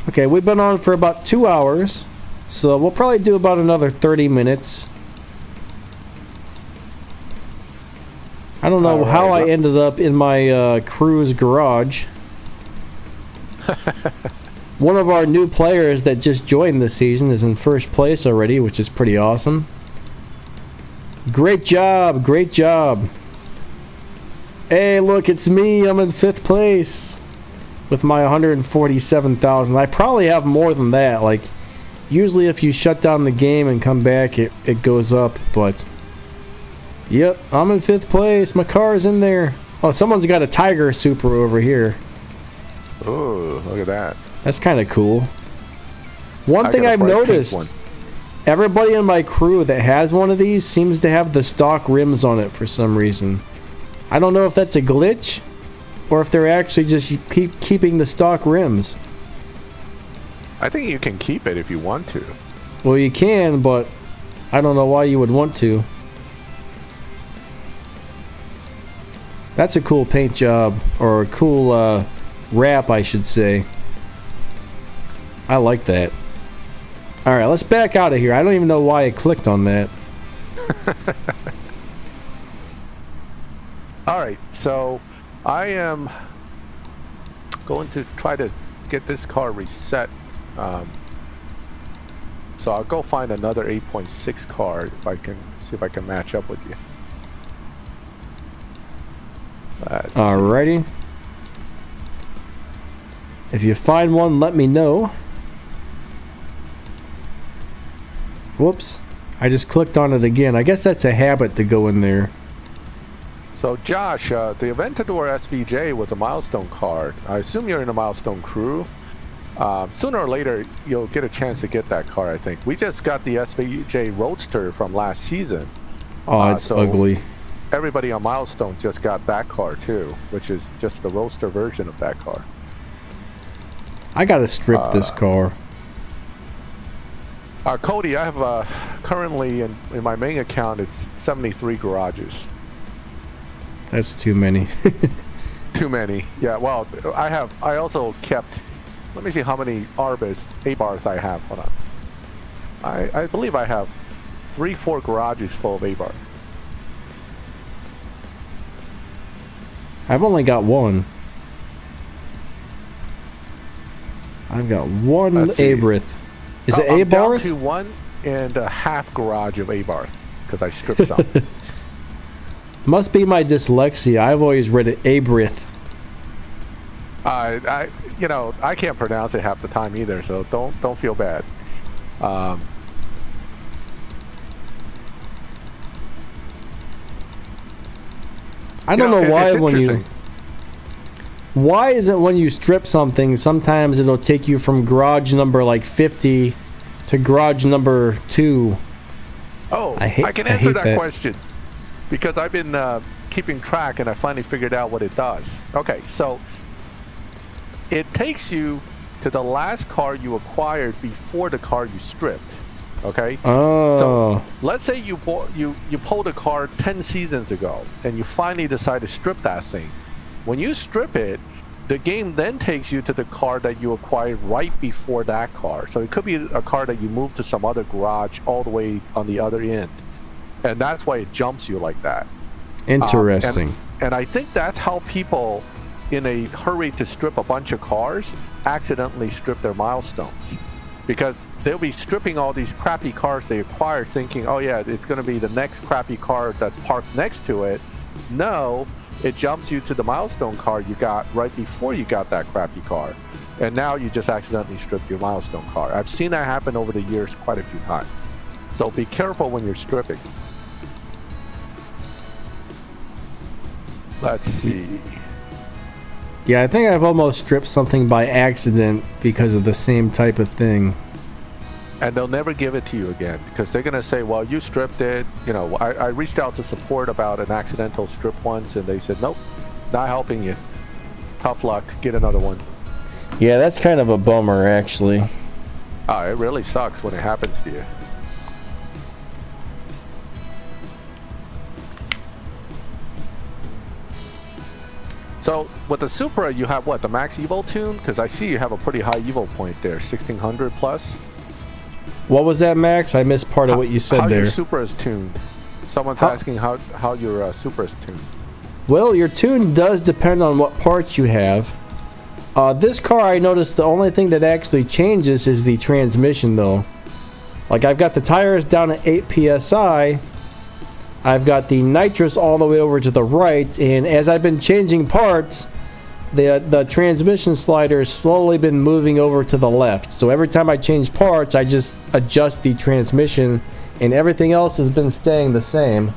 okay, we've been on for about 2 hours, so we'll probably do about another 30 minutes. I don't know how I ended up in my crew's garage. One of our new players that just joined this season is in first place already, which is pretty awesome. Great job, great job. Hey, look, it's me. I'm in 5th place with my 147,000. I probably have more than that. Like, usually if you shut down the game and come back, it goes up, but yep, I'm in 5th place. My car is in there. Oh, someone's got a Tiger Supra over here. Oh, look at that. That's kind of cool. One thing got a I've bright pink noticed, one. everybody in my crew that has one of these seems to have the stock rims on it for some reason. I don't know if that's a glitch or if they're actually just keeping the stock rims. I think you can keep it if you want to. Well, you can, but I don't know why you would want to. That's a cool paint job, or a cool wrap, I should say. I like that. Alright, let's back out of here. I don't even know why I clicked on that. Alright, so I am going to try to get this car reset. So I'll go find another 8.6 car if I can see if I can match up with you. Alrighty. If you find one, let me know. Whoops. I just clicked on it again. I guess that's a habit to go in there. So Josh, the Aventador SVJ was a milestone car. I assume you're in a milestone crew. Sooner or later, you'll get a chance to get that car, I think. We just got the SVJ Roadster from last season. Oh, it's so ugly. Everybody on Milestone just got that car too, which is just the Roadster version of that car. I gotta strip this car. Cody, I have currently in my main account, it's 73 garages. That's too many. Too many. Yeah, well, I also kept, let me see how many A-bars I have. Hold on. I believe I have 3-4 garages full of A-bars. I've only got one. I've got one Abrith. Is it I'm A-bar? down to 1.5 garage of A-bars because I stripped some. Must be my dyslexia. I've always read it Abrith. I can't pronounce it half the time either, so don't feel bad. I don't know why when you. interesting. Why is it when you strip something, sometimes it'll take you from garage number like 50 to garage number 2? Oh, I can answer hate that question because I've been keeping track and I finally figured out what it does. Okay, so it takes you to the last car you acquired before the car you stripped. Okay. Oh. So let's say you pulled a car 10 seasons ago and you finally decide to strip that thing. When you strip it, the game then takes you to the car that you acquired right before that car. So it could be a car that you moved to some other garage all the way on the other end. And that's why it jumps you like that. Interesting. And I think that's how people, in a hurry to strip a bunch of cars, accidentally strip their milestones. Because they'll be stripping all these crappy cars they acquired thinking, oh yeah, it's going to be the next crappy car that's parked next to it. No. It jumps you to the milestone car you got right before you got that crappy car. And now you just accidentally stripped your milestone car. I've seen that happen over the years quite a few times. So be careful when you're stripping. Let's see. Yeah, I think I've almost stripped something by accident because of the same type of thing. And they'll never give it to you again because they're going to say, well, you stripped it. You know, I reached out to support about an accidental strip once and they said, nope, not helping you. Tough luck. Get another one. Yeah, that's kind of a bummer, actually. It really sucks when it happens to you. So with the Supra, you have what, the max Evo tune? Because I see you have a pretty high Evo point there, 1600 plus. What was that, Max? I missed part of what you said how there. Your Supra is tuned. Someone's asking how your Supra is tuned. Well, your tune does depend on what parts you have. This car, I noticed the only thing that actually changes is the transmission, though. Like, I've got the tires down at 8 psi. I've got the nitrous all the way over to the right, and as I've been changing parts, the transmission slider has slowly been moving over to the left. So every time I change parts, I just adjust the transmission, and everything else has been staying the same.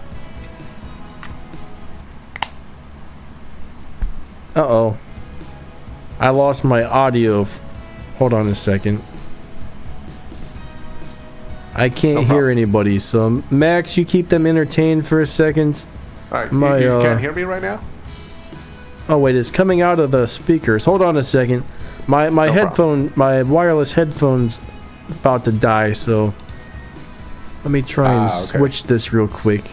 Uh-oh. I lost my audio. Hold on a second. I can't hear anybody, so Max, you keep them entertained for a second. Alright, you can't hear me right now? Oh wait, it's coming out of the speakers. Hold on a second. My wireless headphone's about to die, so let me try and switch this real quick.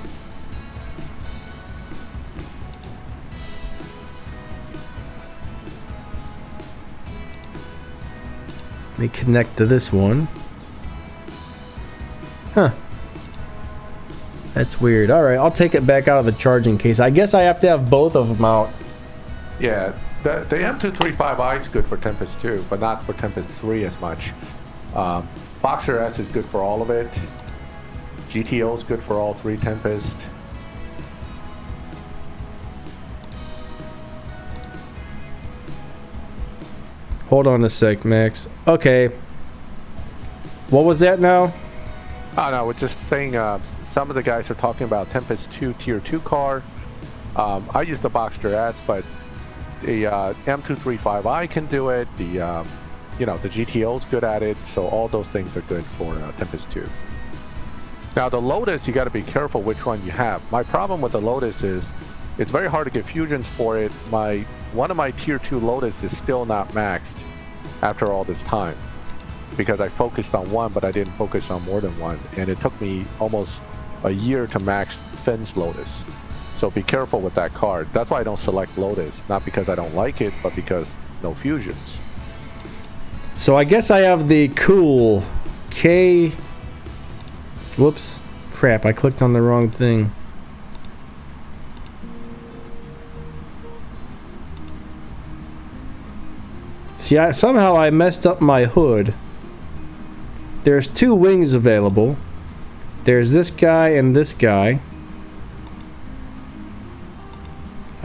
Let me connect to this one. Huh. That's weird. Alright, I'll take it back out of the charging case. I guess I have to have both of them out. Yeah, the M235i is good for Tempest 2, but not for Tempest 3 as much. Boxer S is good for all of it. GTO is good for all 3 Tempest. Hold on a sec, Max. Okay. What was that now? Oh no, we're just saying some of the guys are talking about Tempest 2 Tier 2 car. I use the Boxster S, but the M235i can do it. The the GTO is good at it, so all those things are good for Tempest 2. Now the Lotus, you got to be careful which one you have. My problem with the Lotus is it's very hard to get fusions for it. One of my Tier 2 Lotus is still not maxed after all this time because I focused on one, but I didn't focus on more than one, and it took me almost a year to max Finn's Lotus. So be careful with that card. That's why I don't select Lotus, not because I don't like it, but because no fusions. So I guess I have the cool K. Whoops. Crap, I clicked on the wrong thing. See, somehow I messed up my hood. There's 2 wings available. There's this guy and this guy.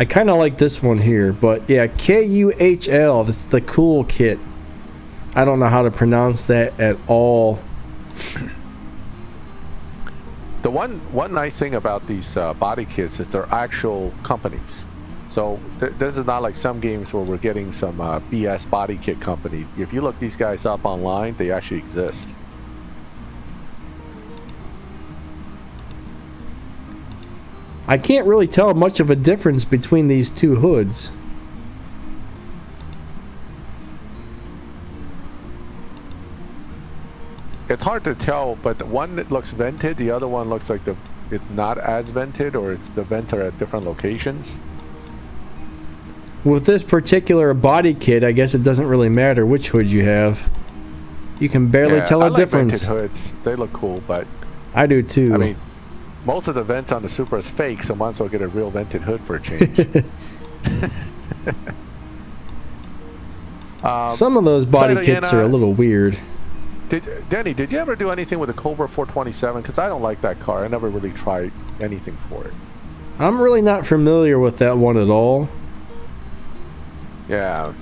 I kind of like this one here, but yeah, KUHL, that's the cool kit. I don't know how to pronounce that at all. The one nice thing about these body kits is they're actual companies. So this is not like some games where we're getting some BS body kit company. If you look these guys up online, they actually exist. I can't really tell much of a difference between these two hoods. It's hard to tell, but the one that looks vented, the other one looks like it's not as vented, or it's the vents are at different locations. With this particular body kit, I guess it doesn't really matter which hood you have. You can barely tell a difference. I like vented hoods. They look cool, but I do too. I mean, most of the vents on the Supra is fake, so might as well get a real vented hood for a change. Some of those body kits are a little weird. Danny, did you ever do anything with the Cobra 427? Because I don't like that car. I never really tried anything for it. I'm really not familiar with that one at all. Yeah.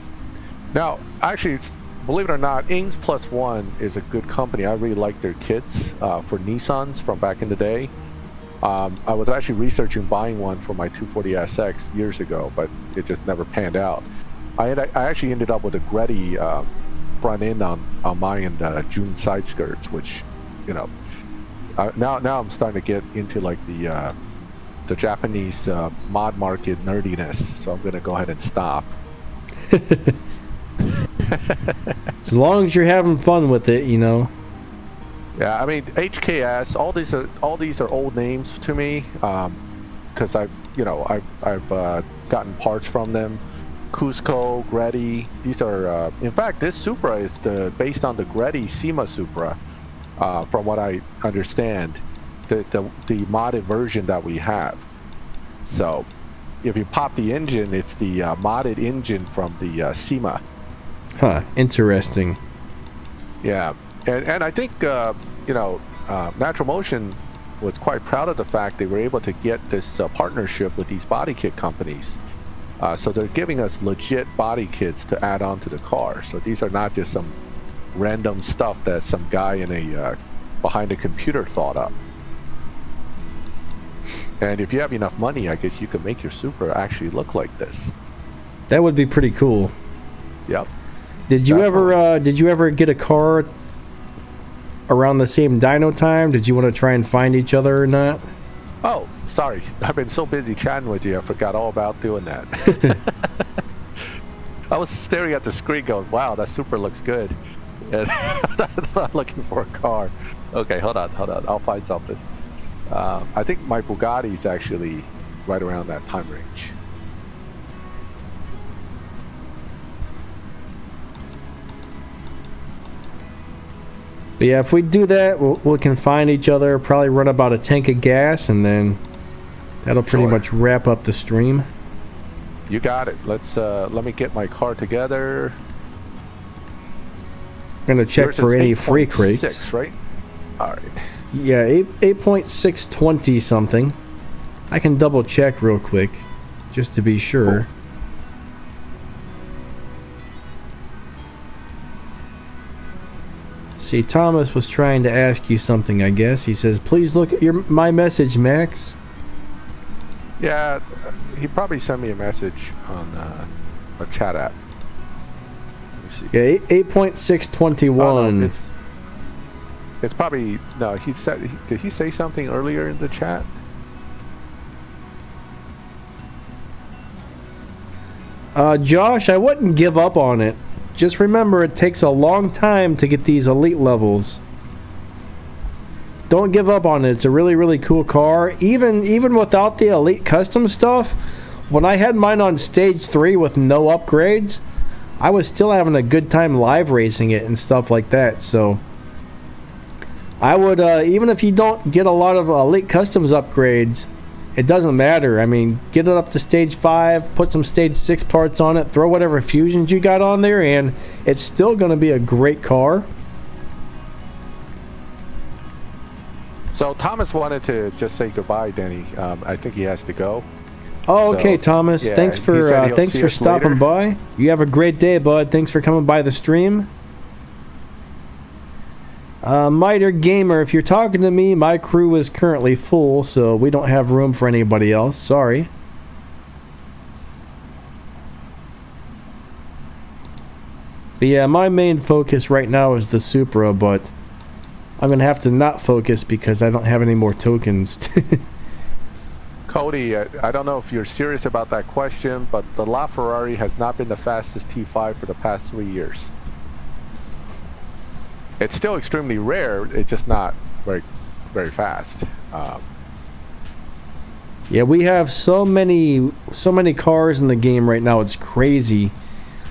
Now, actually, believe it or not, Ings Plus One is a good company. I really like their kits for Nissans from back in the day. I was actually researching buying one for my 240SX years ago, but it just never panned out. I actually ended up with a Gretty front end on mine and June side skirts, which, you know, now I'm starting to get into like the Japanese mod market nerdiness, so I'm gonna go ahead and stop. As long as you're having fun with it, you know. Yeah, I mean HKS. All these are old names to me, because I've gotten parts from them. Cusco, Gretty. These are, in fact, this Supra is based on the Gretty SEMA Supra, from what I understand, the modded version that we have. So, if you pop the engine, it's the modded engine from the SEMA. Huh, interesting. Yeah, and I think, Natural Motion was quite proud of the fact they were able to get this partnership with these body kit companies. So they're giving us legit body kits to add on to the car. So these are not just some random stuff that some guy in behind a computer thought up. And if you have enough money, I guess you could make your Supra actually look like this. That would be pretty cool. Yep. Did you ever get a car around the same dyno time? Did you want to try and find each other or not? Oh, sorry. I've been so busy chatting with you, I forgot all about doing that. I was staring at the screen going, wow, that Supra looks good. And I'm not looking for a car. Okay, hold on. I'll find something. I think my Bugatti is actually right around that time range. But yeah, if we do that, we can find each other, probably run about a tank of gas, and then that'll pretty much wrap up the stream. You got it. Let me get my car together. I'm gonna check for any free crates. 6, right? All right. Yeah, 8.620 something. I can double check real quick, just to be sure. Cool. See, Thomas was trying to ask you something, I guess. He says, please look at my message, Max. Yeah, he probably sent me a message on a chat app. Let me see. Yeah, 8.621. Oh, no, it's probably... No, he said... Did he say something earlier in the chat? Josh, I wouldn't give up on it. Just remember, it takes a long time to get these elite levels. Don't give up on it. It's a really, really cool car. Even without the elite custom stuff, when I had mine on stage 3 with no upgrades, I was still having a good time live racing it and stuff like that. So I would, even if you don't get a lot of elite customs upgrades, it doesn't matter. I mean, get it up to stage 5, put some stage 6 parts on it, throw whatever fusions you got on there, and it's still going to be a great car. So Thomas wanted to just say goodbye, Danny. I think he has to go. Oh, okay, So, Thomas. yeah, Thanks he for said he'll thanks see for us stopping later. by. You have a great day, bud. Thanks for coming by the stream. Miter Gamer, if you're talking to me, my crew is currently full, so we don't have room for anybody else. Sorry. But yeah, my main focus right now is the Supra, but I'm going to have to not focus because I don't have any more tokens. Cody, I don't know if you're serious about that question, but the LaFerrari has not been the fastest T5 for the past 3 years. It's still extremely rare. It's just not very, very fast. Yeah, we have so many cars in the game right now. It's crazy.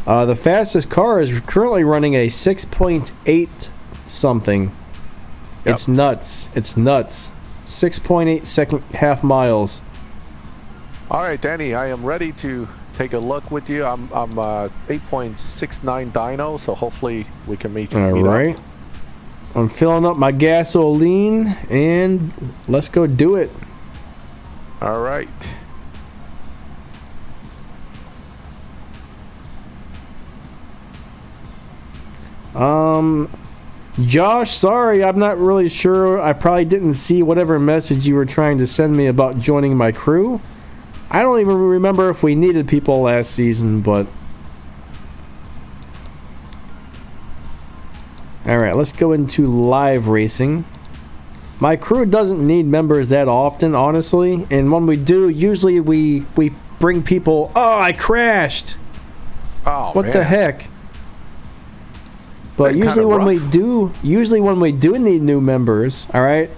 The fastest car is currently running a 6.8 something. Yep. It's nuts. It's nuts. 6.8 second half miles. All right, Danny, I am ready to take a look with you. I'm 8.69 dyno, so hopefully we can meet All meet right. up. I'm filling up my gasoline and let's go do it. All right. Josh, sorry, I'm not really sure. I probably didn't see whatever message you were trying to send me about joining my crew. I don't even remember if we needed people last season, but... Alright, let's go into live racing. My crew doesn't need members that often, honestly. And when we do, usually we bring people... Oh, I crashed! Oh, What man. the heck? But Been usually kinda when we do need new members, all right,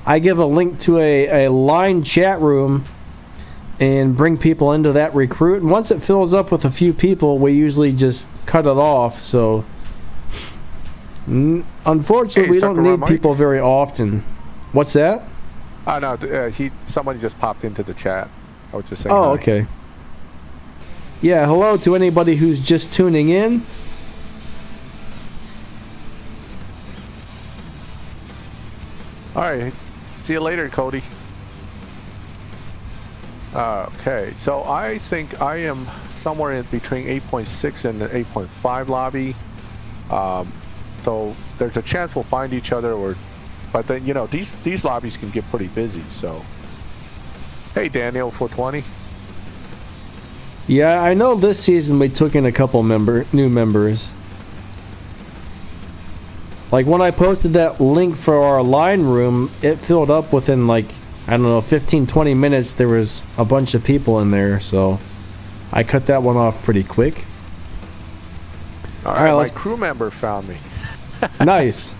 I give a link to a line chat room and bring people into that recruit. And once it fills up with a few people, we usually just cut it off. So unfortunately, Hey, we don't Sucker need Mike. people very often. What's that? Oh, no, somebody just popped into the chat. I was just saying Oh, hi. okay. Yeah, hello to anybody who's just tuning in. All right. See you later, Cody. Okay, so I think I am somewhere in between 8.6 and the 8.5 lobby. So there's a chance we'll find each other, but then these lobbies can get pretty busy. So, hey, Daniel 420. Yeah, I know this season we took in a couple new members. Like when I posted that link for our line room, it filled up within like, I don't know, 15-20 minutes. There was a bunch of people in there, so I cut that one off pretty quick. All right, my let's... crew member found me. Nice.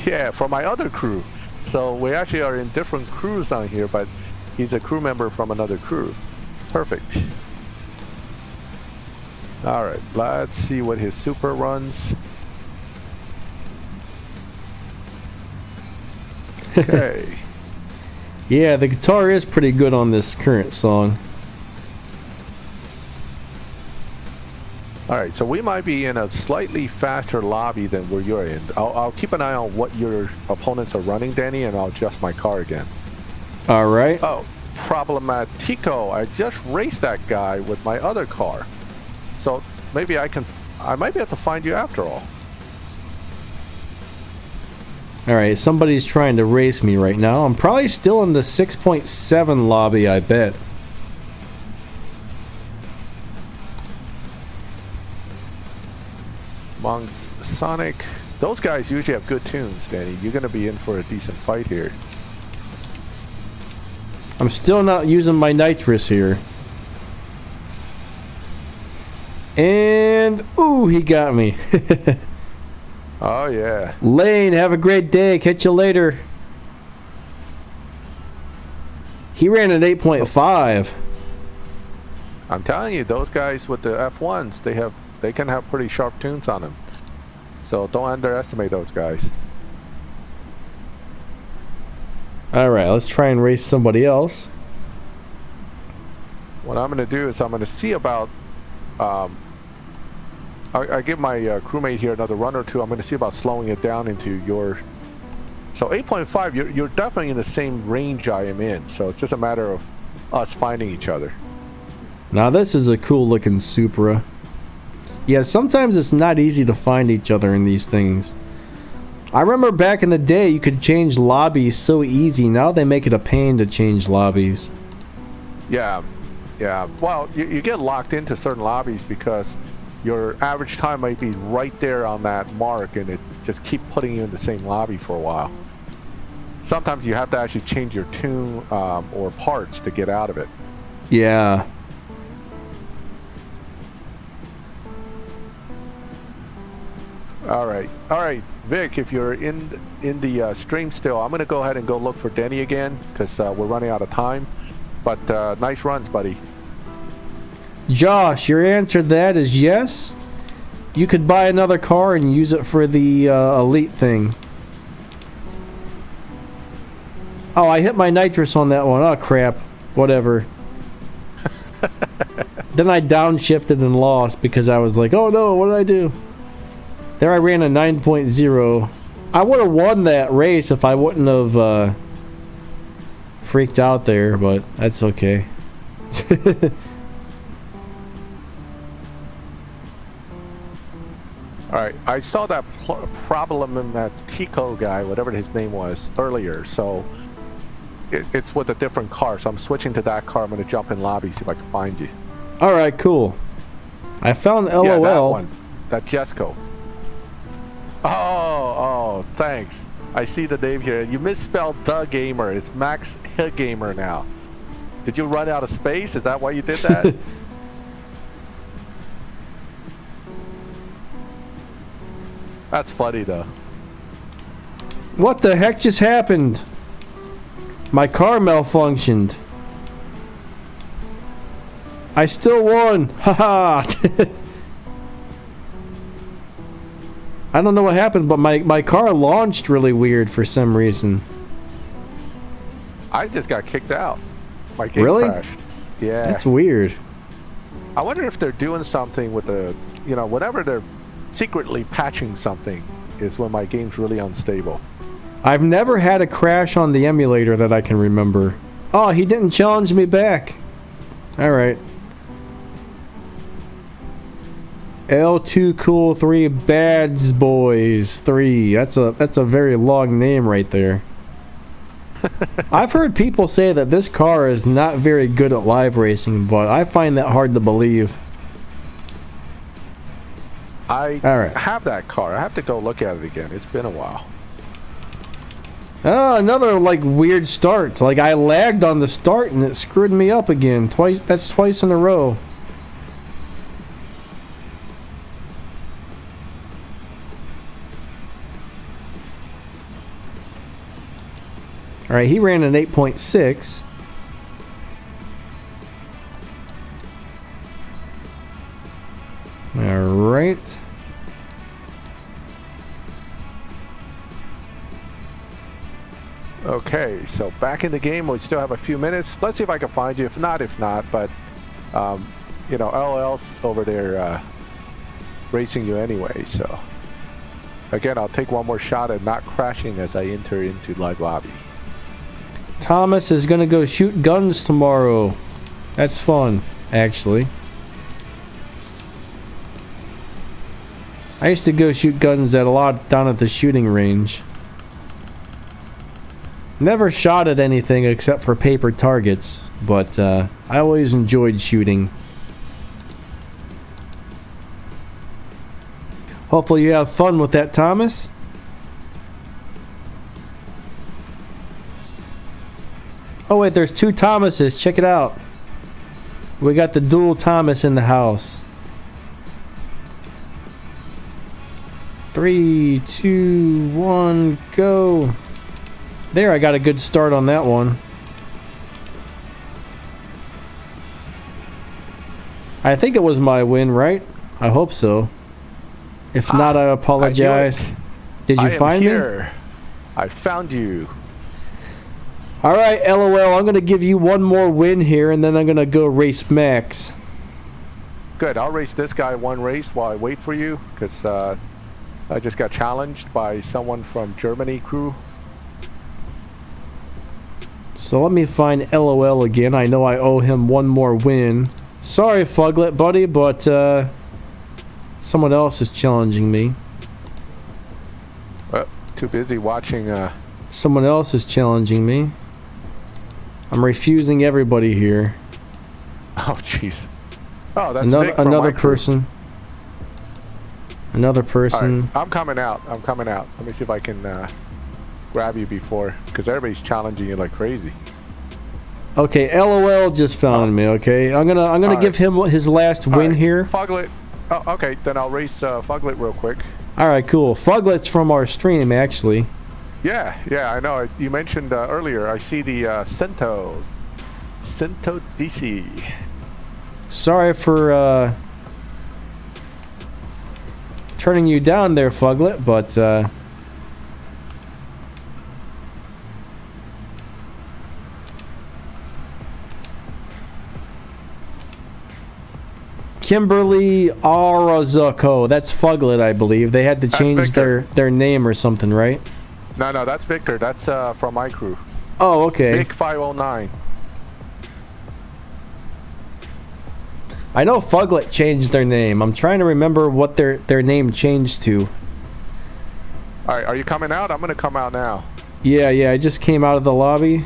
Yeah, from my other crew. So we actually are in different crews on here, but he's a crew member from another crew. Perfect. All right, let's see what his super runs. Okay. Yeah, the guitar is pretty good on this current song. All right, so we might be in a slightly faster lobby than where you're in. I'll keep an eye on what your opponents are running, Danny, and I'll adjust my car again. All right. Oh, Problematico. I just raced that guy with my other car. So maybe I might be able to find you after all. All right, somebody's trying to race me right now. I'm probably still in the 6.7 lobby, I bet. Amongst Sonic, those guys usually have good tunes, Danny. You're going to be in for a decent fight here. I'm still not using my nitrous here. And, ooh, he got me. Oh, yeah. Lane, have a great day. Catch you later. He ran at 8.5. I'm telling you, those guys with the F1s, they can have pretty sharp tunes on them. So don't underestimate those guys. All right, let's try and race somebody else. What I'm going to do is I'm going to see about... I give my crewmate here another run or two. I'm going to see about slowing it down into your... So 8.5, you're definitely in the same range I am in. So it's just a matter of us finding each other. Now this is a cool looking Supra. Yeah, sometimes it's not easy to find each other in these things. I remember back in the day you could change lobbies so easy. Now they make it a pain to change lobbies. Yeah. Well, you get locked into certain lobbies because your average time might be right there on that mark, and it just keep putting you in the same lobby for a while. Sometimes you have to actually change your tune or parts to get out of it. Yeah. All right, Vic. If you're in the stream still, I'm gonna go ahead and go look for Denny again because we're running out of time. But nice runs, buddy. Josh, your answer to that is yes. You could buy another car and use it for the elite thing. Oh, I hit my nitrous on that one. Oh crap. Whatever. Then I downshifted and lost because I was like, oh no, what did I do? There I ran a 9.0. I would have won that race if I wouldn't have freaked out there, but that's okay. Alright, I saw that problem in that Tico guy, whatever his name was, earlier, so it's with a different car, so I'm switching to that car. I'm going to jump in lobby, see if I can find you. Alright, cool. I found LOL. Yeah, that one. That Jesco. Oh, thanks. I see the name here. You misspelled the gamer. It's Maxthegamer now. Did you run out of space? Is that why you did that? That's funny though. What the heck just happened? My car malfunctioned. I still won. Haha. I don't know what happened, but my car launched really weird for some reason. I just got kicked out. My game crashed. Yeah. That's weird. I wonder if they're doing something with the, whenever they're secretly patching something is when my game's really unstable. I've never had a crash on the emulator that I can remember. Oh, he didn't challenge me back. Alright. L2 Cool 3 Bads Boys 3. That's a very long name right there. I've heard people say that this car is not very good at live racing, but I find that hard to believe. I have that car. I have to go look at it again. It's been a while. Oh, another weird start. I lagged on the start and it screwed me up again. Twice. That's twice in a row. Alright, he ran an 8.6. Alright. Okay, so back in the game. We still have a few minutes. Let's see if I can find you. If not, but LL's over there racing you anyway, so again, I'll take one more shot at not crashing as I enter into live lobby. Thomas is gonna go shoot guns tomorrow. That's fun, actually. I used to go shoot guns a lot down at the shooting range. Never shot at anything except for paper targets, but I always enjoyed shooting. Hopefully you have fun with that, Thomas. Oh wait, there's two Thomases. Check it out. We got the dual Thomas in the house. 3, 2, 1, go. There, I got a good start on that one. I think it was my win, right? I hope so. If not, I apologize. Did you find me? I found you. Alright, LOL, I'm going to give you one more win here, and then I'm going to go race Max. Good, I'll race this guy one race while I wait for you, because I just got challenged by someone from Germany crew. So let me find LOL again. I know I owe him one more win. Sorry, Fuglet, buddy, but someone else is challenging me. Too busy watching. Someone else is challenging me. I'm refusing everybody here. Oh, jeez. Oh, that's another person. Another person. Right, I'm coming out. Let me see if I can grab you before, because everybody's challenging you like crazy. Okay, LOL just found me. Okay, I'm gonna give him his last win here. Fuglet. Oh, okay. Then I'll race Fuglet real quick. All right, cool. Fuglet's from our stream, actually. Yeah, I know. You mentioned earlier. I see the Cinto DC. Sorry for turning you down there, Fuglet, but Kimberly Arazuko. That's Fuglet, I believe. They had to change their name or something, right? No, that's Victor. That's from my crew. Oh, okay. Vic 509. I know Fuglet changed their name. I'm trying to remember what their name changed to. All right, are you coming out? I'm gonna come out now. Yeah, I just came out of the lobby.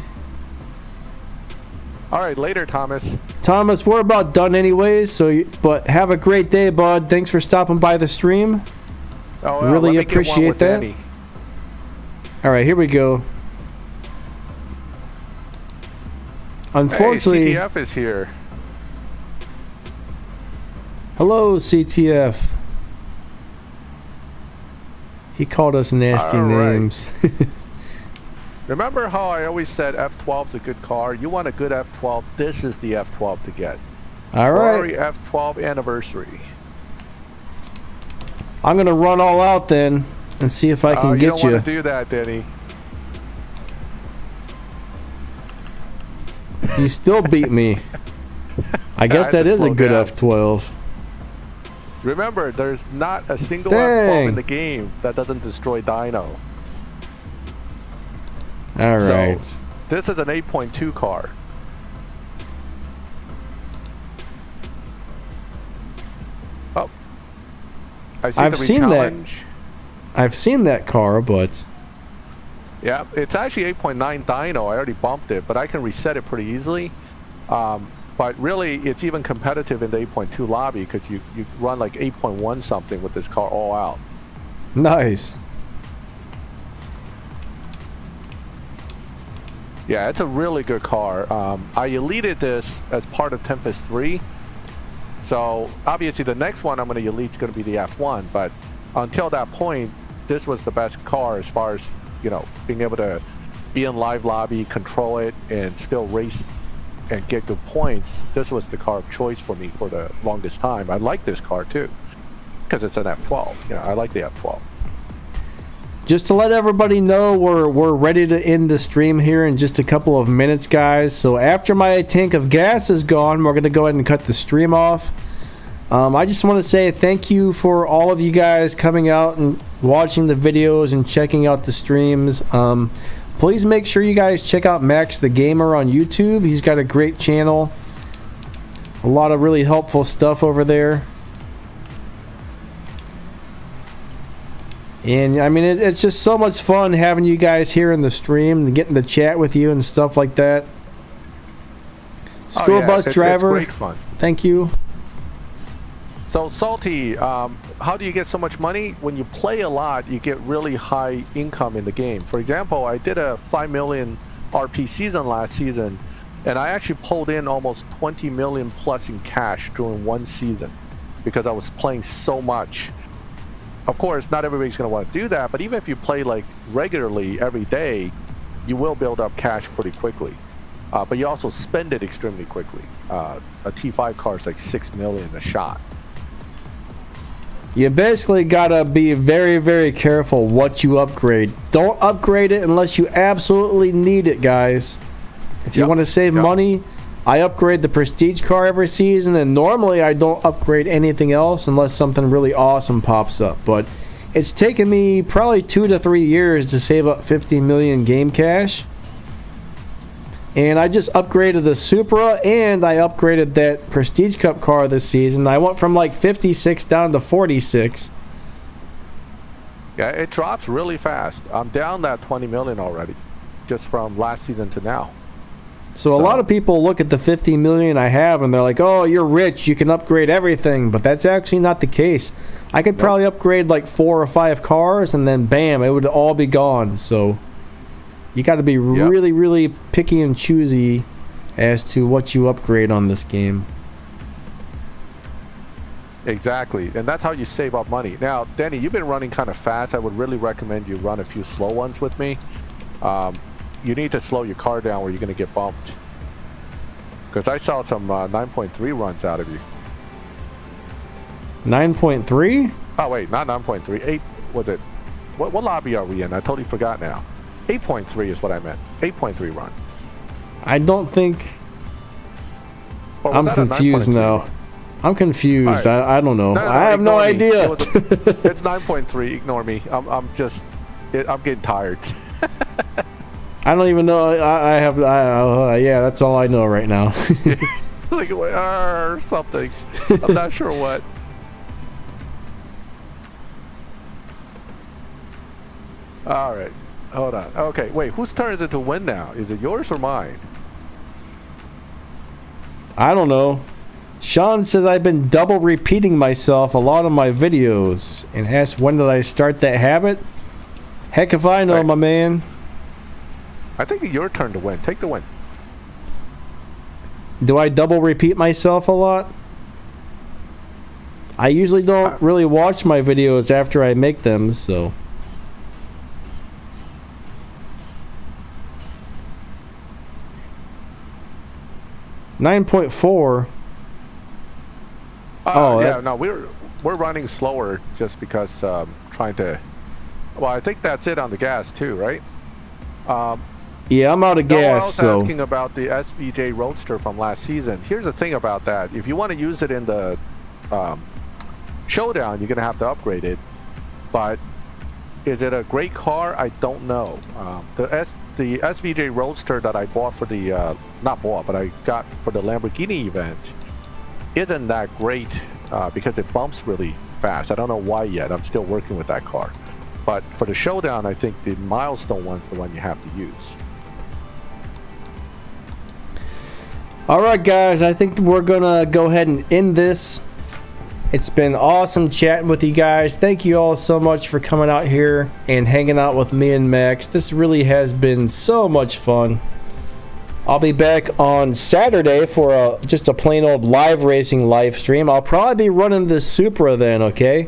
All right, later, Thomas. Thomas, we're about done anyways, but have a great day, bud. Thanks for stopping by the stream. Oh, really appreciate that. Danny. All right, here we go. Unfortunately, hey, CTF is here. Hello, CTF. He called us nasty names. Remember how I always said F12 is a good car? You want a good F12, this is the F12 to get. All Ferrari right. F12 anniversary. I'm going to run all out then and see if I can get you. You don't want to do that, Denny. You still beat me. I guess that is a good F12. Remember, there's not a single F12 in the game that doesn't destroy dyno. All right. So, this is an 8.2 car. Oh. I've seen that. I've seen that car, but... Yeah, it's actually 8.9 dyno. I already bumped it, but I can reset it pretty easily. But really, it's even competitive in the 8.2 lobby because you run like 8.1 something with this car all out. Nice. Yeah, it's a really good car. I elited this as part of Tempest 3. So obviously the next one I'm going to elite is going to be the F1. But until that point, this was the best car as far as, you know, being able to be in live lobby, control it, and still race and get good points. This was the car of choice for me for the longest time. I like this car too because it's an F12. You know, I like the F12. Just to let everybody know, we're ready to end the stream here in just a couple of minutes, guys. So after my tank of gas is gone, we're going to go ahead and cut the stream off. I just want to say thank you for all of you guys coming out and watching the videos and checking out the streams. Please make sure you guys check out Maxthegamer on YouTube. He's got a great channel. A lot of really helpful stuff over there. And I mean, it's just so much fun having you guys here in the stream and getting to chat with you and stuff like that. School bus driver, it's great fun. Thank you. So Salty, how do you get so much money? When you play a lot, you get really high income in the game. For example, I did a 5 million RP season last season, and I actually pulled in almost 20 million plus in cash during one season because I was playing so much. Of course, not everybody's going to want to do that, but even if you play like regularly every day, you will build up cash pretty quickly. But you also spend it extremely quickly. A T5 car is like 6 million a shot. You basically gotta be very, very careful what you upgrade. Don't upgrade it unless you absolutely need it, guys. If you want to save money, I upgrade the prestige car every season, and normally I don't upgrade anything else unless something really awesome pops up. But it's taken me probably 2 to 3 years to save up 50 million game cash. And I just upgraded the Supra, and I upgraded that Prestige Cup car this season. I went from like 56 down to 46. Yeah, it drops really fast. I'm down that 20 million already, just from last season to now. So a lot of people look at the 50 million I have, and they're like, oh, you're rich, you can upgrade everything. But that's actually not the case. I could probably upgrade like 4 or 5 cars, and then bam, it would all be gone. So you got to be really, really picky and choosy as to what you upgrade on this game. Exactly, and that's how you save up money. Now, Danny, you've been running kind of fast. I would really recommend you run a few slow ones with me. You need to slow your car down or you're going to get bumped. Because I saw some 9.3 runs out of you. 9.3? Oh, wait, not 9.3. 8, was it? What lobby are we in? I totally forgot now. 8.3 is what I meant. 8.3 run. I don't think... I'm that a confused 9.3? now. I'm confused. Right. I don't know. No, I have no ignore me. idea. It's 9.3. Ignore me. I'm getting tired. I don't even know. Yeah, that's all I know right now. Like something. I'm not sure what. All right. Hold on. Okay, wait. Whose turn is it to win now? Is it yours or mine? I don't know. Sean says I've been double repeating myself a lot of my videos and asks when did I start that habit? Heck if I know, Right. my man. I think it's your turn to win. Take the win. Do I double repeat myself a lot? I usually don't really watch my videos after I make them, so... 9.4. Yeah, no, we're running slower just because trying to. Well, I think that's it on the gas too, right? Yeah, I'm out of No, I gas, was so... asking about the SVJ Roadster from last season. Here's the thing about that: if you want to use it in the Showdown, you're gonna have to upgrade it. But is it a great car? I don't know. The SVJ Roadster that I bought for the not bought, but I got for the Lamborghini event isn't that great because it bumps really fast. I don't know why yet. I'm still working with that car. But for the Showdown, I think the Milestone one's the one you have to use. Alright guys, I think we're gonna go ahead and end this. It's been awesome chatting with you guys. Thank you all so much for coming out here and hanging out with me and Max. This really has been so much fun. I'll be back on Saturday for just a plain old live racing live stream. I'll probably be running the Supra then, okay?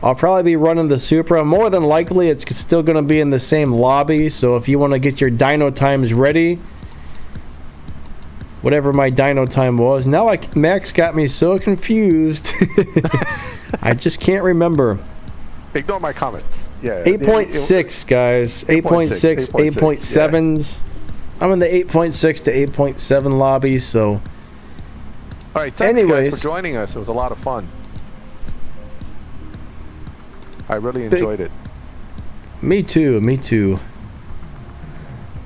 I'll probably be running the Supra. More than likely, it's still going to be in the same lobby. So if you want to get your dyno times ready, whatever my dyno time was. Now Max got me so confused. I just can't remember. Ignore my comments. Yeah. 8.6, guys. 8.6, 8.7s. Yeah. I'm in the 8.6 to 8.7 lobby, so... All right, thanks Anyways, guys for joining us. It was a lot of fun. I really enjoyed it. Me too, me too.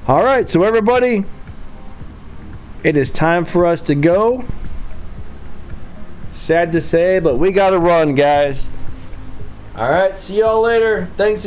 Alright, so everybody, it is time for us to go. Sad to say, but we gotta run, guys. Alright, see y'all later. Thanks again.